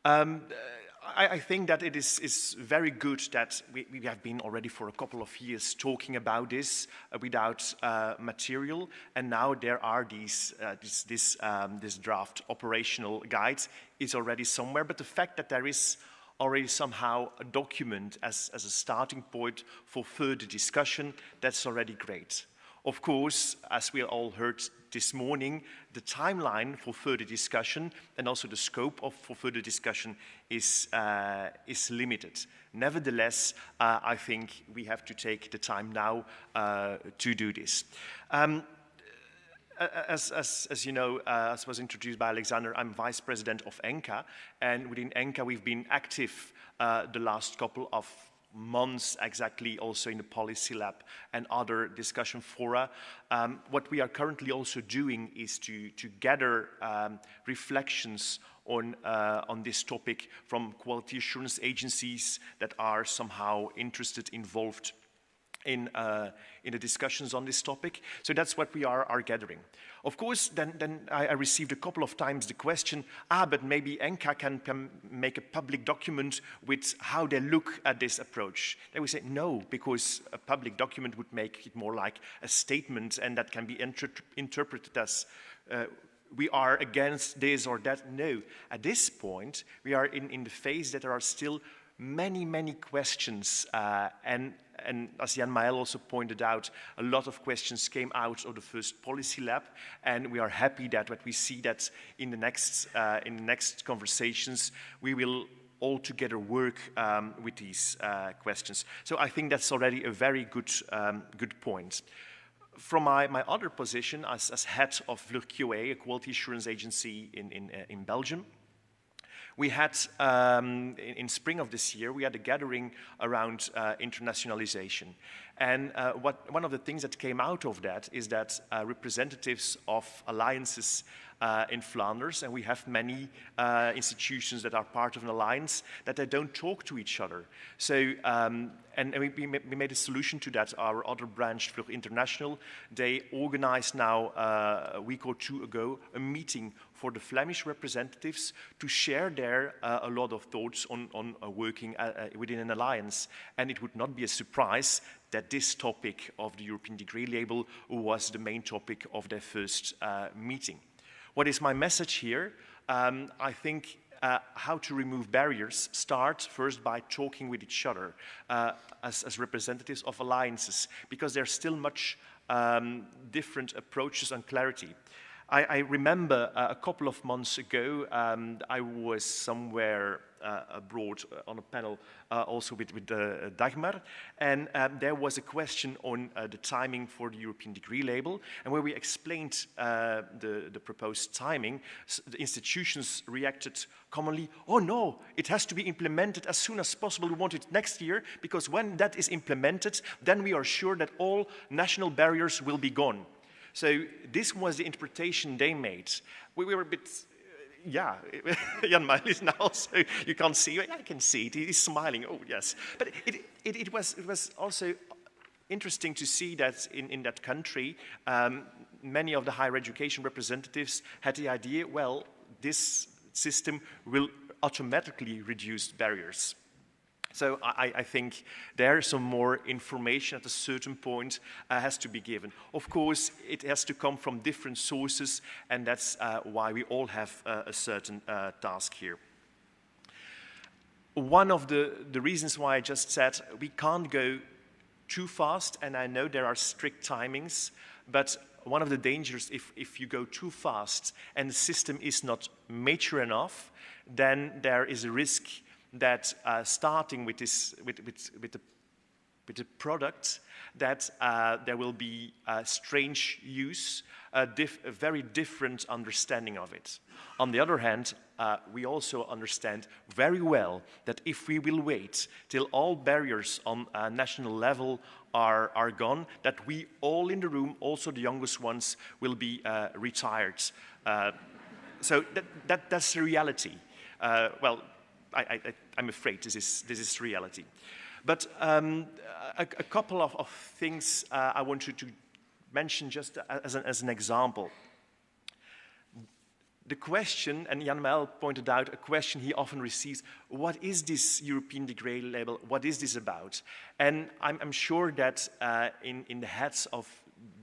Speaker 19: I think that it is very good that we have been already for a couple of years talking about this without material, and now there are this draft operational guide is already somewhere, but the fact that there is already somehow a document as a starting point for further discussion, that's already great. Of course, as we all heard this morning, the timeline for further discussion and also the scope for further discussion is limited. Nevertheless, I think we have to take the time now to do this. As you know, as was introduced by Alexander, I'm vice president of ENQA, and within ENQA we've been active the last couple of months exactly also in the policy lab and other discussion fora. What we are currently also doing is to gather reflections on this topic from quality assurance agencies that are somehow interested, involved in the discussions on this topic. So that's what we are gathering. Of course, then I received a couple of times the question, but maybe ENCA can make a public document with how they look at this approach. Then we say no, because a public document would make it more like a statement, and that can be interpreted as we are against this or that. No, at this point, we are in the phase that there are still many questions, and as Jan Mael also pointed out, a lot of questions came out of the first policy lab, and we are happy that what we see that in the next conversations we will all together work with these questions. So I think that's already a very good point. From my other position as head of FOREU4ALL, a quality assurance agency in Belgium, we had, in spring of this year, we had a gathering around internationalization. And one of the things that came out of that is that representatives of alliances in Flanders, and we have many institutions that are part of an alliance, that they don't talk to each other. So, and we made a solution to that. Our other branch, FOREU International, they organized now a week or two ago a meeting for the Flemish representatives to share there a lot of thoughts on working within an alliance. And it would not be a surprise that this topic of the European degree label was the main topic of their first meeting. What is my message here? I think how to remove barriers start first by talking with each other as representatives of alliances, because there's still much different approaches and clarity. I remember a couple of months ago, I was somewhere abroad on a panel also with Dagmar, and there was a question on the timing for the European degree label, and where we explained the proposed timing, the institutions reacted commonly, oh no, it has to be implemented as soon as possible, we want it next year, because when that is implemented, then we are sure that all national barriers will be gone. So this was the interpretation they made. We were a bit, yeah, Jan Mael is now also, you can't see it, I can see it, he's smiling, oh yes. But it was also interesting to see that in that country, many of the higher education representatives had the idea, well, this system will automatically reduce barriers. So I think there some more information at a certain point has to be given. Of course, it has to come from different sources, and that's why we all have a certain task here. One of the reasons why I just said we can't go too fast, and I know there are strict timings, but one of the dangers if you go too fast and the system is not mature enough, then there is a risk that starting with the product, that there will be strange use, a very different understanding of it. On the other hand, we also understand very well that if we will wait till all barriers on a national level are gone, that we all in the room, also the youngest ones, will be retired. So that's the reality. Well, I'm afraid this is reality. But a couple of things I want you to mention just as an example. The question, and Jan Mael pointed out a question he often receives, what is this European degree label? What is this about? And I'm sure that in the heads of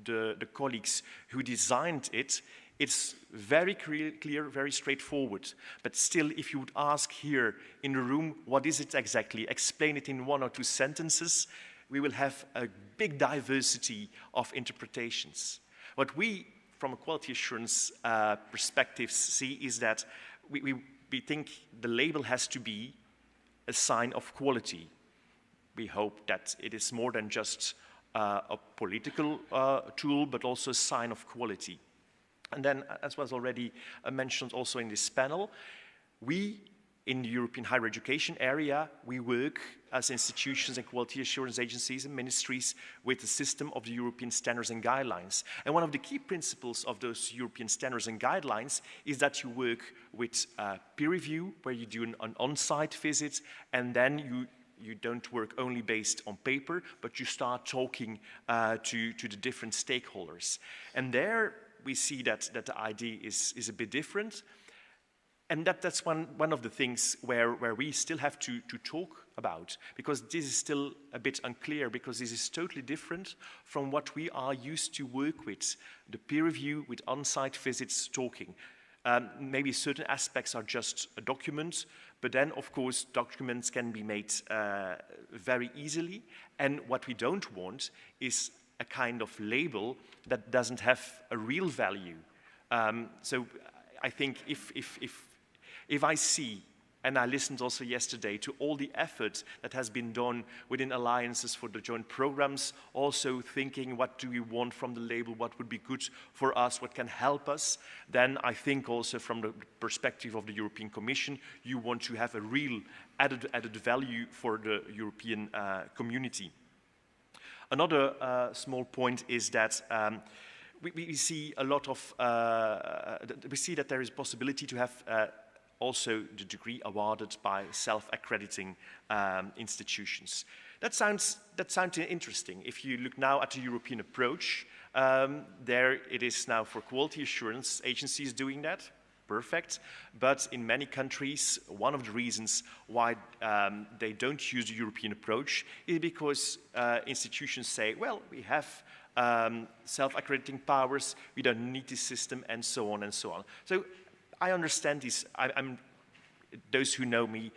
Speaker 19: the colleagues who designed it, it's very clear, very straightforward. But still, if you would ask here in the room, what is it exactly? Explain it in 1 or 2 sentences, we will have a big diversity of interpretations. What we, from a quality assurance perspective, see is that we think the label has to be a sign of quality. We hope that it is more than just a political tool, but also a sign of quality. And then, as was already mentioned also in this panel, we, in the European higher education area, we work as institutions and quality assurance agencies and ministries with the system of the European standards and guidelines. And one of the key principles of those European standards and guidelines is that you work with peer review, where you do an on-site visit, and then you don't work only based on paper, but you start talking to the different stakeholders. And there we see that the idea is a bit different. And that's one of the things where we still have to talk about, because this is still a bit unclear, because this is totally different from what we are used to work with, the peer review, with on-site visits, talking. Maybe certain aspects are just a document, but then, of course, documents can be made very easily. And what we don't want is a kind of label that doesn't have a real value. So I think if I see, and I listened also yesterday to all the effort that has been done within alliances for the joint programs, also thinking what do we want from the label, what would be good for us, what can help us, then I think also from the perspective of the European Commission, you want to have a real added value for the European community. Another small point is that we see a lot of, we see that there is a possibility to have also the degree awarded by self-accrediting institutions. That sounds interesting. If you look now at the European approach, there it is now for quality assurance agencies doing that. Perfect. But in many countries, one of the reasons why they don't use the European approach is because institutions say, well, we have self-accrediting powers, we don't need this system, and so on and so on. So I understand this. Those who know me,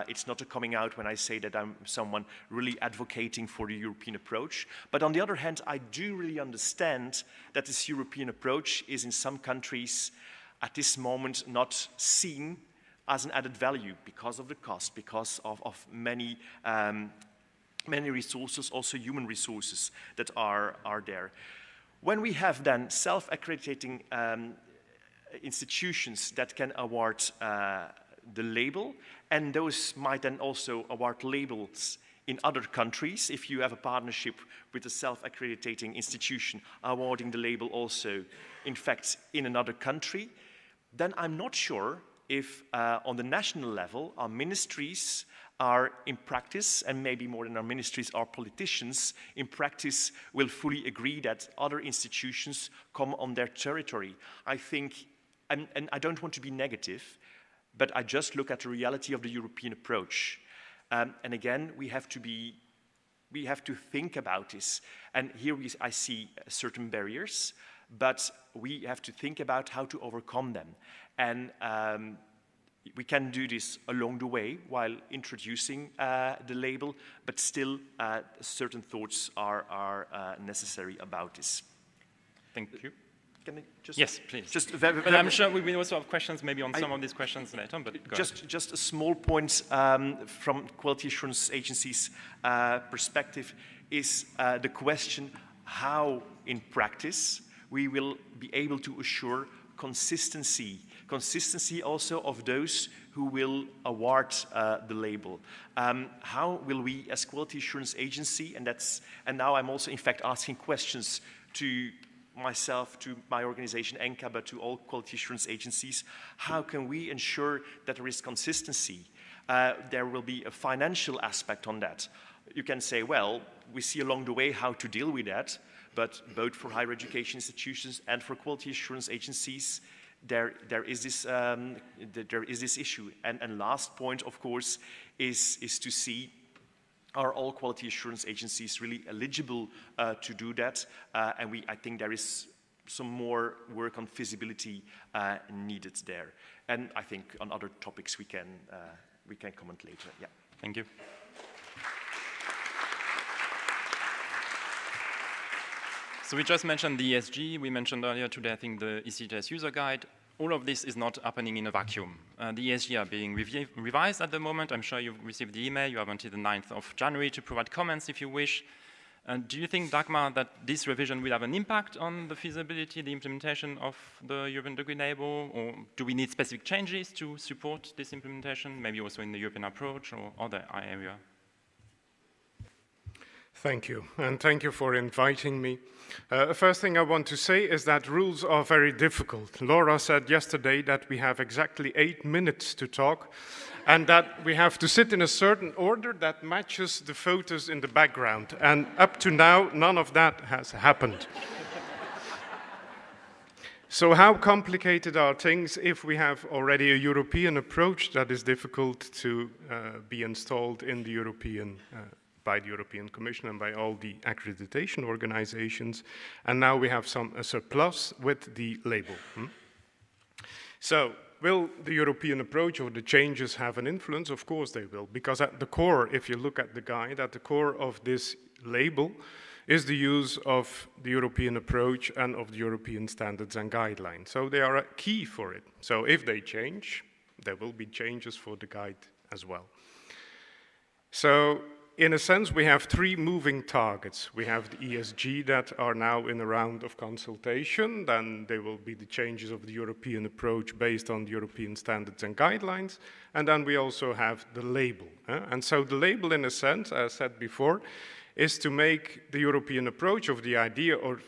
Speaker 19: it's not a coming out when I say that I'm someone really advocating for the European approach. But on the other hand, I do really understand that this European approach is in some countries at this moment not seen as an added value because of the cost, because of many resources, also human resources that are there. When we have then self-accrediting institutions that can award the label, and those might then also award labels in other countries. If you have a partnership with a self-accrediting institution awarding the label also, in fact, in another country, then I'm not sure if on the national level our ministries are in practice, and maybe more than our ministries, our politicians in practice will fully agree that other institutions come on their territory. I think, and I don't want to be negative, but I just look at the reality of the European approach. And again, we have to think about this. And here I see certain barriers, but we have to think about how to overcome them. And we can do this along the way while introducing the label, but still certain thoughts are necessary about this.
Speaker 16: Thank you.
Speaker 19: Can I just,
Speaker 16: yes, please.
Speaker 19: Just
Speaker 16: but I'm sure we will also have questions maybe on some of these questions later, but go ahead.
Speaker 19: Just a small point from quality assurance agencies' perspective is the question how in practice we will be able to assure consistency also of those who will award the label. How will we as quality assurance agency, and now I'm also in fact asking questions to myself, to my organization ENCA, but to all quality assurance agencies, how can we ensure that there is consistency? There will be a financial aspect on that. You can say, well, we see along the way how to deal with that, but both for higher education institutions and for quality assurance agencies, there is this issue. And last point, of course, is to see, are all quality assurance agencies really eligible to do that? And I think there is some more work on feasibility needed there. And I think on other topics we can comment later. Yeah.
Speaker 16: Thank you. So we just mentioned the ESG. We mentioned earlier today, I think, the ECTS user guide. All of this is not happening in a vacuum. The ESG are being revised at the moment. I'm sure you've received the email. You have until the 9th of January to provide comments if you wish. Do you think, Dagmar, that this revision will have an impact on the feasibility, the implementation of the European degree label? Or do we need specific changes to support this implementation, maybe also in the European approach or other area?
Speaker 20: Thank you, and thank you for inviting me. First thing I want to say is that rules are very difficult. Laura said yesterday that we have exactly 8 minutes to talk, and that we have to sit in a certain order that matches the photos in the background. And up to now, none of that has happened. So how complicated are things if we have already a European approach that is difficult to be installed in the by the European Commission and by all the accreditation organizations, and now we have a surplus with the label. So, will the European approach or the changes have an influence? Of course they will, because at the core, if you look at the guide, at the core of this label is the use of the European approach and of the European standards and guidelines. So they are a key for it. So if they change, there will be changes for the guide as well. So in a sense, we have three moving targets. We have the ESG that are now in a round of consultation. Then there will be the changes of the European approach based on the European standards and guidelines. And then we also have the label. And so the label, in a sense, as I said before, is to make the European approach of the idea of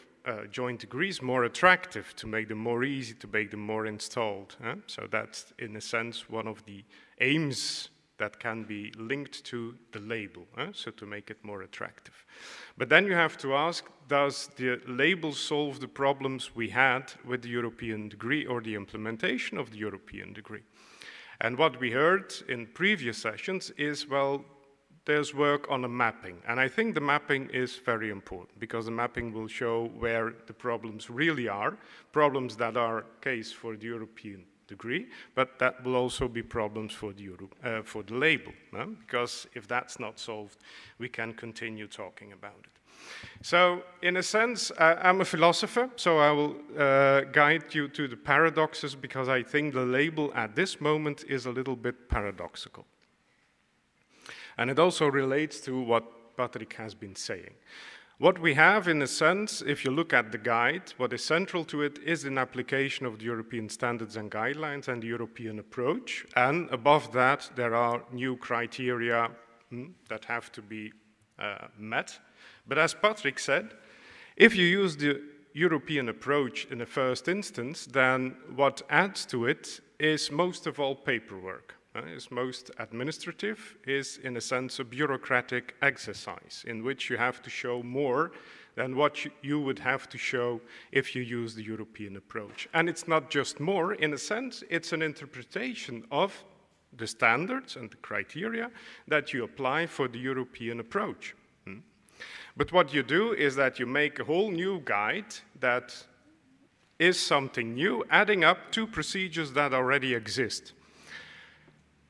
Speaker 20: joint degrees more attractive, to make them more easy, to make them more installed. So that's, in a sense, one of the aims that can be linked to the label, so to make it more attractive. But then you have to ask, does the label solve the problems we had with the European degree or the implementation of the European degree? And what we heard in previous sessions is, well, there's work on a mapping. And I think the mapping is very important, because the mapping will show where the problems really are, problems that are case for the European degree, but that will also be problems for the label, because if that's not solved, we can continue talking about it. So, in a sense, I'm a philosopher, so I will guide you to the paradoxes, because I think the label at this moment is a little bit paradoxical. And it also relates to what Patrick has been saying. What we have, in a sense, if you look at the guide, what is central to it is an application of the European standards and guidelines and the European approach. And above that, there are new criteria that have to be met. But as Patrick said, if you use the European approach in the first instance, then what adds to it is most of all paperwork. Is most administrative, is in a sense a bureaucratic exercise in which you have to show more than what you would have to show if you use the European approach. And it's not just more, in a sense, it's an interpretation of the standards and the criteria that you apply for the European approach. But what you do is that you make a whole new guide that is something new, adding up to procedures that already exist.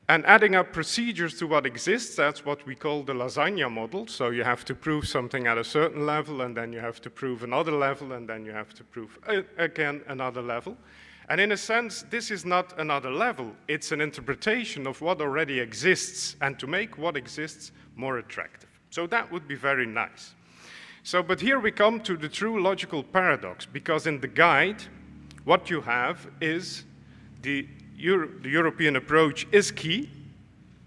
Speaker 20: And adding up procedures to what exists, that's what we call the lasagna model. So you have to prove something at a certain level, and then you have to prove another level, and then you have to prove again another level. And in a sense, this is not another level. It's an interpretation of what already exists, and to make what exists more attractive. So that would be very nice. So, but here we come to the true logical paradox, because in the guide, what you have is the European approach is key,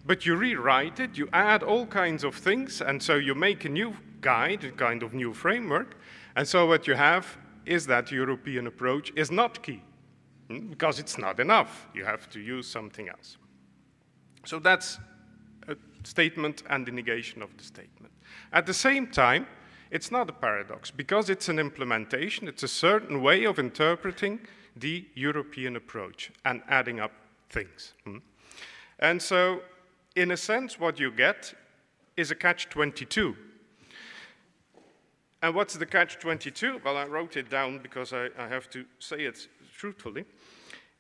Speaker 20: but you rewrite it, you add all kinds of things, and so you make a new guide, a kind of new framework, and so what you have is that European approach is not key, because it's not enough. You have to use something else. So that's a statement and the negation of the statement. At the same time, it's not a paradox, because it's an implementation, it's a certain way of interpreting the European approach and adding up things. And so, in a sense, what you get is a catch-22. And what's the catch-22? Well, I wrote it down because I have to say it truthfully,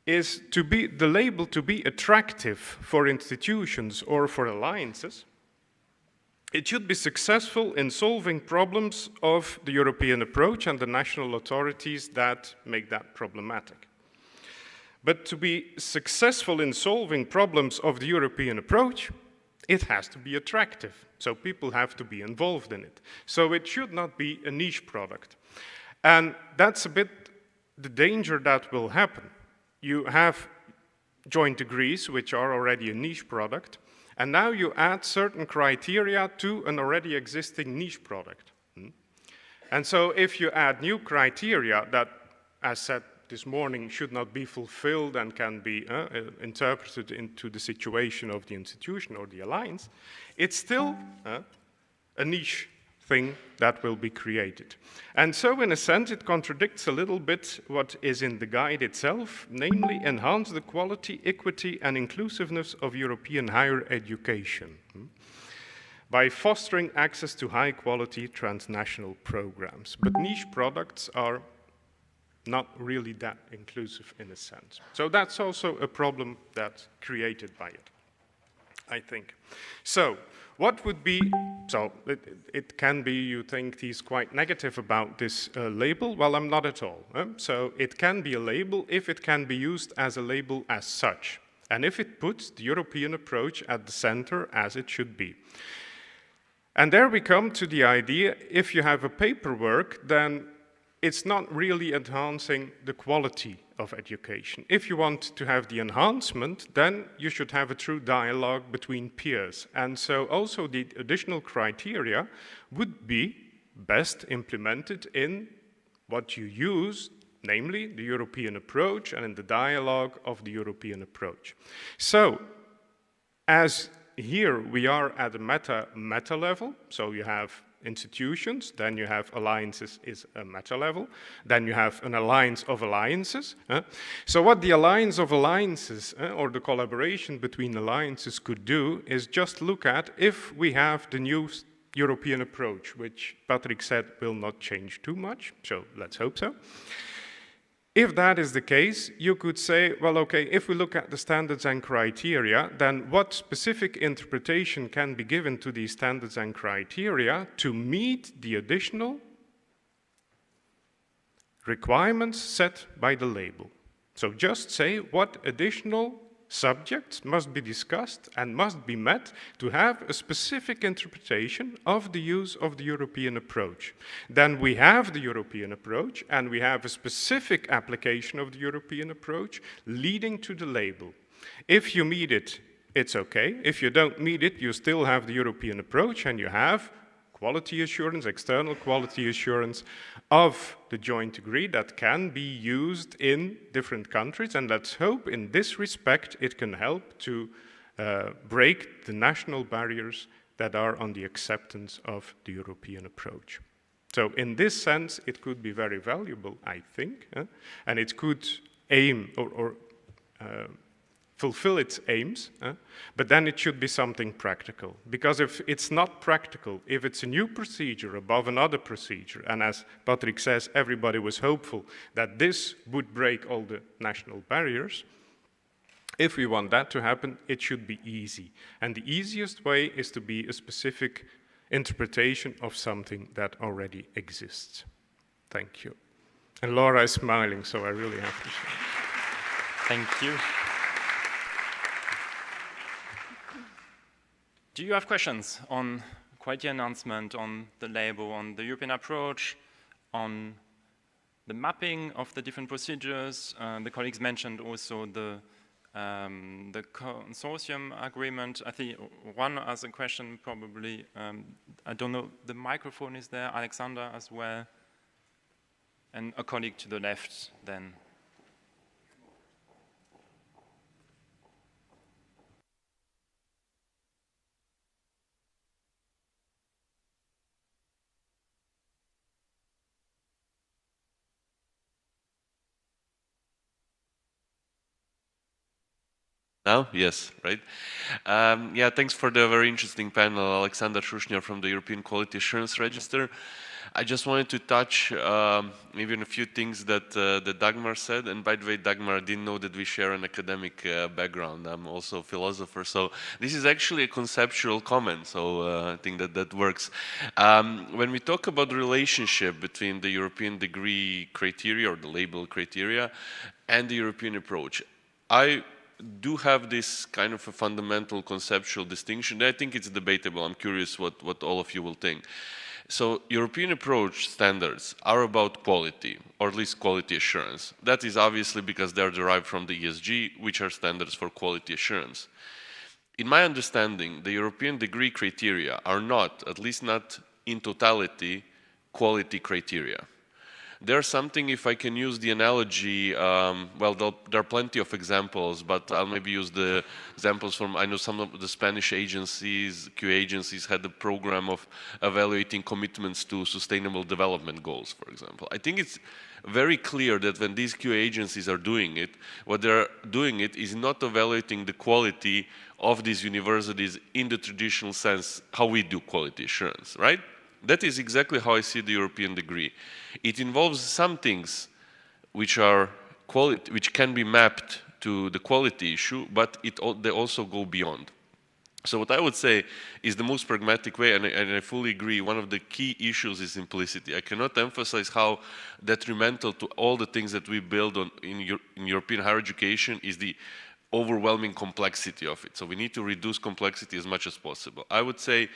Speaker 20: is to be the label to be attractive for institutions or for alliances. It should be successful in solving problems of the European approach and the national authorities that make that problematic. But to be successful in solving problems of the European approach, it has to be attractive. So people have to be involved in it. So it should not be a niche product. And that's a bit the danger that will happen. You have joint degrees, which are already a niche product, and now you add certain criteria to an already existing niche product. And so if you add new criteria that, as said this morning should not be fulfilled and can be interpreted into the situation of the institution or the alliance, it's still a niche thing that will be created. And so in a sense it contradicts a little bit what is in the guide itself, namely enhance the quality, equity and inclusiveness of European higher education by fostering access to high quality transnational programs. But niche products are not really that inclusive in a sense. So that's also a problem that's created by it, I think. So what would be, so it can be you think he's quite negative about this label. Well, I'm not at all. So it can be a label if it can be used as a label as such, and if it puts the European approach at the center as it should be. And there we come to the idea, if you have a paperwork, then it's not really enhancing the quality of education. If you want to have the enhancement, then you should have a true dialogue between peers. And so also the additional criteria would be best implemented in what you use, namely the European approach and in the dialogue of the European approach. So, as here we are at a meta level, so you have institutions, then you have alliances is a meta level, then you have an alliance of alliances. So what the alliance of alliances or the collaboration between alliances could do is just look at if we have the new European approach, which Patrick said will not change too much, so let's hope so. If that is the case, you could say, well, okay, if we look at the standards and criteria, then what specific interpretation can be given to these standards and criteria to meet the additional requirements set by the label? So just say what additional subjects must be discussed and must be met to have a specific interpretation of the use of the European approach. Then we have the European approach and we have a specific application of the European approach leading to the label. If you meet it, it's okay. If you don't meet it, you still have the European approach and you have quality assurance, external quality assurance of the joint degree that can be used in different countries, and let's hope in this respect it can help to break the national barriers that are on the acceptance of the European approach. So in this sense it could be very valuable, I think, and it could aim or fulfill its aims, but then it should be something practical. Because if it's not practical, if it's a new procedure above another procedure, and as Patrick says, everybody was hopeful that this would break all the national barriers, if we want that to happen, it should be easy. And the easiest way is to be a specific interpretation of something that already exists. Thank you. And Laura is smiling, so I really have to say.
Speaker 16: Thank you. Do you have questions on quality announcement, on the label, on the European approach, on the mapping of the different procedures? The colleagues mentioned also the consortium agreement. I think one has a question probably, I don't know, the microphone is there, Alexander as well, and a colleague to the left then.
Speaker 21: Now? Yes, right. Yeah, thanks for the very interesting panel, Alexander Shushnia from the European Quality Assurance Register. I just wanted to touch maybe on a few things that Dagmar said. And by the way, Dagmar, I didn't know that we share an academic background. I'm also a philosopher. So this is actually a conceptual comment. So I think that works. When we talk about the relationship between the European degree criteria or the label criteria and the European approach, I do have this kind of a fundamental conceptual distinction. I think it's debatable. I'm curious what all of you will think. So European approach standards are about quality, or at least quality assurance. That is obviously because they're derived from the ESG, which are standards for quality assurance. In my understanding, the European degree criteria are not, at least not in totality, quality criteria. There's something, if I can use the analogy, well, there are plenty of examples, but I'll maybe use the examples from, I know some of the Spanish agencies, QA agencies had a program of evaluating commitments to sustainable development goals, for example. I think it's very clear that when these QA agencies are doing it, what they're doing it is not evaluating the quality of these universities in the traditional sense, how we do quality assurance, right? That is exactly how I see the European degree. It involves some things which are which can be mapped to the quality issue, but they also go beyond. So what I would say is the most pragmatic way, and I fully agree, one of the key issues is simplicity. I cannot emphasize how detrimental to all the things that we build on in European higher education is the overwhelming complexity of it. So we need to reduce complexity as much as possible. I would say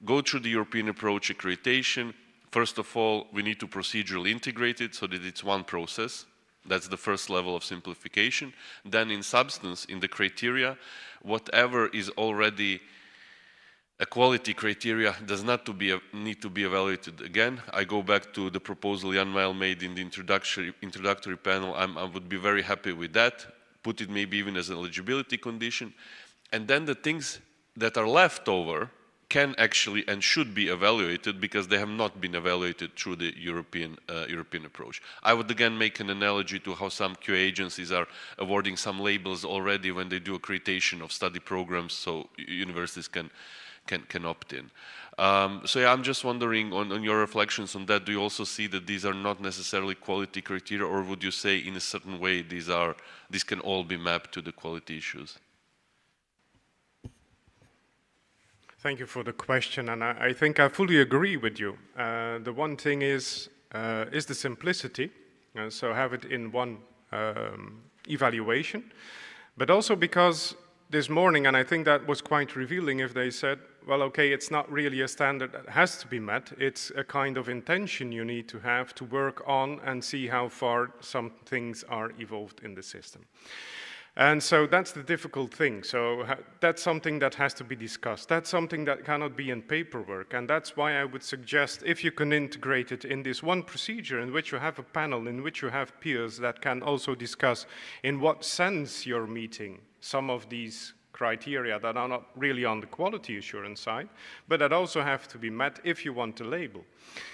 Speaker 21: go through the European approach accreditation. First of all, we need to procedurally integrate it so that it's one process. That's the first level of simplification. Then in substance, in the criteria, whatever is already a quality criteria does not need to be evaluated again. I go back to the proposal Jan Mael made in the introductory panel. I would be very happy with that. Put it maybe even as an eligibility condition. And then the things that are left over can actually and should be evaluated because they have not been evaluated through the European approach. I would again make an analogy to how some QA agencies are awarding some labels already when they do accreditation of study programs, so universities can opt in. So yeah, I'm just wondering on your reflections on that, do you also see that these are not necessarily quality criteria, or would you say in a certain way these can all be mapped to the quality issues?
Speaker 20: Thank you for the question, and I think I fully agree with you. The one thing is the simplicity, so have it in one evaluation, but also because this morning, and I think that was quite revealing if they said, well, okay, it's not really a standard that has to be met, it's a kind of intention you need to have to work on and see how far some things are evolved in the system. And so that's the difficult thing. So that's something that has to be discussed. That's something that cannot be in paperwork. And that's why I would suggest if you can integrate it in this one procedure in which you have a panel, in which you have peers that can also discuss in what sense you're meeting some of these criteria that are not really on the quality assurance side, but that also have to be met if you want a label.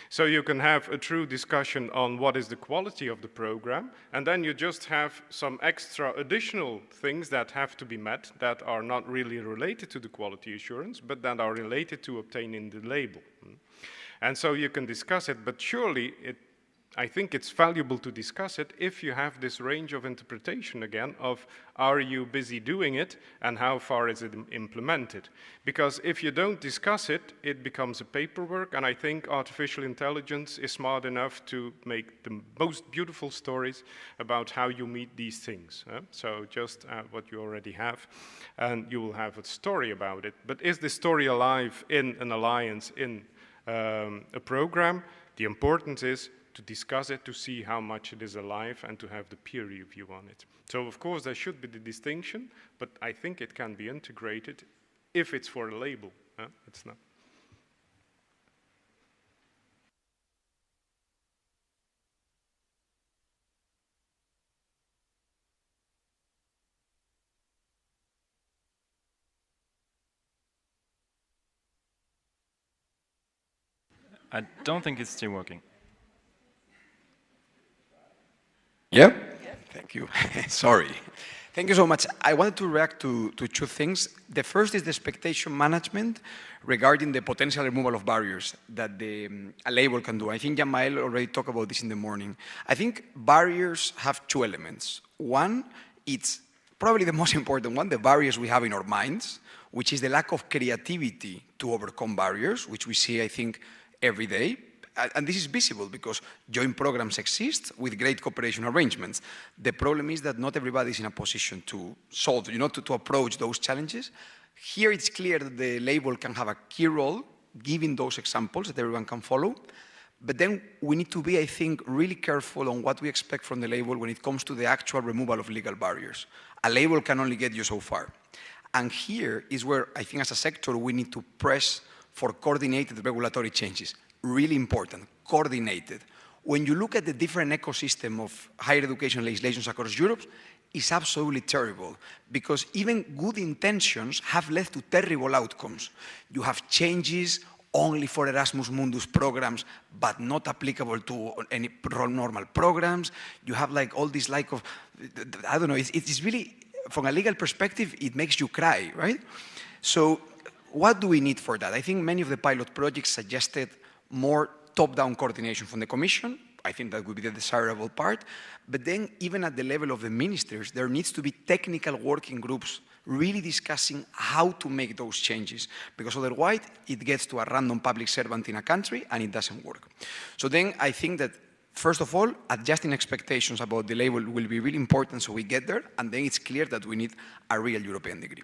Speaker 20: So you can have a true discussion on what is the quality of the program, and then you just have some extra additional things that have to be met that are not really related to the quality assurance, but that are related to obtaining the label. And so you can discuss it, but surely I think it's valuable to discuss it if you have this range of interpretation again of are you busy doing it and how far is it implemented? Because if you don't discuss it, it becomes a paperwork, and I think artificial intelligence is smart enough to make the most beautiful stories about how you meet these things. So just what you already have, and you will have a story about it. But is the story alive in an alliance, in a program? The importance is to discuss it, to see how much it is alive, and to have the peer review on it. So of course there should be the distinction, but I think it can be integrated if it's for a label. It's not.
Speaker 16: I don't think it's still working.
Speaker 1: Yeah? Thank you. Sorry. Thank you so much. I wanted to react to two things. The first is the expectation management regarding the potential removal of barriers that a label can do. I think Jan Mael already talked about this in the morning. I think barriers have two elements. One, it's probably the most important one, the barriers we have in our minds, which is the lack of creativity to overcome barriers, which we see, I think, every day. And this is visible because joint programs exist with great cooperation arrangements. The problem is that not everybody is in a position to solve, to approach those challenges. Here it's clear that the label can have a key role, giving those examples that everyone can follow. But then we need to be, I think, really careful on what we expect from the label when it comes to the actual removal of legal barriers. A label can only get you so far. And here is where I think as a sector we need to press for coordinated regulatory changes. Really important, coordinated. when you look at the different ecosystem of higher education legislations across Europe, it's absolutely terrible, because even good intentions have led to terrible outcomes. You have changes only for Erasmus Mundus programs, but not applicable to any normal programs. You have like all this like of, I don't know, it's really, from a legal perspective, it makes you cry, right? So what do we need for that? I think many of the pilot projects suggested more top-down coordination from the Commission. I think that would be the desirable part. But then even at the level of the ministers, there needs to be technical working groups really discussing how to make those changes, because otherwise it gets to a random public servant in a country and it doesn't work. So then I think that, first of all, adjusting expectations about the label will be really important so we get there, and then it's clear that we need a real European degree.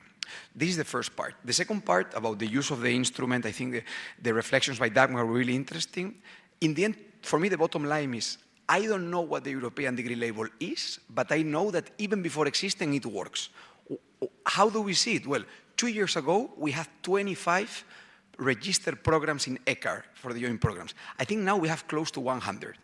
Speaker 1: This is the first part. The second part, about the use of the instrument, I think the reflections by Dagmar were really interesting. In the end, for me, the bottom line is, I don't know what the European degree label is, but I know that even before existing, it works. How do we see it? Well, 2 years ago, we had 25 registered programs in ECAR for the joint programs. I think now we have close to 100.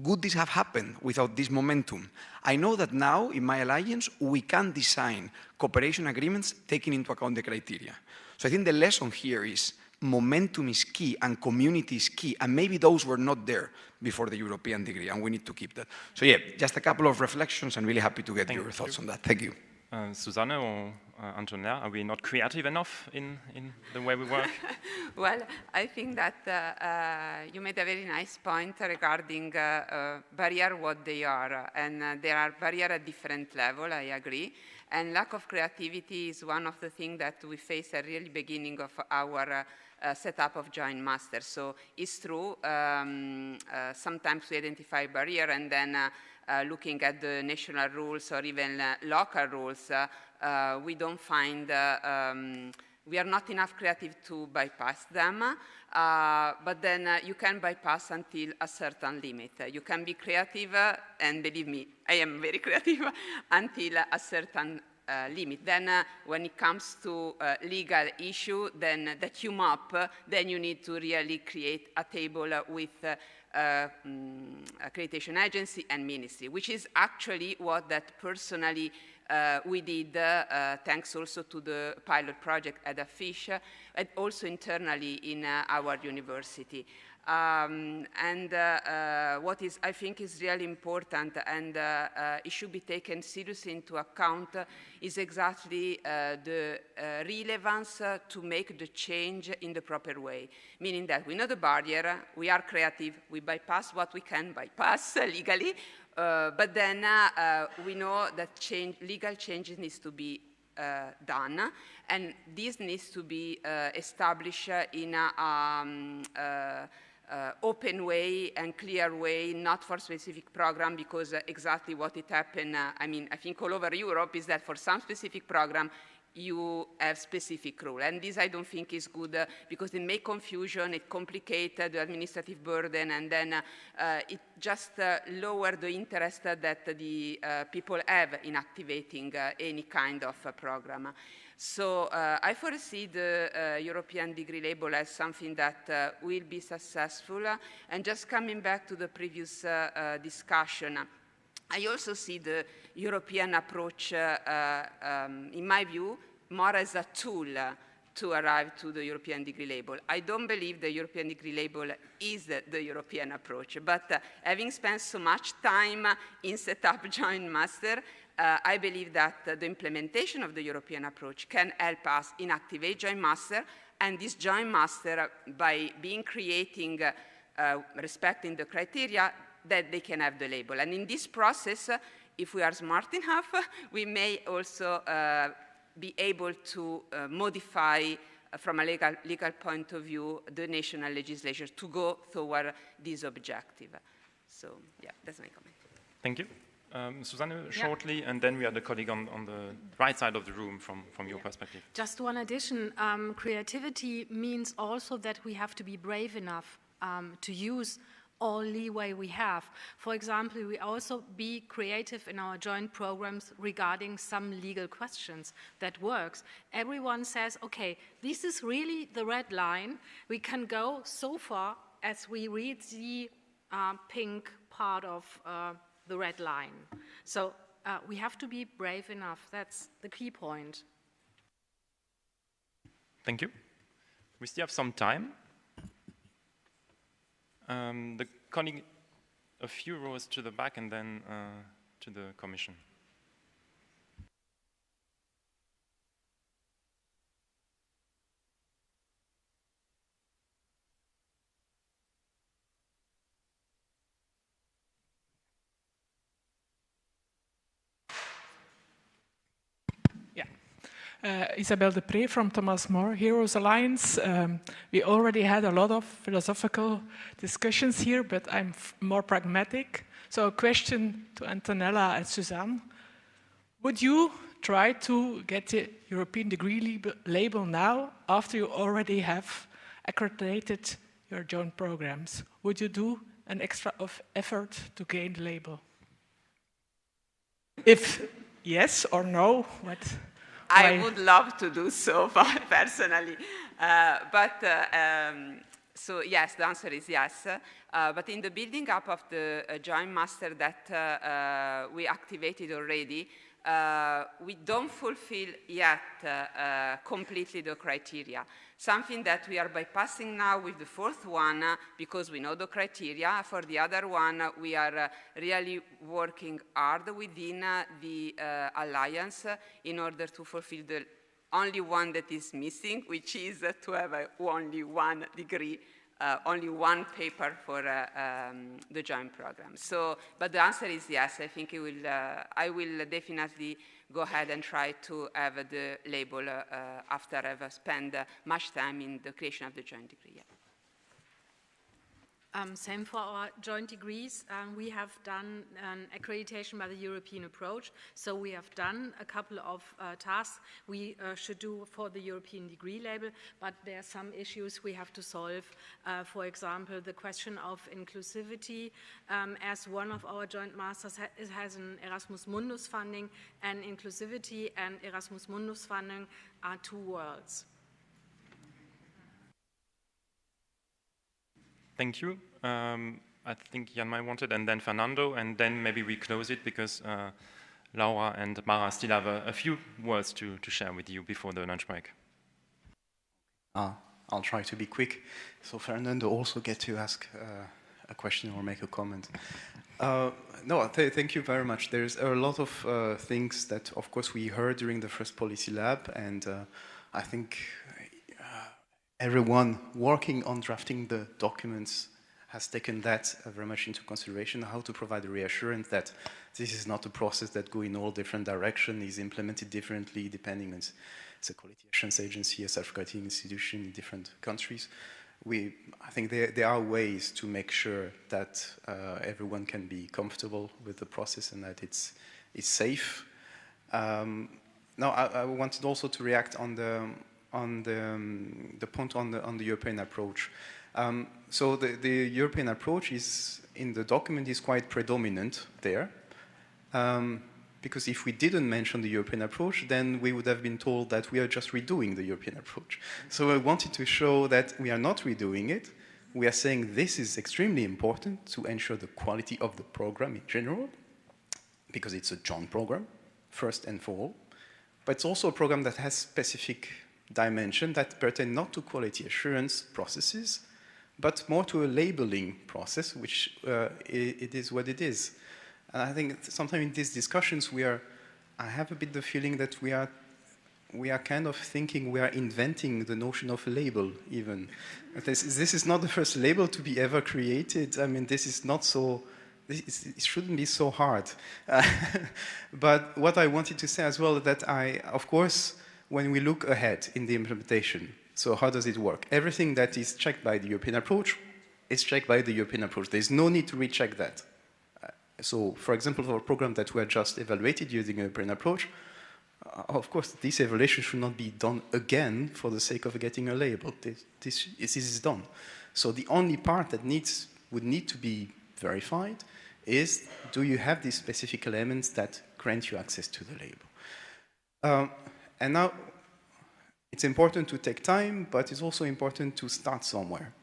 Speaker 1: Would this have happened without this momentum? I know that now, in my alliance, we can design cooperation agreements taking into account the criteria. So I think the lesson here is momentum is key and community is key, and maybe those were not there before the European degree, and we need to keep that. So yeah, just a couple of reflections, and really happy to get your thoughts on that. Thank you.
Speaker 16: Susanne or Antonia, are we not creative enough in the way we work?
Speaker 17: Well, I think that you made a very nice point regarding barrier, what they are. And there are barriers at different levels, I agree. And lack of creativity is one of the things that we face at the really beginning of our setup of joint master. So it's true, sometimes we identify barrier, and then looking at the national rules or even local rules, we don't find, we are not enough creative to bypass them, but then you can bypass until a certain limit. You can be creative, and believe me, I am very creative, until a certain limit. Then when it comes to legal issue, then that you map, then you need to really create a table with accreditation agency and ministry, which is actually what that personally we did, thanks also to the pilot project at a FISH, and also internally in our university. What is, I think, is really important, and it should be taken seriously into account, is exactly the relevance to make the change in the proper way. Meaning that we know the barrier, we are creative, we bypass what we can bypass legally, but then we know that legal changes needs to be done, and this needs to be established in a open way and clear way, not for specific program, because exactly what it happened, I mean, I think all over Europe, is that for some specific program, you have specific rule. And this I don't think is good, because it makes confusion, it complicates the administrative burden, and then it just lowers the interest that the people have in activating any kind of program. So I foresee the European degree label as something that will be successful. And just coming back to the previous discussion, I also see the European approach, in my view, more as a tool to arrive to the European degree label. I don't believe the European degree label is the European approach, but having spent so much time in set up joint master, I believe that the implementation of the European approach can help us in activate joint master, and this joint master, by creating, respecting the criteria, that they can have the label. And in this process, if we are smart enough, we may also be able to modify, from a legal point of view, the national legislation to go toward this objective. So, yeah, that's my comment.
Speaker 16: Thank you. Susanne, shortly, and then we have the colleague on the right side of the room from your perspective.
Speaker 18: Just one addition. Creativity means also that we have to be brave enough to use all leeway we have. For example, we also be creative in our joint programs regarding some legal questions. That works. Everyone says, okay, this is really the red line. We can go so far as we read the pink part of the red line. So we have to be brave enough. That's the key point.
Speaker 16: Thank you. We still have some time. The colleague a few rows to the back and then to the Commission.
Speaker 2: Isabelle Depree from Thomas More, Heroes Alliance. We already had a lot of philosophical discussions here, but I'm more pragmatic. So a question to Antonella and Suzanne. Would you try to get the European degree label now after you already have accredited your joint programs? Would you do an extra effort to gain the label? If yes or no, what?
Speaker 17: I would love to do so personally, so yes, the answer is yes. But in the building up of the joint master that we activated already, we don't fulfill yet completely the criteria. Something that we are bypassing now with the fourth one because we know the criteria. For the other one, we are really working hard within the alliance in order to fulfill the only one that is missing, which is to have only one degree, only one paper for the joint program. So, but the answer is yes. I think it will, I will definitely go ahead and try to have the label after I've spent much time in the creation of the joint degree. Yeah.
Speaker 18: Same for our joint degrees. We have done an accreditation by the European approach. So we have done a couple of tasks we should do for the European degree label, but there are some issues we have to solve. For example, the question of inclusivity. As one of our joint masters has an Erasmus Mundus funding, and inclusivity and Erasmus Mundus funding are two worlds.
Speaker 16: Thank you. I think Jan-Mai wanted, and then Fernando, and then maybe we close it because Laura and Mara still have a few words to share with you before the lunch break.
Speaker 5: I'll try to be quick. So Fernando also get to ask a question or make a comment. No, thank you very much. There's a lot of things that, of course, we heard during the first policy lab, and I think everyone working on drafting the documents has taken that very much into consideration, how to provide a reassurance that this is not a process that goes in all different directions, is implemented differently depending on it's a quality assurance agency, a self-regulating institution in different countries. I think there are ways to make sure that everyone can be comfortable with the process and that it's safe. Now, I wanted also to react on the point on the European approach. So the European approach is in the document is quite predominant there, because if we didn't mention the European approach, then we would have been told that we are just redoing the European approach. So I wanted to show that we are not redoing it. We are saying this is extremely important to ensure the quality of the program in general, because it's a joint program, first and for all. But it's also a program that has specific dimension that pertain not to quality assurance processes, but more to a labeling process, which it is what it is. And I think sometimes in these discussions I have a bit the feeling that we are kind of thinking we are inventing the notion of a label even. This is not the first label to be ever created. I mean, this is not so, it shouldn't be so hard. But what I wanted to say as well is that of course, when we look ahead in the implementation, so how does it work? Everything that is checked by the European approach is checked by the European approach. There's no need to recheck that. So, for example, for a program that we are just evaluated using the European approach, of course, this evaluation should not be done again for the sake of getting a label. This is done. So the only part that would need to be verified is, do you have these specific elements that grant you access to the label? And now, it's important to take time, but it's also important to start somewhere.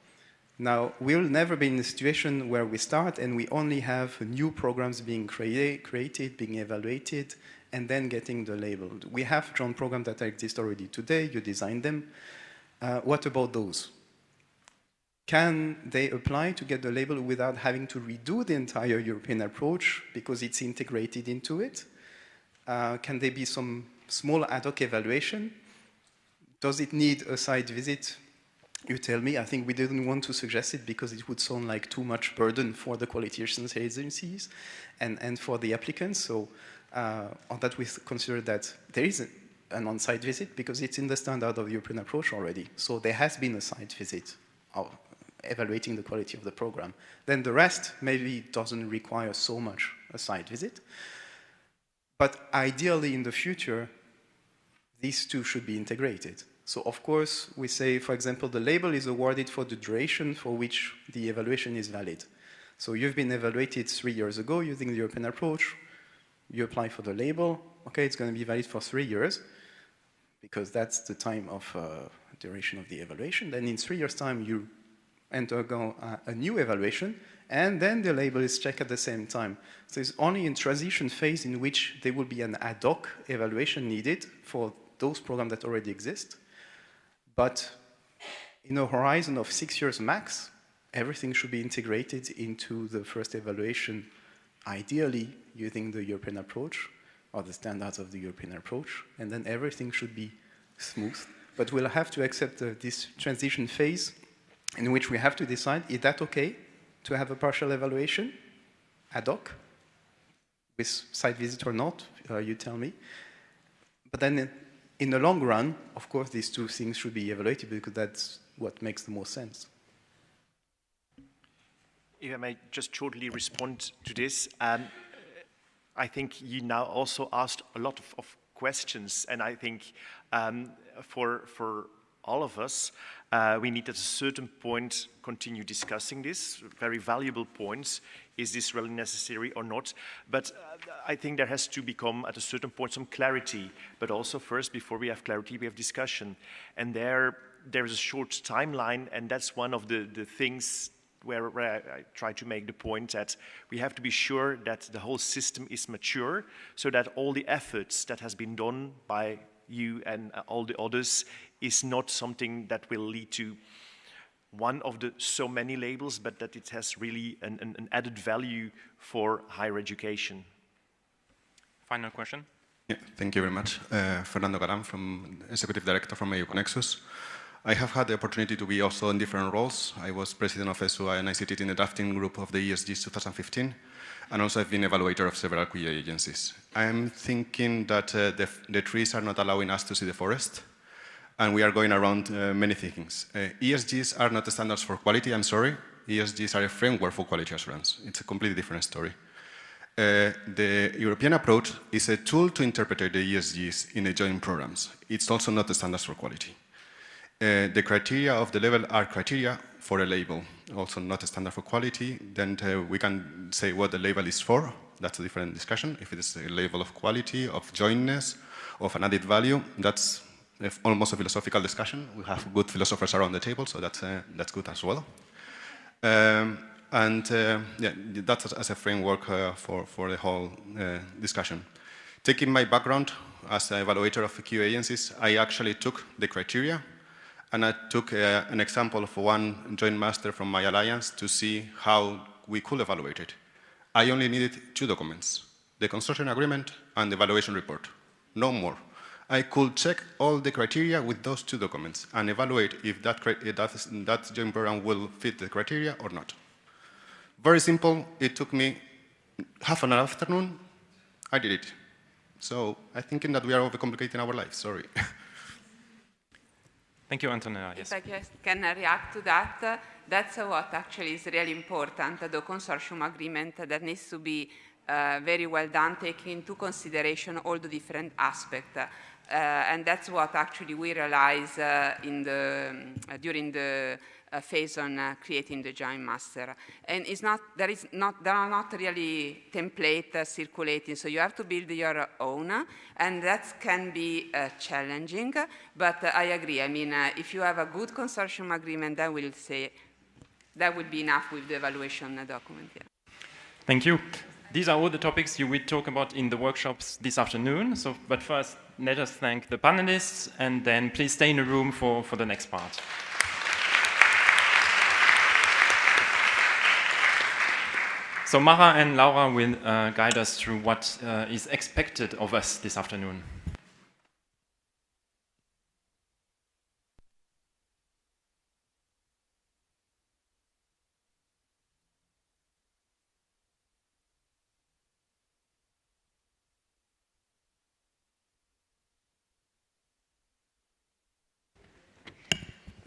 Speaker 5: Now, we'll never be in a situation where we start and we only have new programs being created, being evaluated, and then getting the label. We have joint programs that exist already today, you design them. What about those? Can they apply to get the label without having to redo the entire European approach because it's integrated into it? Can there be some small ad hoc evaluation? Does it need a site visit? You tell me. I think we didn't want to suggest it because it would sound like too much burden for the quality assurance agencies and for the applicants. So on that, we consider that there is an on-site visit because it's in the standard of the European approach already. So there has been a site visit of evaluating the quality of the program. Then the rest maybe doesn't require so much a site visit. But ideally in the future, these two should be integrated. So of course, we say, for example, the label is awarded for the duration for which the evaluation is valid. So you've been evaluated 3 years ago using the European approach. You apply for the label. Okay, it's going to be valid for 3 years because that's the time of duration of the evaluation. Then in 3 years' time, you undergo a new evaluation, and then the label is checked at the same time. So it's only in transition phase in which there will be an ad hoc evaluation needed for those programs that already exist. But in a horizon of 6 years max, everything should be integrated into the first evaluation, ideally using the European approach or the standards of the European approach, and then everything should be smooth. But we'll have to accept this transition phase in which we have to decide, is that okay to have a partial evaluation, ad hoc, with site visit or not, you tell me. But then in the long run, of course, these two things should be evaluated because that's what makes the most sense.
Speaker 19: If I may just shortly respond to this, I think you now also asked a lot of questions, and I think for all of us, we need at a certain point continue discussing this, very valuable points. Is this really necessary or not? But I think there has to become, at a certain point, some clarity. But also first, before we have clarity, we have discussion. And there is a short timeline, and that's one of the things where I try to make the point that we have to be sure that the whole system is mature, so that all the efforts that has been done by you and all the others is not something that will lead to one of the so many labels, but that it has really an added value for higher education.
Speaker 16: Final question?
Speaker 3: Yeah, thank you very much. Fernando Garan, Executive Director from EU Connexus. I have had the opportunity to be also in different roles. I was president of SUI and I sit in the drafting group of the ESGs 2015, and also I've been evaluator of several QA agencies. I'm thinking that the trees are not allowing us to see the forest, and we are going around many things. ESGs are not the standards for quality, I'm sorry. ESGs are a framework for quality assurance. It's a completely different story. The European approach is a tool to interpret the ESGs in the joint programs. It's also not the standards for quality. The criteria of the level are criteria for a label, also not a standard for quality. Then we can say what the label is for. That's a different discussion. If it is a label of quality, of jointness, of an added value, that's almost a philosophical discussion. We have good philosophers around the table, so that's good as well. Yeah, that's as a framework for the whole discussion. Taking my background as an evaluator of QA agencies, I actually took the criteria, and I took an example of one joint master from my alliance to see how we could evaluate it. I only needed 2 documents, the consortium agreement and the evaluation report, no more. I could check all the criteria with those 2 documents and evaluate if that joint program will fit the criteria or not. Very simple. It took me half an afternoon. I did it. So I'm thinking that we are overcomplicating our lives. Sorry.
Speaker 16: Thank you, Antonella. Yes.
Speaker 17: If I can react to that, that's what actually is really important, the consortium agreement that needs to be very well done, taking into consideration all the different aspects. And that's what actually we realize during the phase on creating the joint master. And there are not really templates circulating, so you have to build your own, and that can be challenging. But I agree. I mean, if you have a good consortium agreement, then we'll say that would be enough with the evaluation document. Yeah.
Speaker 16: Thank you. These are all the topics you will talk about in the workshops this afternoon. So, but first, let us thank the panelists, and then please stay in the room for the next part. So Mara and Laura will guide us through what is expected of us this afternoon.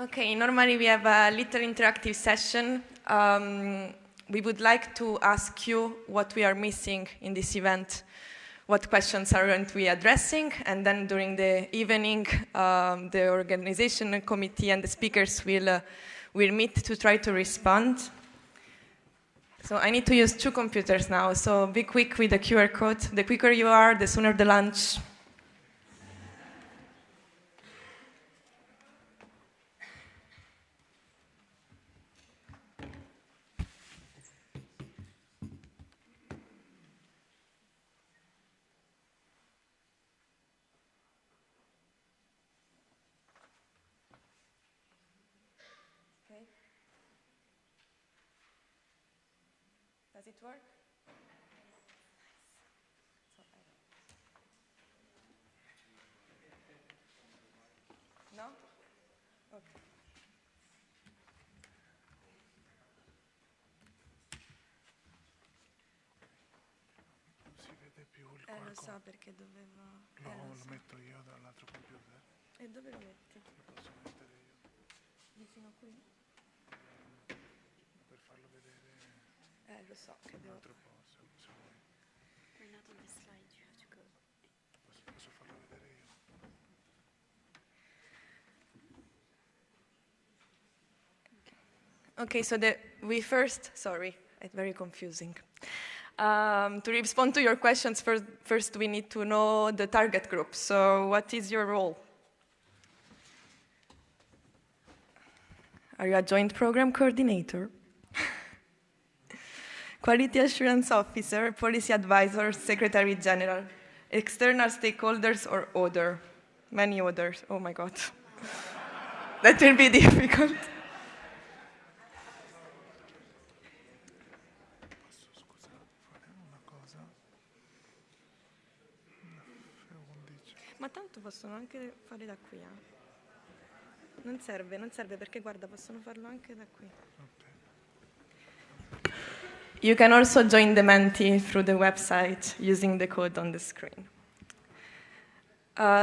Speaker 4: Okay, normally we have a little interactive session. We would like to ask you what we are missing in this event, what questions aren't we addressing, and then during the evening, the organization committee and the speakers will meet to try to respond. So I need to use 2 computers now, so be quick with the QR code. The quicker you are, the sooner the lunch. Does it work? No? Okay.
Speaker 6: Si vede più il
Speaker 4: Lo so perché dovevo...
Speaker 6: lo metto io dall'altro computer.
Speaker 4: E dove lo metti?
Speaker 6: Lo posso mettere io.
Speaker 4: Vicino qui?
Speaker 6: Per farlo vedere.
Speaker 4: Lo so che devo...
Speaker 6: Un altro posto, se vuoi.
Speaker 22: We're not on the slide, you have to go.
Speaker 6: Posso farlo vedere io.
Speaker 4: Okay, so we first, sorry, it's very confusing. To respond to your questions, first we need to know the target group. So what is your role? Are you a joint program coordinator? Quality assurance officer, policy advisor, secretary general, external stakeholders or other? Many others, oh my God. That will be difficult. Ma tanto possono anche fare da qui, Non serve perché guarda, possono farlo anche da qui. You can also join the Menti through the website using the code on the screen.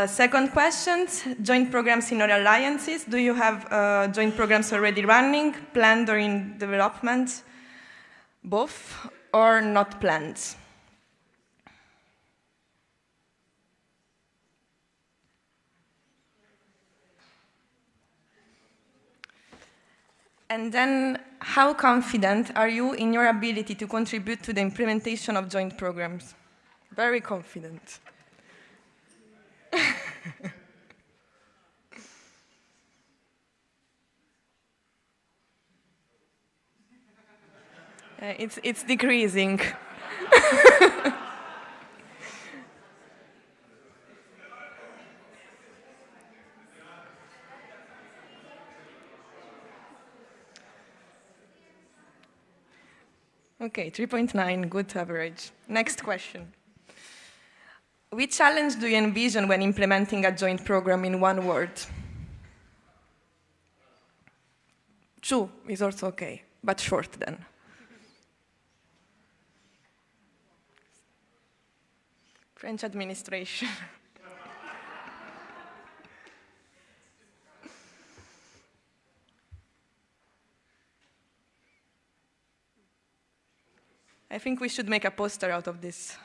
Speaker 4: Second question, joint programs in our alliances. Do you have joint programs already running, planned or in development? Both or not planned? And then, how confident are you in your ability to contribute to the implementation of joint programs? Very confident. It's decreasing. Okay, 3.9, good average. Next question. Which challenge do you envision when implementing a joint program in one word? 2 is also okay, but short then. French administration. I think we should make a poster out of this.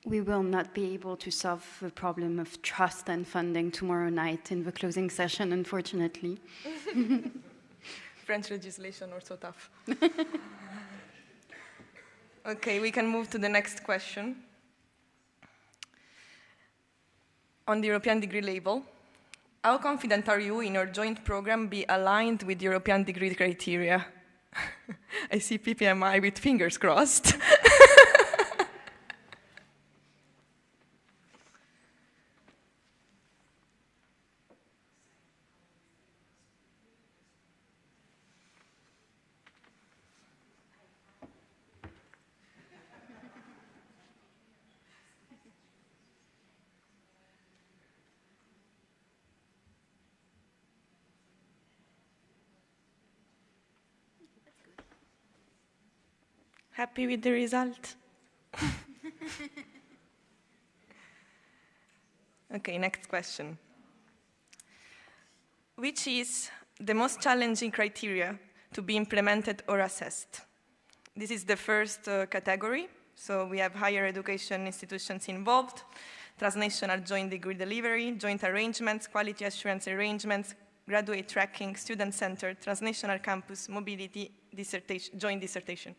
Speaker 22: we will not be able to solve the problem of trust and funding tomorrow night in the closing session, unfortunately.
Speaker 4: French legislation also tough. Okay, we can move to the next question. On the European degree label, how confident are you in your joint program be aligned with European degree criteria? I see PPMI with fingers crossed. Happy with the result? Okay, next question. Which is the most challenging criteria to be implemented or assessed? This is the first category. So we have higher education institutions involved, transnational joint degree delivery, joint arrangements, quality assurance arrangements, graduate tracking, student-centered, transnational campus, mobility, dissertation, joint dissertation.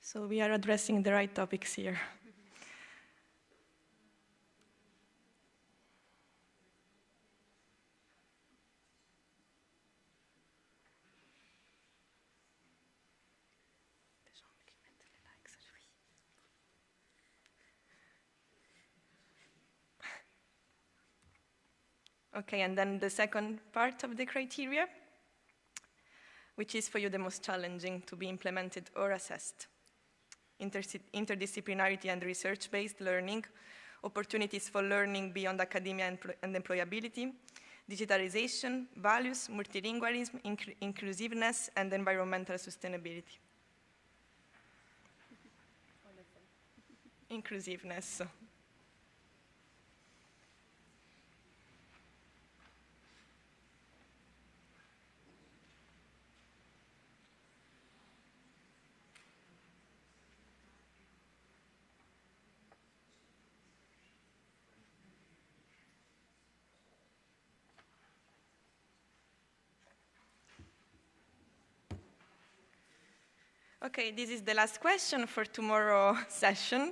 Speaker 4: So we are addressing the right topics here. Okay, and then the second part of the criteria, which is for you the most challenging to be implemented or assessed. Interdisciplinarity and research-based learning, opportunities for learning beyond academia and employability, digitalization, values, multilingualism, inclusiveness, and environmental sustainability. Inclusiveness. Okay, this is the last question for tomorrow's session.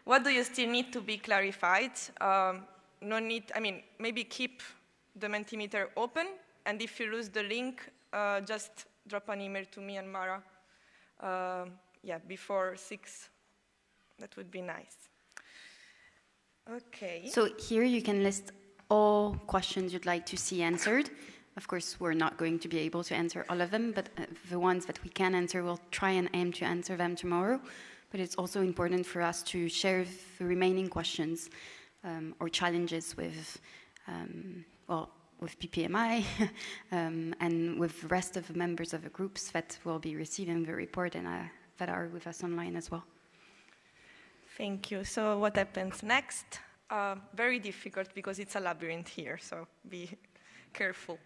Speaker 4: What do you still need to be clarified? No need, I mean, maybe keep the Mentimeter open, and if you lose the link, just drop an email to me and Mara. Yeah, before 6, that would be nice. Okay.
Speaker 22: So here you can list all questions you'd like to see answered. Of course, we're not going to be able to answer all of them, but the ones that we can answer, we'll try and aim to answer them tomorrow. But it's also important for us to share the remaining questions or challenges with, well, with PPMI and with the rest of the members of the groups that will be receiving the report and that are with us online as well.
Speaker 4: Thank you. So what happens next? Very difficult because it's a labyrinth here, so be careful.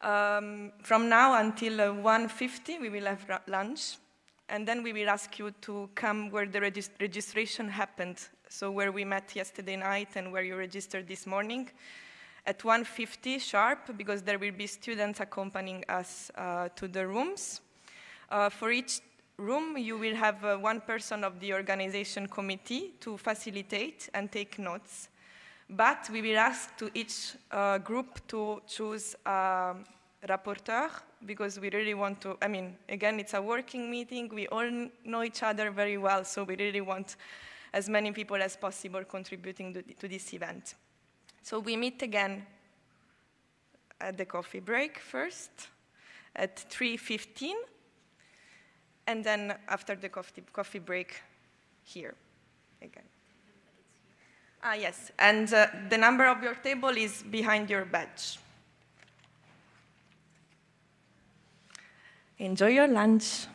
Speaker 4: From now until 1:50, we will have lunch, and then we will ask you to come where the registration happened, so where we met yesterday night and where you registered this morning, at 1:50 sharp, because there will be students accompanying us to the rooms. For each room, you will have one person of the organization committee to facilitate and take notes. But we will ask to each group to choose a rapporteur, because we really want to, I mean, again, it's a working meeting. We all know each other very well, so we really want as many people as possible contributing to this event. So we meet again at the coffee break first, at 3:15, and then after the coffee break here again. Yes, and the number of your table is behind your badge. Enjoy your lunch.